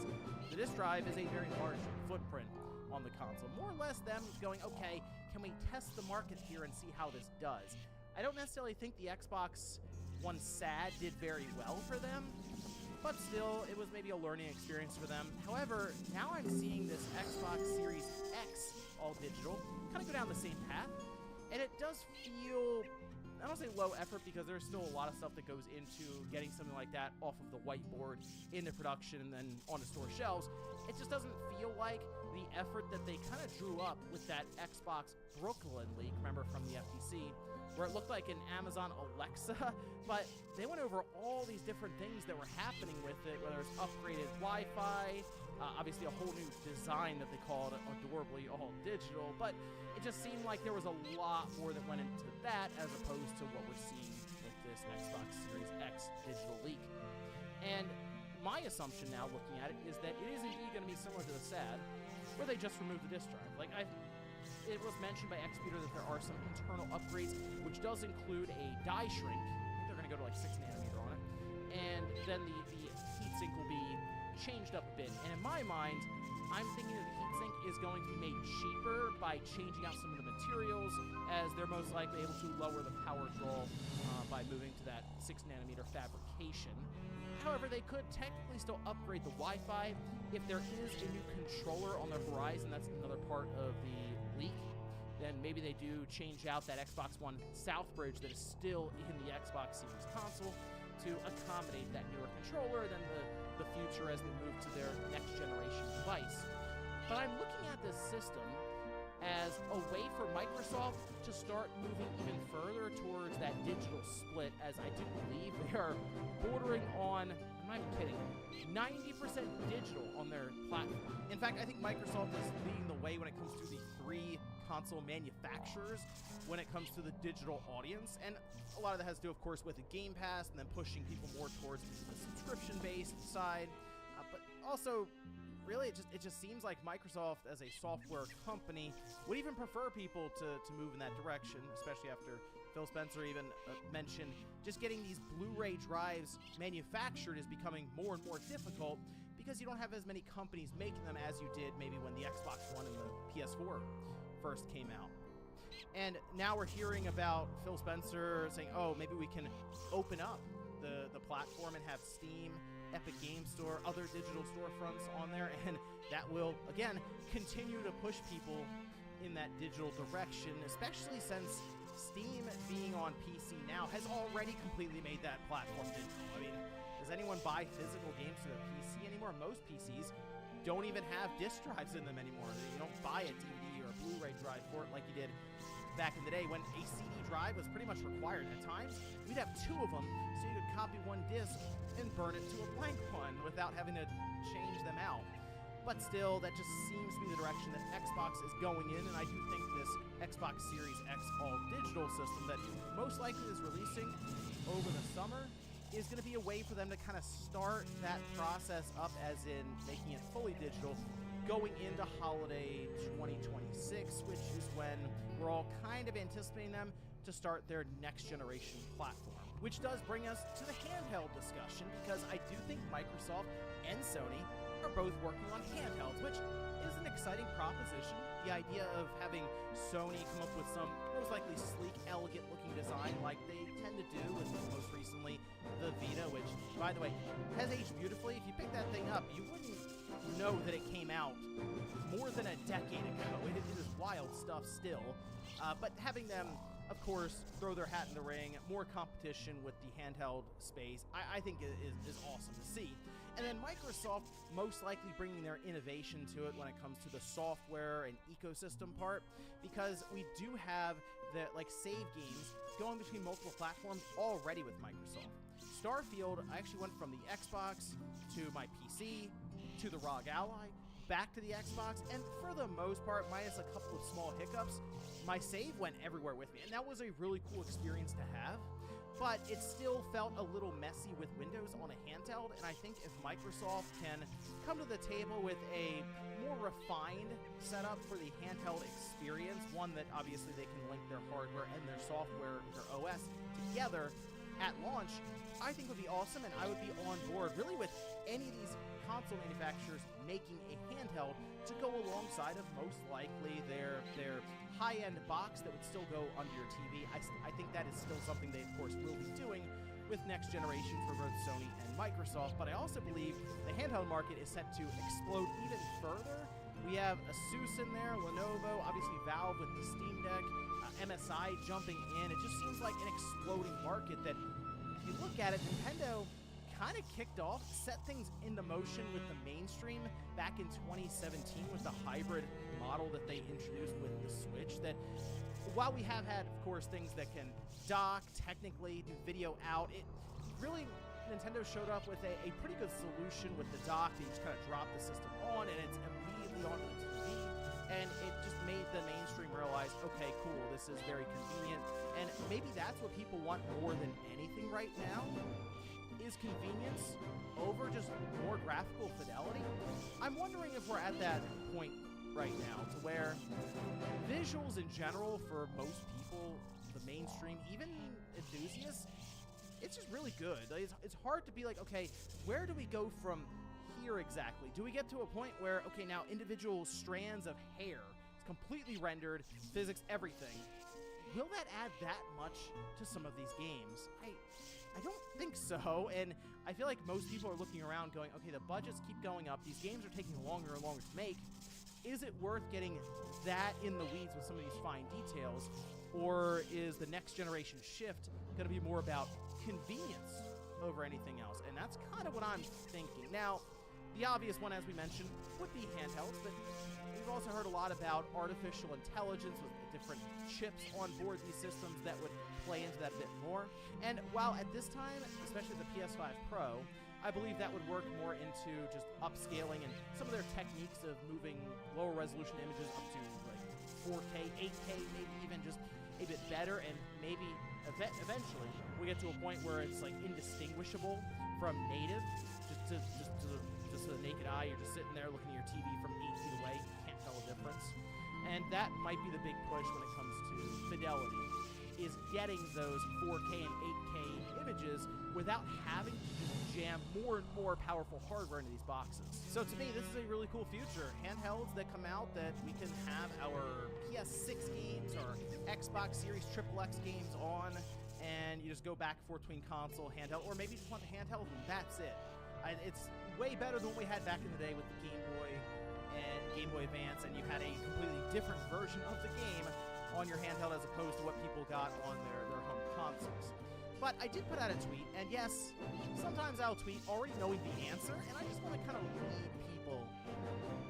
the disk drive is a very large footprint on the console. More or less them going, okay, can we test the market here and see how this does? I don't necessarily think the Xbox One SAD did very well for them, but still, it was maybe a learning experience for them. However, now I'm seeing this Xbox Series X all digital kind of go down the same path, and it does feel, I don't say low effort, because there's still a lot of stuff that goes into getting something like that off of the whiteboard into production and then onto store shelves. It just doesn't feel like the effort that they kind of drew up with that Xbox Brooklyn leak, remember, from the FTC, where it looked like an Amazon Alexa, but they went over all these different things that were happening with it, whether it's upgraded Wi-Fi, obviously a whole new design that they called adorably all digital, but it just seemed like there was a lot more that went into that as opposed to what we're seeing with this Xbox Series X digital leak. And my assumption now, looking at it, is that it is indeed going to be similar to the SAD, where they just removed the disk drive. Like, it was mentioned by Xbuter that there are some internal upgrades, which does include a die shrink. I think they're going to go to like 6 nanometer on it. And then the heatsink will be changed up a bit. And in my mind, I'm thinking that the heatsink is going to be made cheaper by changing out some of the materials, as they're most likely able to lower the power draw by moving to that 6 nanometer fabrication. However, they could technically still upgrade the Wi-Fi. If there is a new controller on the horizon, that's another part of the leak, then maybe they do change out that Xbox One South Bridge that is still in the Xbox Series console to accommodate that newer controller, then the future as they move to their next generation device. But I'm looking at this system as a way for Microsoft to start moving even further towards that digital split, as I do believe they are bordering on, I'm not even kidding, 90% digital on their platform. In fact, I think Microsoft is leading the way when it comes to the 3 console manufacturers when it comes to the digital audience, and a lot of that has to do, of course, with the Game Pass and then pushing people more towards the subscription-based side, but also, really, it just seems like Microsoft, as a software company, would even prefer people to move in that direction, especially after Phil Spencer even mentioned just getting these Blu-ray drives manufactured is becoming more and more difficult because you don't have as many companies making them as you did maybe when the Xbox One and the PS4 first came out. And now we're hearing about Phil Spencer saying, oh, maybe we can open up the platform and have Steam, Epic Game Store, other digital storefronts on there, and that will, again, continue to push people in that digital direction, especially since Steam being on PC now has already completely made that platform digital. I mean, Does anyone buy physical games to their PC anymore? Most PCs don't even have disc drives in them anymore. You don't buy a DVD or a Blu-ray drive for it like you did back in the day when a CD drive was pretty much required. At times, we'd have 2 of them, so you could copy one disc and burn it to a blank one without having to change them out. But still, that just seems to be the direction that Xbox is going in, and I do think this Xbox Series X all-digital system that most likely is releasing over the summer is going to be a way for them to kind of start that process up, as in making it fully digital, going into holiday 2026, which is when we're all kind of anticipating them to start their next generation platform. Which does bring us to the handheld discussion, because I do think Microsoft and Sony are both working on handhelds, which is an exciting proposition. The idea of having Sony come up with some most likely sleek, elegant-looking design like they tend to do with most recently the Vita, which, by the way, has aged beautifully. If you pick that thing up, you wouldn't know that it came out more than a decade ago. It is wild stuff still. But having them, of course, throw their hat in the ring, more competition with the handheld space, I think is awesome to see. And then Microsoft most likely bringing their innovation to it when it comes to the software and ecosystem part, because we do have the save games going between multiple platforms already with Microsoft. Starfield, I actually went from the Xbox to my PC to the ROG Ally, back to the Xbox, and for the most part, minus a couple of small hiccups, my save went everywhere with me, and that was a really cool experience to have. But it still felt a little messy with Windows on a handheld, and I think if Microsoft can come to the table with a more refined setup for the handheld experience, one that obviously they can link their hardware and their software, their OS, together at launch, I think would be awesome, and I would be on board really with any of these console manufacturers making a handheld to go alongside of most likely their high-end box that would still go under your TV. I think that is still something they, of course, will be doing with next generation for both Sony and Microsoft, but I also believe the handheld market is set to explode even further. We have Asus in there, Lenovo, obviously Valve with the Steam Deck, MSI jumping in. It just seems like an exploding market that, if you look at it, Nintendo kind of kicked off, set things into motion with the mainstream back in 2017 with the hybrid model that they introduced with the Switch. That while we have had, of course, things that can dock, technically do video out, it really, Nintendo showed up with a pretty good solution with the dock. You just kind of drop the system on and it's immediately onto the TV. And it just made the mainstream realize, okay, cool, this is very convenient. And maybe that's what people want more than anything right now, is convenience over just more graphical fidelity. I'm wondering if we're at that point right now to where visuals in general for most people, the mainstream, even enthusiasts, it's just really good. It's hard to be like, okay, where do we go from here exactly? Do we get to a point where, okay, now individual strands of hair is completely rendered, physics, everything. Will that add that much to some of these games? I don't think so, and I feel like most people are looking around going, okay, the budgets keep going up, these games are taking longer and longer to make. Is it worth getting that in the weeds with some of these fine details, or is the next generation shift going to be more about convenience over anything else? And that's kind of what I'm thinking. Now, the obvious one, as we mentioned, would be handhelds, but we've also heard a lot about artificial intelligence with different chips on board these systems that would play into that a bit more. And while at this time, especially the PS5 Pro, I believe that would work more into just upscaling and some of their techniques of moving lower resolution images up to like 4K, 8K, maybe even just a bit better, and maybe eventually we get to a point where it's like indistinguishable from native, just to the naked eye. You're just sitting there looking at your TV from 8 feet away, you can't tell a difference. And that might be the big push when it comes to fidelity, is getting those 4K and 8K images without having to just jam more and more powerful hardware into these boxes. So to me, this is a really cool future. Handhelds that come out that we can have our PS6 games or Xbox Series XXX games on, and you just go back and forth between console, handheld, or maybe you just want the handheld and that's it. It's way better than what we had back in the day with the Game Boy and Game Boy Advance, and you had a completely different version of the game on your handheld as opposed to what people got on their home consoles. But I did put out a tweet, and yes, sometimes I'll tweet already knowing the answer, and I just want to kind of lead people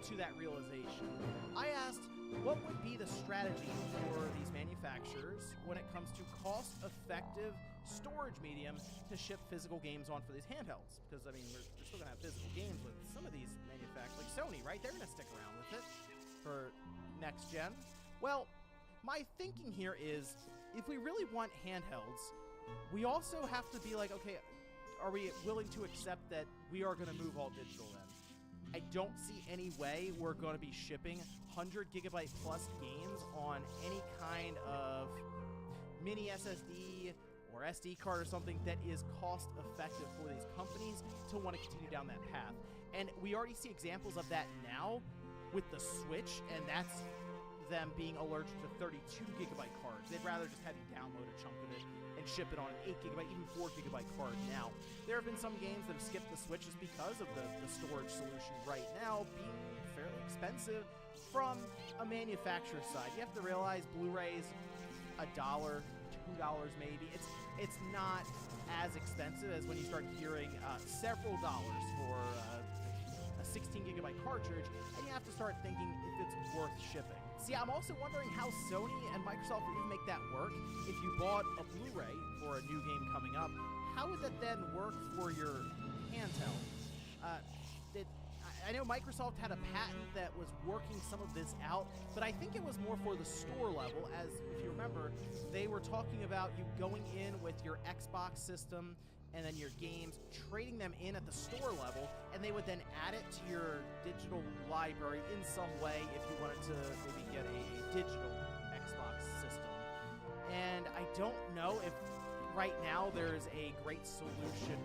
to that realization. I asked, what would be the strategy for these manufacturers when it comes to cost-effective storage medium to ship physical games on for these handhelds? Because, I mean, we're still going to have physical games with some of these manufacturers, like Sony, right? They're going to stick around with it for next gen. Well, my thinking here is, if we really want handhelds, we also have to be like, okay, are we willing to accept that we are going to move all digital then? I don't see any way we're going to be shipping 100 gigabyte plus games on any kind of mini SSD or SD card or something that is cost effective for these companies to want to continue down that path. And we already see examples of that now with the Switch, and that's them being allergic to 32 gigabyte cards. They'd rather just have you download a chunk of it and ship it on an 8 gigabyte, even 4 gigabyte card now. There have been some games that have skipped the Switch just because of the storage solution right now being fairly expensive from a manufacturer's side. You have to realize Blu-rays, $1, $2 maybe. It's not as expensive as when you start hearing several dollars for a 16 gigabyte cartridge, and you have to start thinking if it's worth shipping. See, I'm also wondering how Sony and Microsoft would even make that work. If you bought a Blu-ray for a new game coming up, how would that then work for your handheld? I know Microsoft had a patent that was working some of this out, but I think it was more for the store level, as if you remember, they were talking about you going in with your Xbox system and then your games, trading them in at the store level, and they would then add it to your digital library in some way if you wanted to maybe get a digital Xbox system. And I don't know if right now there's a great solution.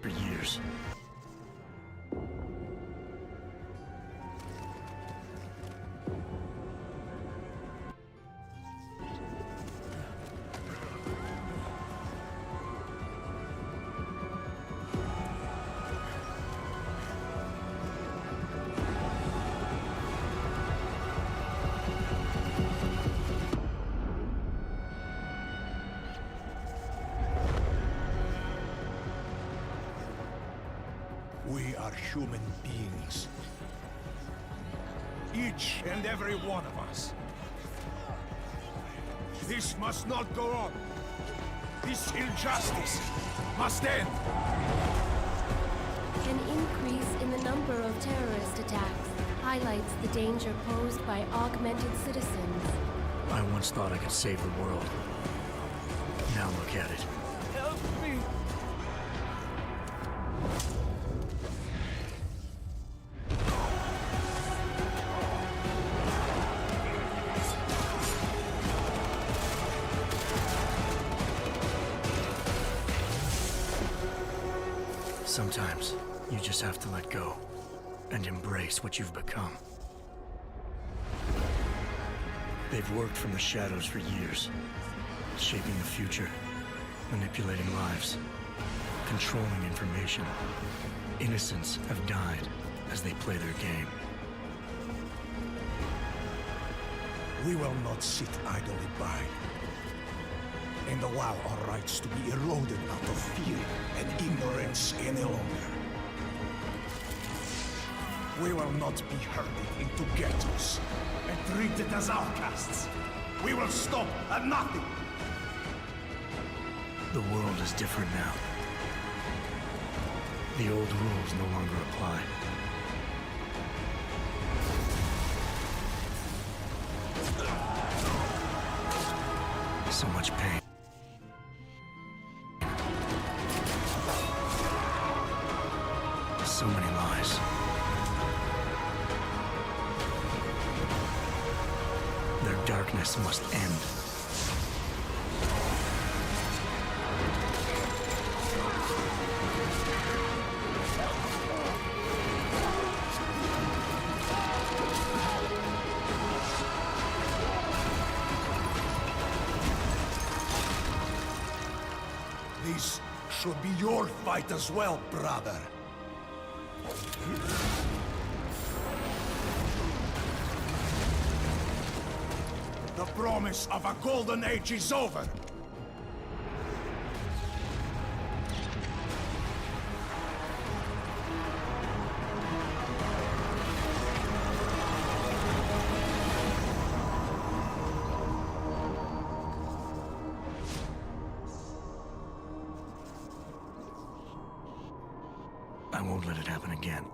For years. We are human beings. Each and every one of us. This must not go on. This injustice must end. An increase in the number of terrorist attacks highlights the danger posed by augmented citizens. I once thought I could save the world. Now look at it. Help me! Sometimes, you just have to let go and embrace what you've become. They've worked from the shadows for years, shaping the future, manipulating lives, controlling information. Innocents have died as they play their game. We will not sit idly by. and allow our rights to be eroded out of fear and ignorance any longer. We will not be herded into ghettos and treated as outcasts. We will stop at nothing. The world is different now. The old rules no longer apply. So much pain. So many lies. Their darkness must end. This should be your fight as well, brother. The promise of a golden age is over. I won't let it happen again.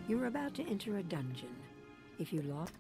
You're about to enter a dungeon. If you lock...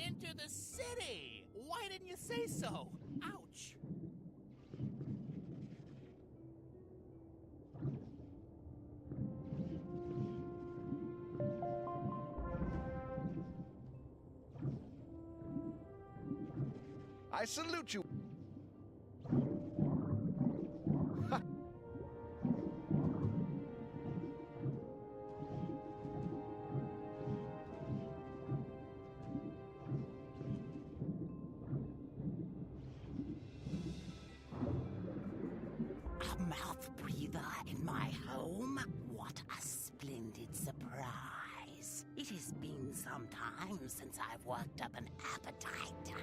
into the city! Why didn't you say so? Ouch. I salute you. A mouth breather in my home? What a splendid surprise. It has been some time since I've worked up an appetite.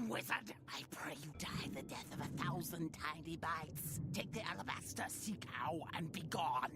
Wizard! I pray you die the death of 1,000 tiny bites. Take the alabaster sea cow and be gone.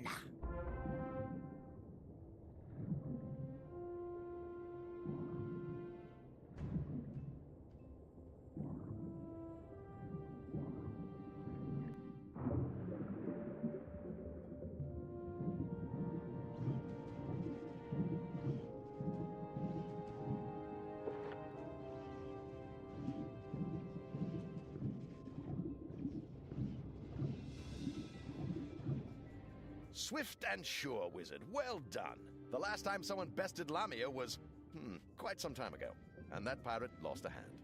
Swift and sure, Wizard. Well done. The last time someone bested Lamia was, quite some time ago. And that pirate lost a hand.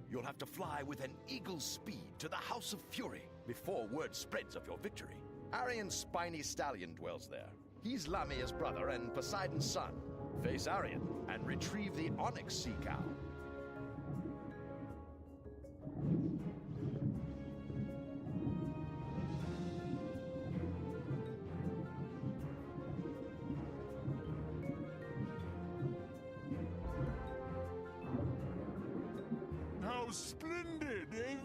You'll have to fly with an eagle's speed to the House of Fury before word spreads of your victory. Arian's spiny stallion dwells there. He's Lamia's brother and Poseidon's son. Face Arian and retrieve the Onyx Sea Cow. How splendid, eh?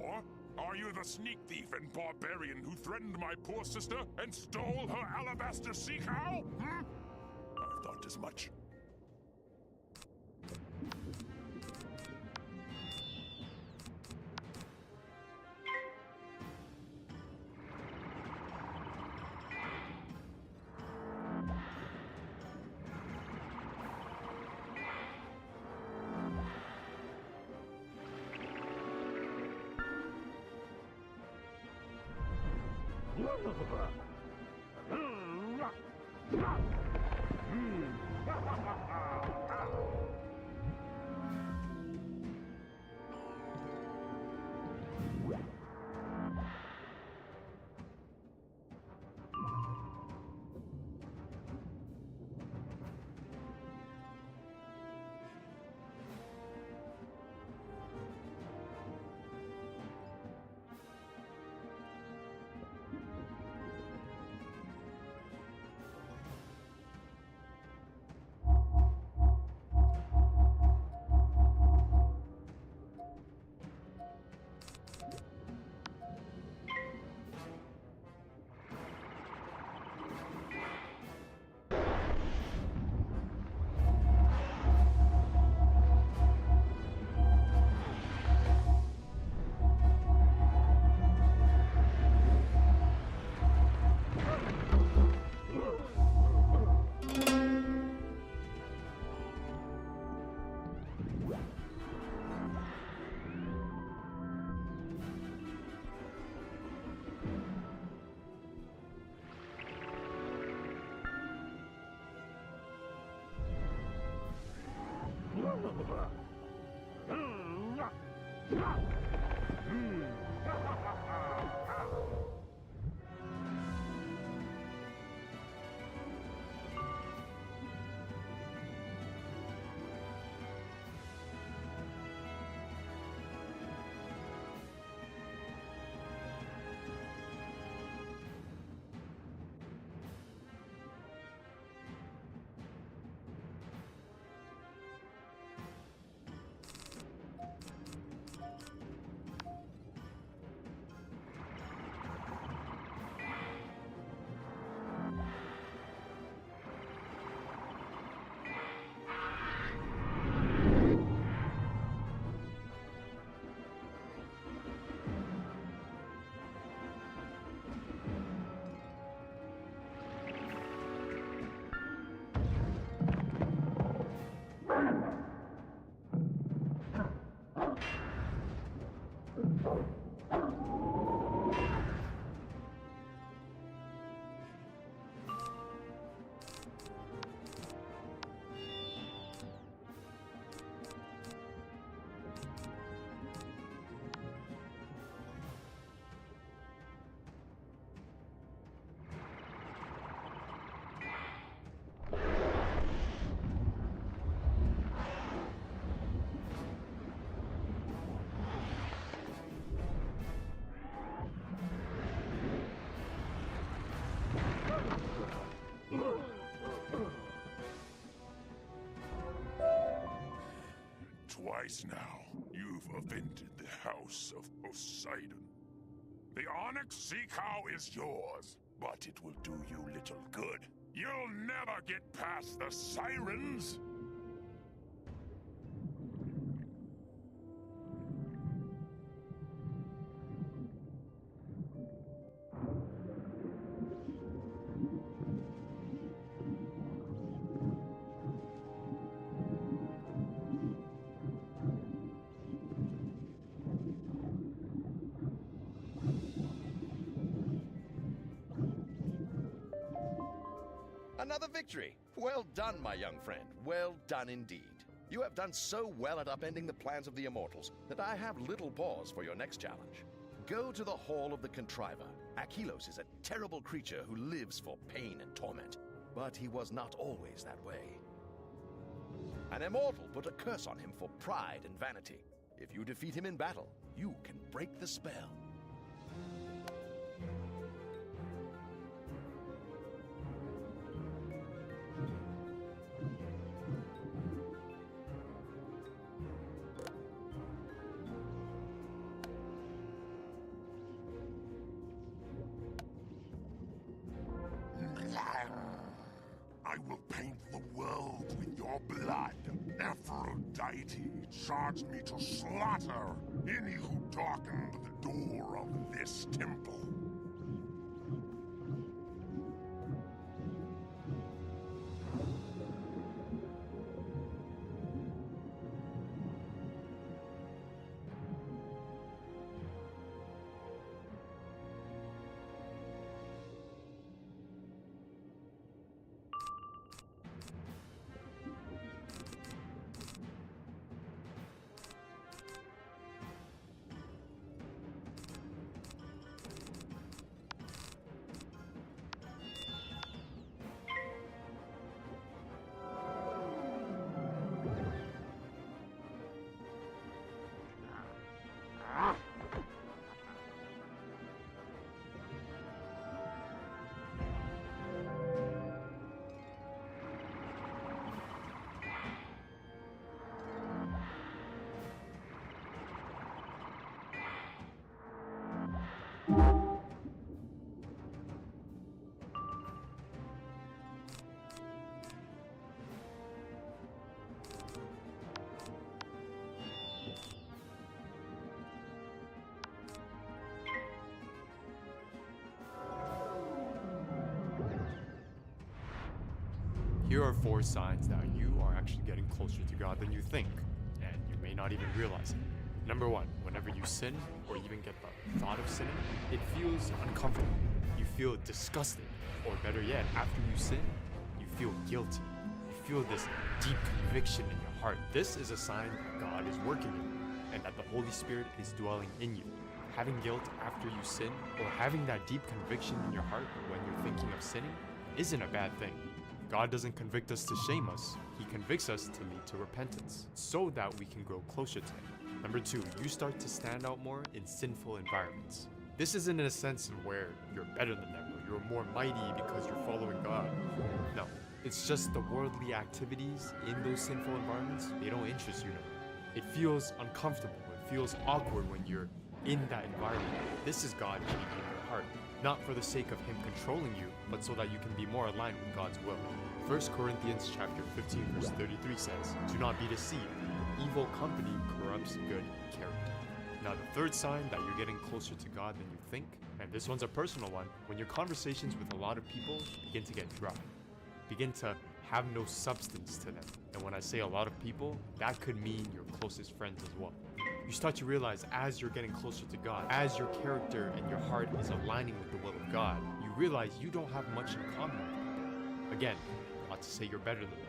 Or are you the sneak thief and barbarian who threatened my poor sister and stole her alabaster sea cow? I thought as much. Twice now, you've offended the House of Poseidon. The Onyx Sea Cow is yours, but it will do you little good. You'll never get past the sirens! Another victory! Well done, my young friend. Well done indeed. You have done so well at upending the plans of the Immortals that I have little pause for your next challenge. Go to the Hall of the Contriver. Achelos is a terrible creature who lives for pain and torment, but he was not always that way. An immortal put a curse on him for pride and vanity. If you defeat him in battle, you can break the spell. I will paint the world with your blood. Aphrodite charged me to slaughter any who darkened the door of this temple. Here are 4 signs that you are actually getting closer to God than you think, and you may not even realize it. Number 1, whenever you sin, or even get the thought of sinning, it feels uncomfortable. You feel disgusted, or better yet, after you sin, you feel guilty. You feel this deep conviction in your heart. This is a sign that God is working in you, and that the Holy Spirit is dwelling in you. Having guilt after you sin, or having that deep conviction in your heart when you're thinking of sinning, isn't a bad thing. God doesn't convict us to shame us, He convicts us to lead to repentance, so that we can grow closer to Him. Number 2, you start to stand out more in sinful environments. This isn't in a sense where you're better than them, or you're more mighty because you're following God. No, it's just the worldly activities in those sinful environments, they don't interest you no more. It feels uncomfortable, it feels awkward when you're in that environment. This is God changing your heart. Not for the sake of Him controlling you, but so that you can be more aligned with God's will. 1 Corinthians chapter 15 verse 33 says, "Do not be deceived. Evil company corrupts good character." Now the third sign that you're getting closer to God than you think, and this one's a personal one, when your conversations with a lot of people begin to get dry, begin to have no substance to them. And when I say a lot of people, that could mean your closest friends as well. You start to realize as you're getting closer to God, as your character and your heart is aligning with the will of God, you realize you don't have much in common with people. Again, not to say you're better than them.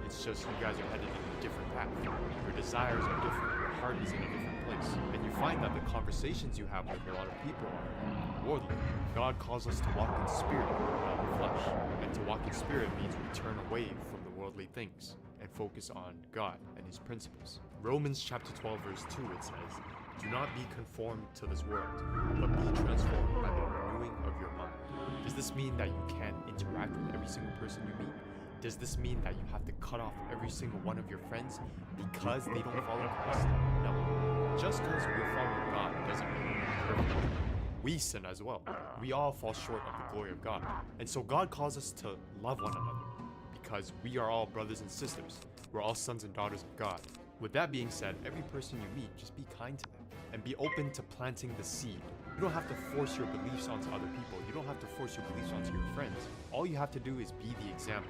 It's just you guys are headed in a different path. Your desires are different, your heart is in a different place. And you find that the conversations you have with a lot of people are worldly. God calls us to walk in spirit, not in flesh. And to walk in spirit means we turn away from the worldly things and focus on God and His principles. Romans chapter 12 verse 2, it says, "Do not be conformed to this world, but be transformed by the renewing of your mind." Does this mean that you can't interact with every single person you meet? Does this mean that you have to cut off every single one of your friends because they don't follow Christ? No. Just because we're following God doesn't mean we're perfect. We sin as well. We all fall short of the glory of God. And so God calls us to love one another because we are all brothers and sisters. We're all sons and daughters of God. With that being said, every person you meet, just be kind to them and be open to planting the seed. You don't have to force your beliefs onto other people. You don't have to force your beliefs onto your friends. All you have to do is be the example.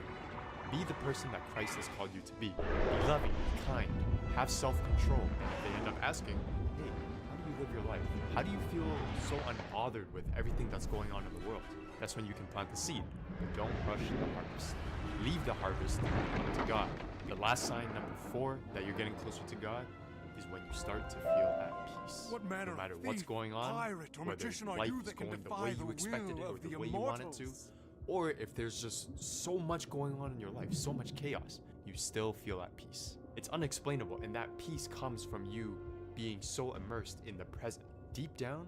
Be the person that Christ has called you to be. Be loving, be kind, have self-control. And if they end up asking, "Hey, how do you live your life? How do you feel so unbothered with everything that's going on in the world? That's when you can plant the seed, but don't rush the harvest. Leave the harvest to God. The last sign, number 4, that you're getting closer to God is when you start to feel at peace. What manner no matter of what's thief, going on, pirate, or whether magician are life you is that can going the defy way the you expected it will or of the the way you want it to, immortals? or if there's just so much going on in your life, so much chaos, you still feel at peace. It's unexplainable, and that peace comes from you being so immersed in the present. Deep down,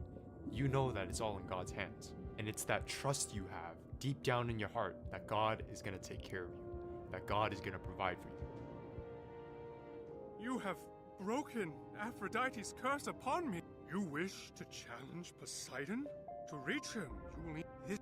you know that it's all in God's hands. And it's that trust you have deep down in your heart that God is going to take care of you, that God is going to provide for you. You have broken Aphrodite's curse upon me. You wish to challenge Poseidon? To reach him, you will need this.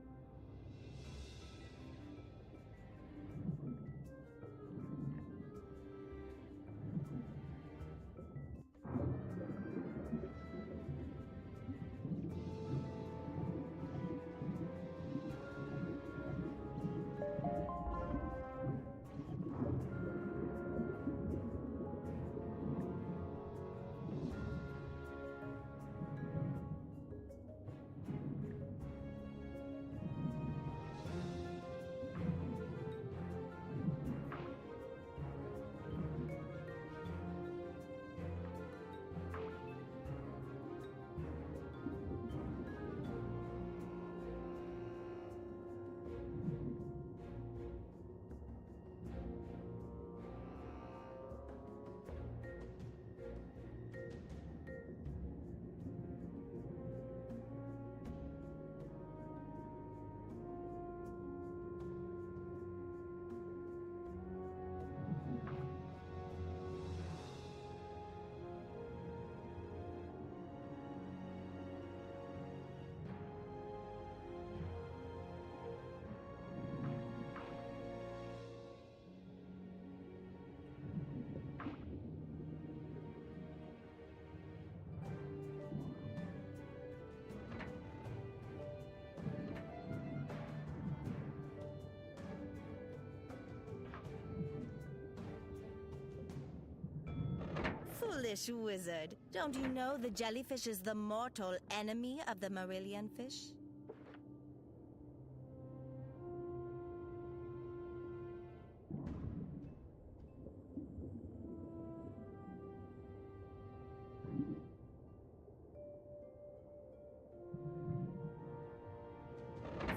Foolish wizard. Don't you know the jellyfish is the mortal enemy of the Marillion fish?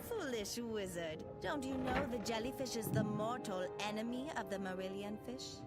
Foolish wizard. Don't you know the jellyfish is the mortal enemy of the Marillion fish?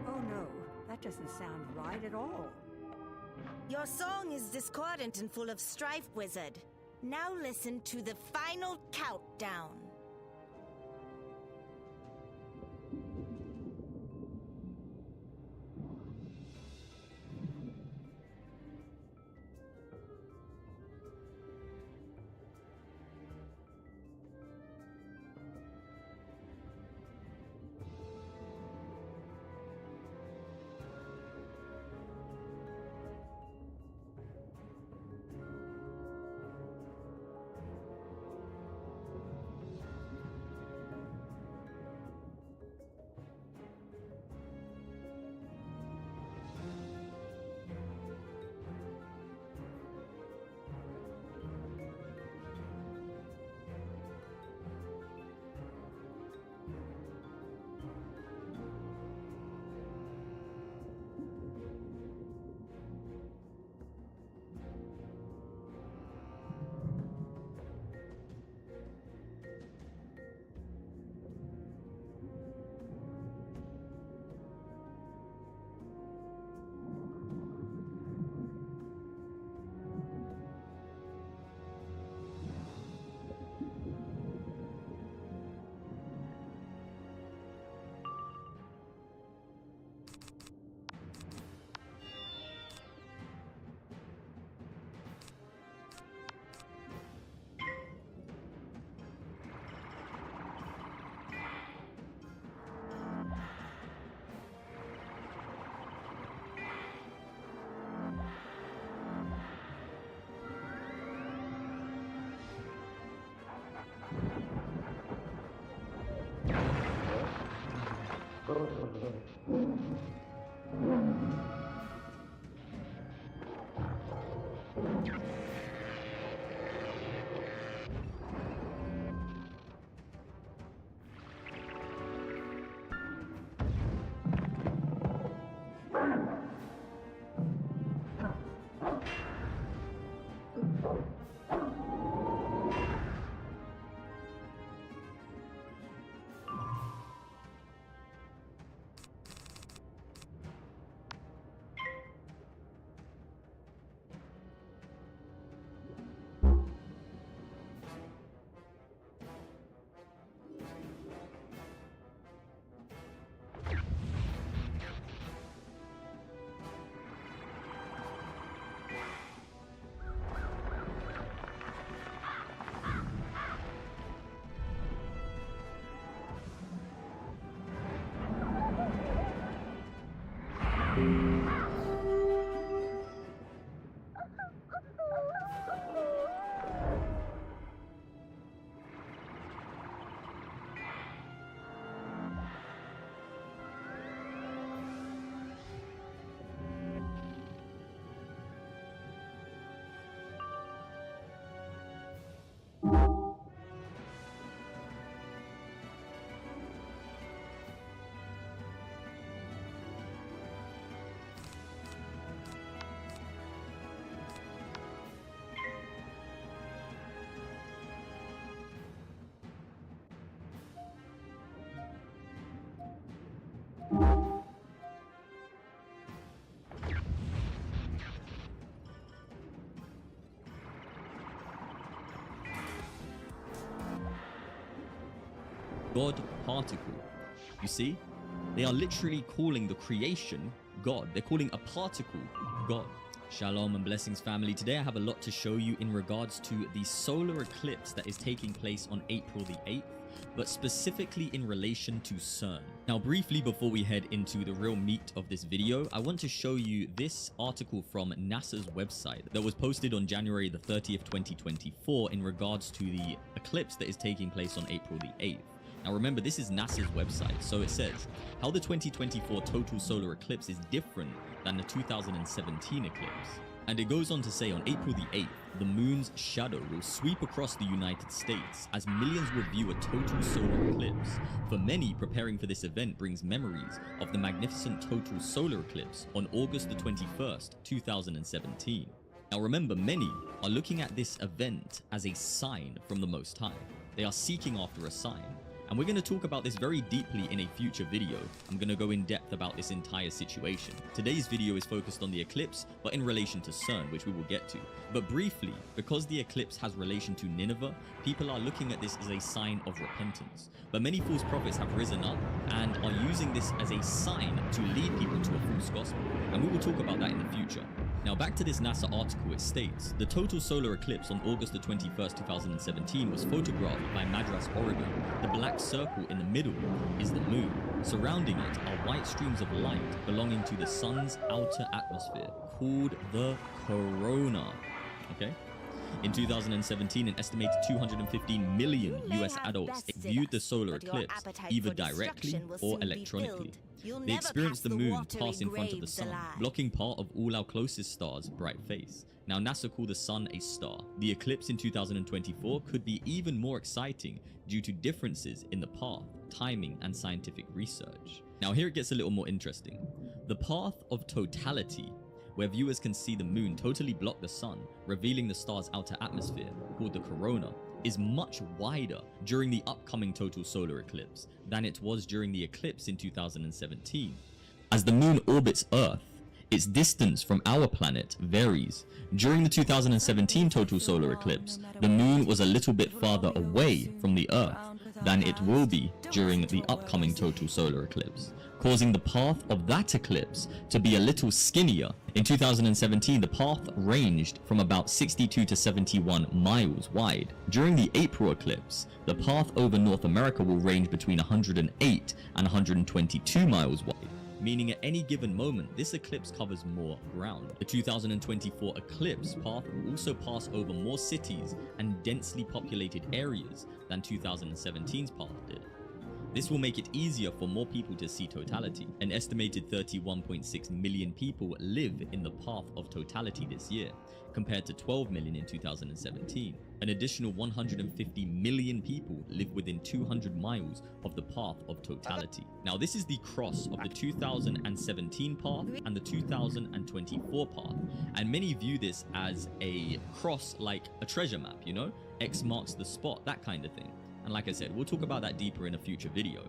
Oh no, that doesn't sound right at all. Your song is discordant and full of strife, wizard. Now listen to the final countdown. God particle. You see? They are literally calling the creation God. They're calling a particle God. Shalom and blessings, family. Today I have a lot to show you in regards to the solar eclipse that is taking place on April the 8th, but specifically in relation to CERN. Now, briefly before we head into the real meat of this video, I want to show you this article from NASA's website that was posted on January the 30th, 2024 in regards to the eclipse that is taking place on April the 8th. Now remember, this is NASA's website, so it says, how the 2024 total solar eclipse is different than the 2017 eclipse. And it goes on to say on April the 8th, the moon's shadow will sweep across the United States as millions will view a total solar eclipse. For many, preparing for this event brings memories of the magnificent total solar eclipse on August the 21st, 2017. Now remember, many are looking at this event as a sign from the Most High. They are seeking after a sign. And we're going to talk about this very deeply in a future video. I'm going to go in depth about this entire situation. Today's video is focused on the eclipse, but in relation to CERN, which we will get to. But briefly, because the eclipse has relation to Nineveh, people are looking at this as a sign of repentance. But many false prophets have risen up and are using this as a sign to lead people to a false gospel. And we will talk about that in the future. Now back to this NASA article, it states, the total solar eclipse on August the 21st, 2017 was photographed by Madras, Oregon. The black circle in the middle is the moon. Surrounding it are white streams of light belonging to the sun's outer atmosphere, called the corona. Okay? In 2017, an estimated 215 million US adults viewed the solar eclipse either directly or electronically. They experienced the moon pass in front of the sun, blocking part of all our closest stars' bright face. Now NASA call the sun a star. The eclipse in 2024 could be even more exciting due to differences in the path, timing, and scientific research. Now here it gets a little more interesting. The path of totality, where viewers can see the moon totally block the sun, revealing the star's outer atmosphere, called the corona, is much wider during the upcoming total solar eclipse than it was during the eclipse in 2017. As the moon orbits Earth, its distance from our planet varies. During the 2017 total solar eclipse, the moon was a little bit farther away from the Earth than it will be during the upcoming total solar eclipse, causing the path of that eclipse to be a little skinnier. In 2017, the path ranged from about 62 to 71 miles wide. During the April eclipse, the path over North America will range between 108 and 122 miles wide, meaning at any given moment, this eclipse covers more ground. The 2024 eclipse path will also pass over more cities and densely populated areas than 2017's path did. This will make it easier for more people to see totality. An estimated 31.6 million people live in the path of totality this year, compared to 12 million in 2017. An additional 150 million people live within 200 miles of the path of totality. Now this is the cross of the 2017 path and the 2024 path, and many view this as a cross like a treasure map, you know? X marks the spot, that kind of thing. And like I said, we'll talk about that deeper in a future video.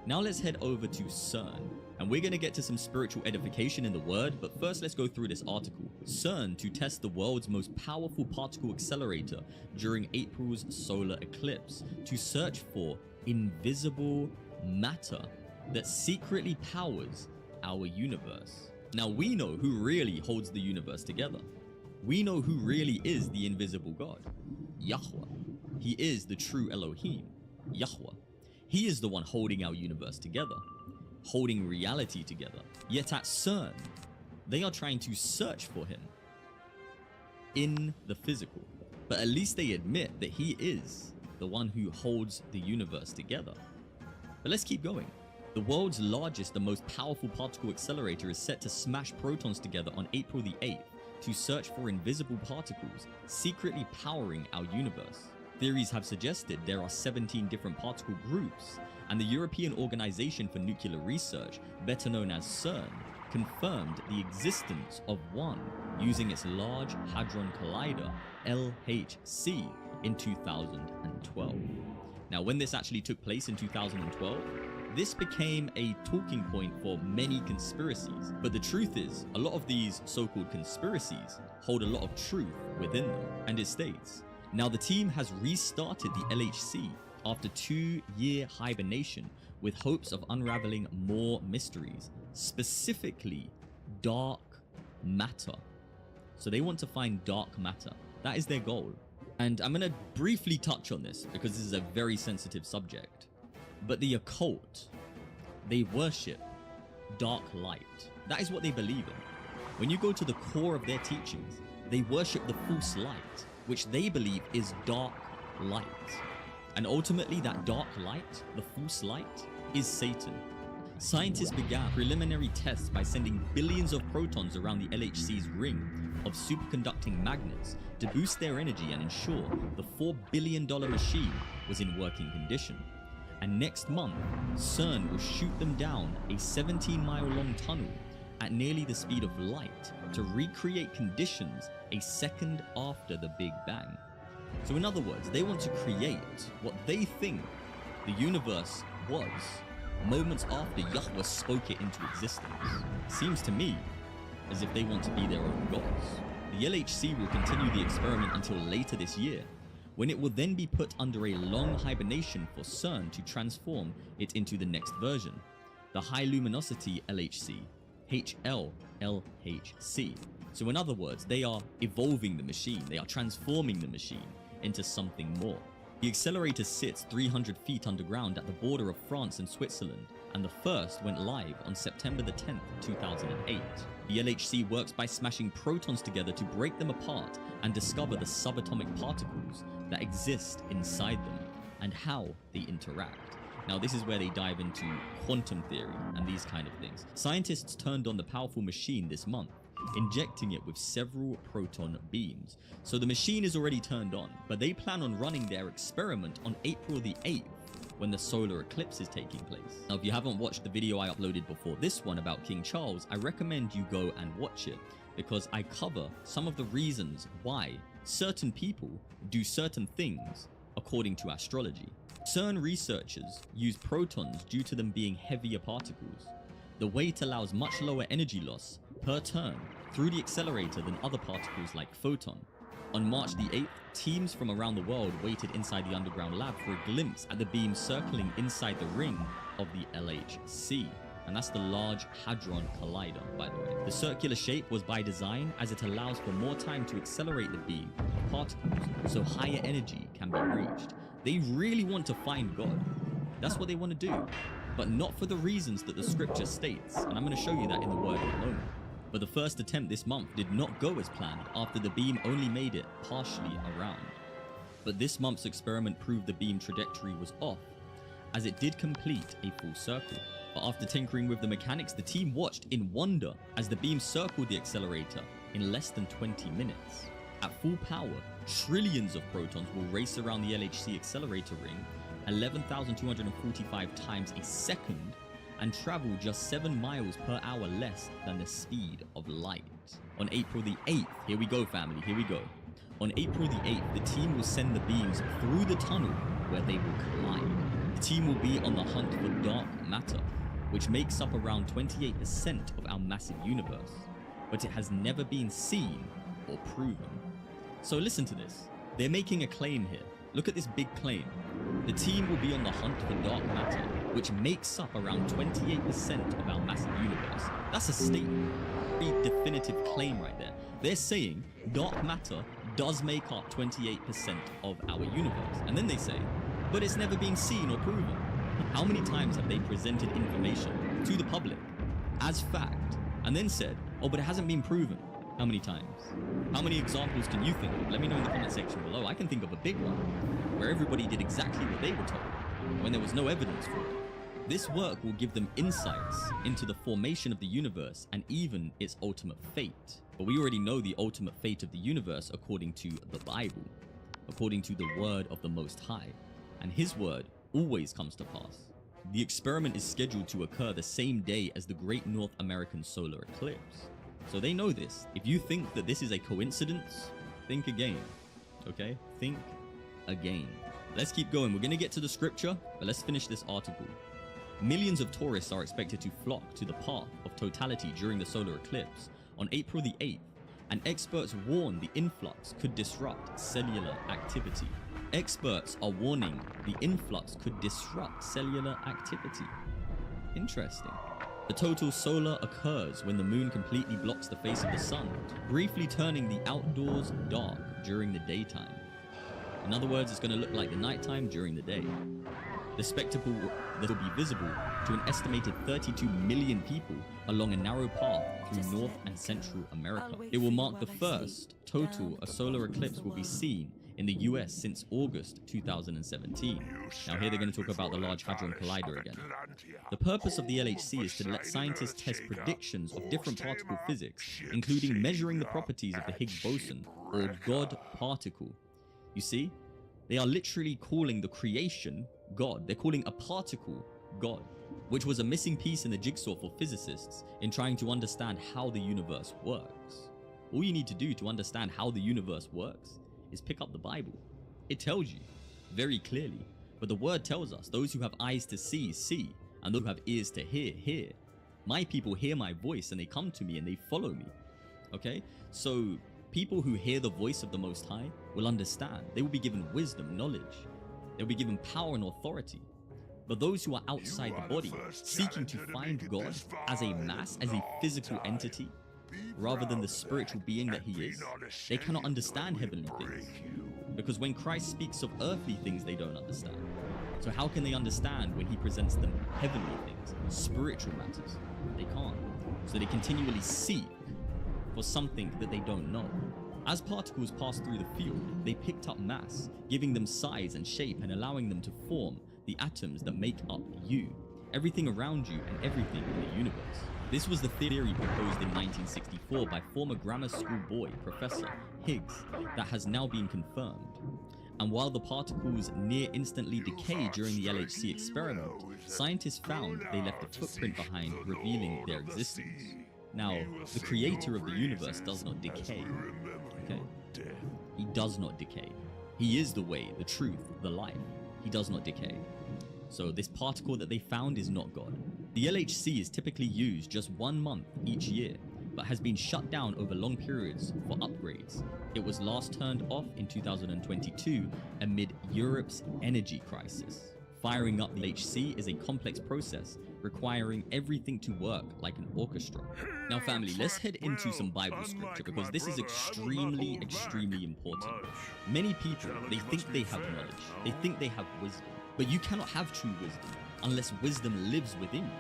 Now let's head over to CERN, and we're going to get to some spiritual edification in the word, but first let's go through this article. CERN to test the world's most powerful particle accelerator during April's solar eclipse to search for invisible matter that secretly powers our universe. Now we know who really holds the universe together. We know who really is the invisible God, Yahweh. He is the true Elohim, Yahweh. He is the one holding our universe together, holding reality together. Yet at CERN, they are trying to search for him in the physical. But at least they admit that he is the one who holds the universe together. But let's keep going. The world's largest and most powerful particle accelerator is set to smash protons together on April the 8th to search for invisible particles secretly powering our universe. Theories have suggested there are 17 different particle groups, and the European Organization for Nuclear Research, better known as CERN, confirmed the existence of one using its Large Hadron Collider, LHC, in 2012. Now, when this actually took place in 2012, this became a talking point for many conspiracies. But the truth is, a lot of these so-called conspiracies hold a lot of truth within them. And it states, now the team has restarted the LHC after 2-year hibernation with hopes of unraveling more mysteries, specifically dark matter. So they want to find dark matter. That is their goal. And I'm going to briefly touch on this because this is a very sensitive subject. But the occult, they worship dark light. That is what they believe in. When you go to the core of their teachings, they worship the false light, which they believe is dark light. And ultimately that dark light, the false light, is Satan. Scientists began preliminary tests by sending billions of protons around the LHC's ring of superconducting magnets to boost their energy and ensure the $4 billion machine was in working condition. And next month, CERN will shoot them down a 17-mile-long tunnel at nearly the speed of light to recreate conditions a second after the Big Bang. So in other words, they want to create what they think The universe was, moments after Yahweh spoke it into existence. Seems to me as if they want to be their own gods. The LHC will continue the experiment until later this year, when it will then be put under a long hibernation for CERN to transform it into the next version, the High Luminosity LHC, HLLHC. So in other words, they are evolving the machine, they are transforming the machine into something more. The accelerator sits 300 feet underground at the border of France and Switzerland, and the first went live on September the 10th, 2008. The LHC works by smashing protons together to break them apart and discover the subatomic particles that exist inside them and how they interact. Now this is where they dive into quantum theory and these kind of things. Scientists turned on the powerful machine this month, injecting it with several proton beams. So the machine is already turned on, but they plan on running their experiment on April the 8th when the solar eclipse is taking place. Now if you haven't watched the video I uploaded before this one about King Charles, I recommend you go and watch it, because I cover some of the reasons why certain people do certain things according to astrology. CERN researchers use protons due to them being heavier particles. The weight allows much lower energy loss per turn through the accelerator than other particles like photon. On March the 8th, teams from around the world waited inside the underground lab for a glimpse at the beam circling inside the ring of the LHC. And that's the Large Hadron Collider, by the way. The circular shape was by design, as it allows for more time to accelerate the beam of particles so higher energy can be reached. They really want to find God. That's what they want to do, but not for the reasons that the scripture states, and I'm going to show you that in the word in a moment. But the first attempt this month did not go as planned after the beam only made it partially around. But this month's experiment proved the beam trajectory was off, as it did complete a full circle. But after tinkering with the mechanics, the team watched in wonder as the beam circled the accelerator in less than 20 minutes. At full power, trillions of protons will race around the LHC accelerator ring 11,245 times a second and travel just 7 miles per hour less than the speed of light. On April the 8th, here we go family, here we go. On April the 8th, the team will send the beams through the tunnel where they will collide. The team will be on the hunt for dark matter, which makes up around 28% of our massive universe, but it has never been seen or proven. So listen to this. They're making a claim here. Look at this big claim. The team will be on the hunt for dark matter, which makes up around 28% of our massive universe. That's a statement. Very definitive claim right there. They're saying dark matter does make up 28% of our universe. And then they say, but it's never been seen or proven. How many times have they presented information to the public as fact and then said, oh, but it hasn't been proven? How many times? How many examples can you think of? Let me know in the comment section below. I can think of a big one where everybody did exactly what they were told when there was no evidence for it. This work will give them insights into the formation of the universe and even its ultimate fate. But we already know the ultimate fate of the universe according to the Bible, according to the word of the Most High, and his word always comes to pass. The experiment is scheduled to occur the same day as the Great North American solar eclipse. So they know this. If you think that this is a coincidence, think again. Okay? Think again. Let's keep going. We're going to get to the scripture, but let's finish this article. Millions of tourists are expected to flock to the path of totality during the solar eclipse on April the 8th, and experts warn the influx could disrupt cellular activity. Experts are warning the influx could disrupt cellular activity. Interesting. The total solar occurs when the moon completely blocks the face of the sun, briefly turning the outdoors dark during the daytime. In other words, it's going to look like the nighttime during the day. The spectacle that will be visible to an estimated 32 million people along a narrow path through North and Central America. It will mark the first total a solar eclipse will be seen in the US since August 2017. Now here they're going to talk about the Large Hadron Collider again. The purpose of the LHC is to let scientists test predictions of different particle physics, including measuring the properties of the Higgs boson, or God particle. You see, they are literally calling the creation God. They're calling a particle God, which was a missing piece in the jigsaw for physicists in trying to understand how the universe works. All you need to do to understand how the universe works is pick up the Bible. It tells you very clearly. But the word tells us, those who have eyes to see, see, and those who have ears to hear, hear. My people hear my voice and they come to me and they follow me. Okay? So people who hear the voice of the Most High will understand. They will be given wisdom, knowledge. They'll be given power and authority. But those who are outside the body, seeking to find God as a mass, as a physical entity, rather than the spiritual being that he is, they cannot understand heavenly things. Because when Christ speaks of earthly things, they don't understand. So how can they understand when he presents them heavenly things, spiritual matters? They can't. So they continually seek for something that they don't know. As particles passed through the field, they picked up mass, giving them size and shape and allowing them to form the atoms that make up you, everything around you and everything in the universe. This was the theory proposed in 1964 by former grammar school boy Professor Higgs that has now been confirmed. And while the particles near instantly decay during the LHC experiment, scientists found they left a footprint behind, revealing their existence. Now, the creator of the universe does not decay. Okay? He does not decay. He is the way, the truth, the life. He does not decay. So this particle that they found is not God. The LHC is typically used just 1 month each year, but has been shut down over long periods for upgrades. It was last turned off in 2022 amid Europe's energy crisis. Firing up the LHC is a complex process requiring everything to work like an orchestra. Now family, let's head into some Bible scripture because this is extremely important. Many people, they think they have knowledge, they think they have wisdom, but you cannot have true wisdom unless wisdom lives within you.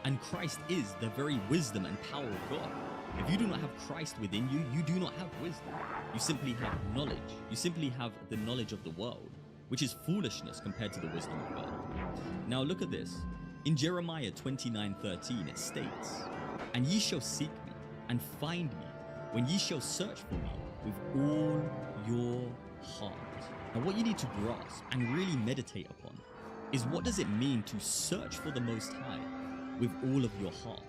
And Christ is the very wisdom and power of God. If you do not have Christ within you, you do not have wisdom. You simply have knowledge. You simply have the knowledge of the world, which is foolishness compared to the wisdom of God. Now look at this. In Jeremiah 29:13 it states, "And ye shall seek me and find me when ye shall search for me with all your heart." Now what you need to grasp and really meditate upon is, what does it mean to search for the Most High with all of your heart?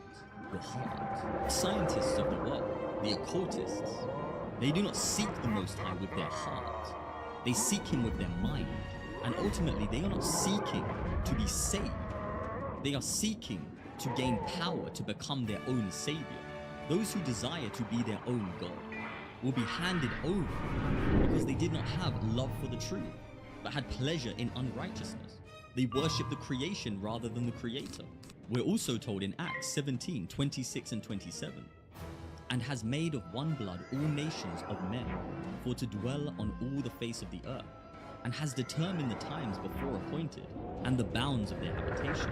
Your heart. Scientists of the world, the occultists, they do not seek the Most High with their heart. They seek him with their mind. And ultimately, they are not seeking to be saved. They are seeking to gain power to become their own savior. Those who desire to be their own God will be handed over because they did not have love for the truth, but had pleasure in unrighteousness. They worship the creation rather than the creator. We're also told in Acts 17:26 and 27, "And has made of one blood all nations of men, for to dwell on all the face of the earth, and has determined the times before appointed, and the bounds of their habitation,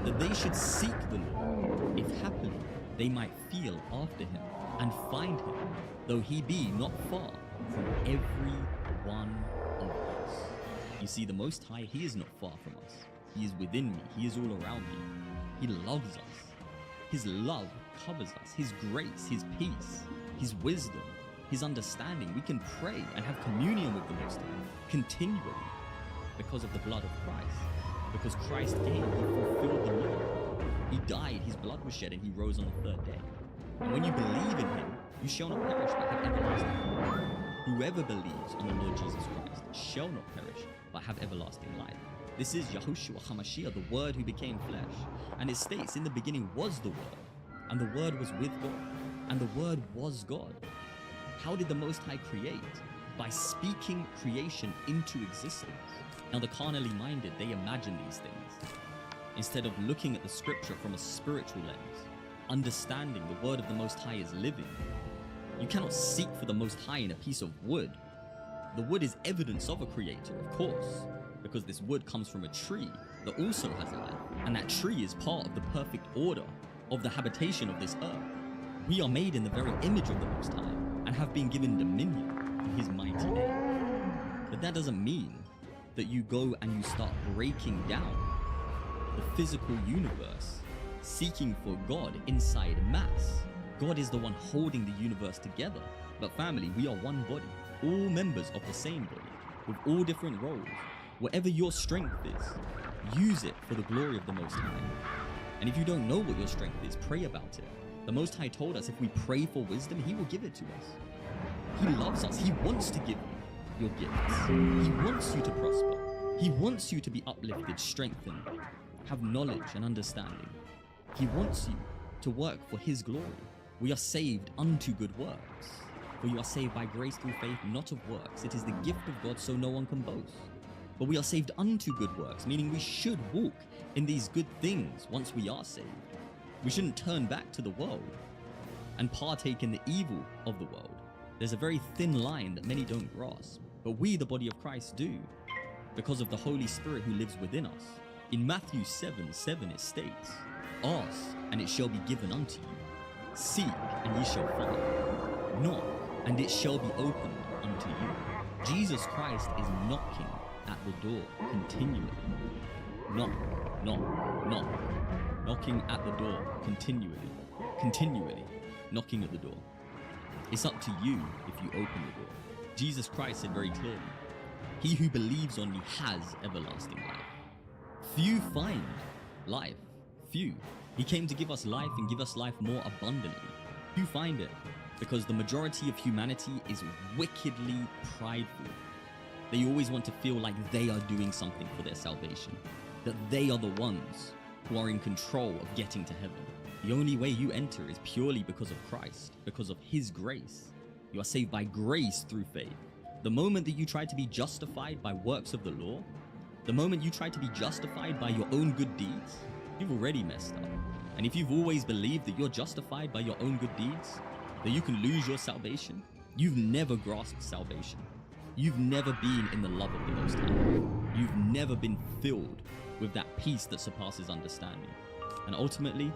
that they should seek the Lord, if happily they might feel after him, and find him, though he be not far from every one of us." You see, the Most High, he is not far from us. He is within me. He is all around me. He loves us. His love covers us. His grace, his peace, his wisdom, his understanding. We can pray and have communion with the Most High continually because of the blood of Christ. Because Christ came, he fulfilled the law. He died, his blood was shed, and he rose on the third day. And when you believe in him, you shall not perish but have everlasting life. Whoever believes on the Lord Jesus Christ shall not perish but have everlasting life. This is Yahushua HaMashiach, the Word who became flesh. And it states, "In the beginning was the Word, and the Word was with God, and the Word was God." How did the Most High create? By speaking creation into existence. Now the carnally minded, they imagine these things, instead of looking at the scripture from a spiritual lens, understanding the word of the Most High is living. You cannot seek for the Most High in a piece of wood. The wood is evidence of a creator, of course, because this wood comes from a tree that also has life, and that tree is part of the perfect order of the habitation of this earth. We are made in the very image of the Most High and have been given dominion in his mighty name. But that doesn't mean that you go and you start breaking down the physical universe, seeking for God inside mass. God is the one holding the universe together. But family, we are one body, all members of the same body, with all different roles. Whatever your strength is, use it for the glory of the Most High. And if you don't know what your strength is, pray about it. The Most High told us if we pray for wisdom, he will give it to us. He loves us. He wants to give you your gifts. He wants you to prosper. He wants you to be uplifted, strengthened, have knowledge and understanding. He wants you to work for his glory. We are saved unto good works. For you are saved by grace through faith, not of works. It is the gift of God, so no one can boast. But we are saved unto good works, meaning we should walk in these good things once we are saved. We shouldn't turn back to the world and partake in the evil of the world. There's a very thin line that many don't grasp, but we, the body of Christ, do, because of the Holy Spirit who lives within us. In Matthew 7:7 it states, "Ask, and it shall be given unto you. Seek, and ye shall find. Knock, and it shall be opened unto you." Jesus Christ is knocking at the door continually. Knock, knock, knock. Knocking at the door continually. Continually knocking at the door. It's up to you if you open the door. Jesus Christ said very clearly, "He who believes on me has everlasting life." Few find life. Few. He came to give us life and give us life more abundantly. Few find it because the majority of humanity is wickedly prideful. They always want to feel like they are doing something for their salvation, that they are the ones who are in control of getting to heaven. The only way you enter is purely because of Christ, because of his grace. You are saved by grace through faith. The moment that you try to be justified by works of the law, the moment you try to be justified by your own good deeds, you've already messed up. And if you've always believed that you're justified by your own good deeds, that you can lose your salvation, you've never grasped salvation. You've never been in the love of the Most High. You've never been filled with that peace that surpasses understanding. And ultimately,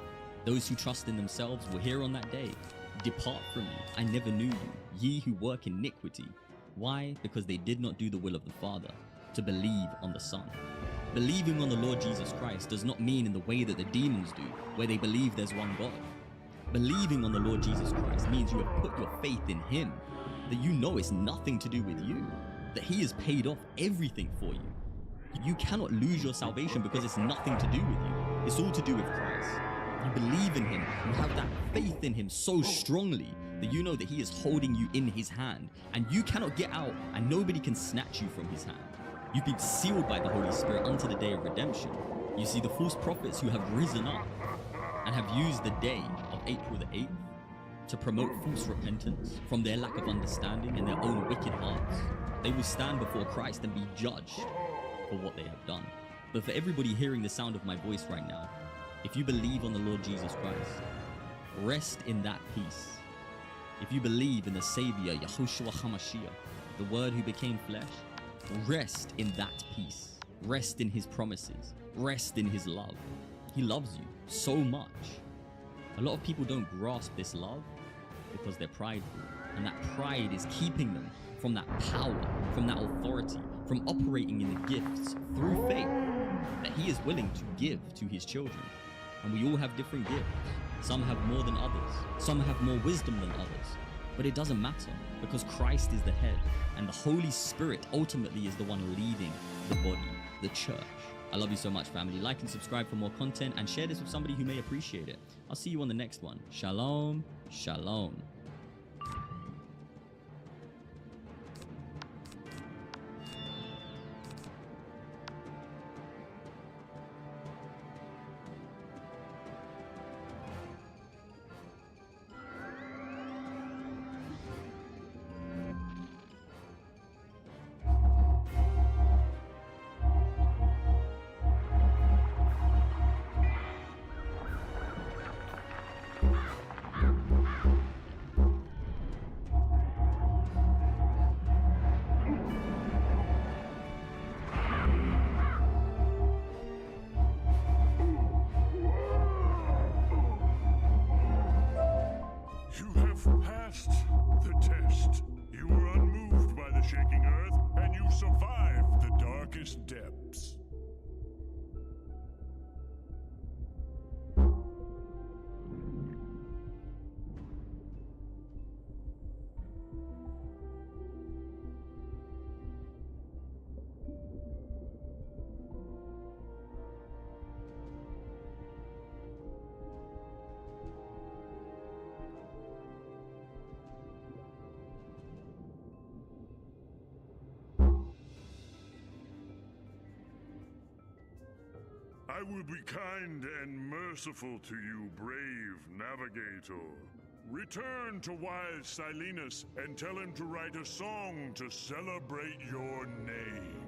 those who trust in themselves will hear on that day, "Depart from me, I never knew you, ye who work iniquity." Why? Because they did not do the will of the Father, to believe on the Son. Believing on the Lord Jesus Christ does not mean in the way that the demons do, where they believe there's one God. Believing on the Lord Jesus Christ means you have put your faith in him, that you know it's nothing to do with you, that he has paid off everything for you. You cannot lose your salvation because it's nothing to do with you. It's all to do with Christ. You believe in him, you have that faith in him so strongly that you know that he is holding you in his hand and you cannot get out and nobody can snatch you from his hand. You've been sealed by the Holy Spirit unto the day of redemption. You see, the false prophets who have risen up and have used the day of April the 8th to promote false repentance from their lack of understanding and their own wicked hearts, they will stand before Christ and be judged for what they have done. But for everybody hearing the sound of my voice right now, if you believe on the Lord Jesus Christ, rest in that peace. If you believe in the Savior, Yahushua HaMashiach, the Word who became flesh, rest in that peace. Rest in his promises. Rest in his love. He loves you so much. A lot of people don't grasp this love because they're prideful. And that pride is keeping them from that power, from that authority, from operating in the gifts through faith that he is willing to give to his children. And we all have different gifts. Some have more than others. Some have more wisdom than others. But it doesn't matter because Christ is the head and the Holy Spirit ultimately is the one leading the body, the church. I love you so much, family. Like and subscribe for more content and share this with somebody who may appreciate it. I'll see you on the next one. Shalom, shalom. Passed the test. You were unmoved by the shaking earth, and you survived the darkest depths. I will be kind and merciful to you, brave navigator. Return to wild Silenus and tell him to write a song to celebrate your name.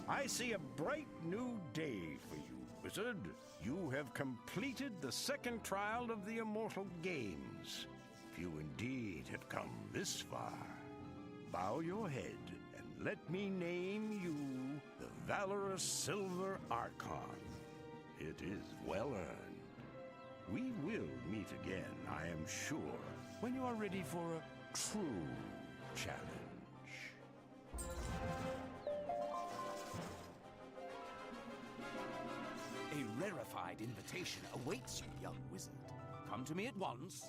I see a bright new day for you, Wizard. You have completed the second trial of the Immortal Games. If you indeed have come this far, bow your head and let me name you the Valorous Silver Archon. It is well earned. We will meet again, I am sure, when you are ready for a true challenge. A rarefied invitation awaits you, young wizard. Come to me at once.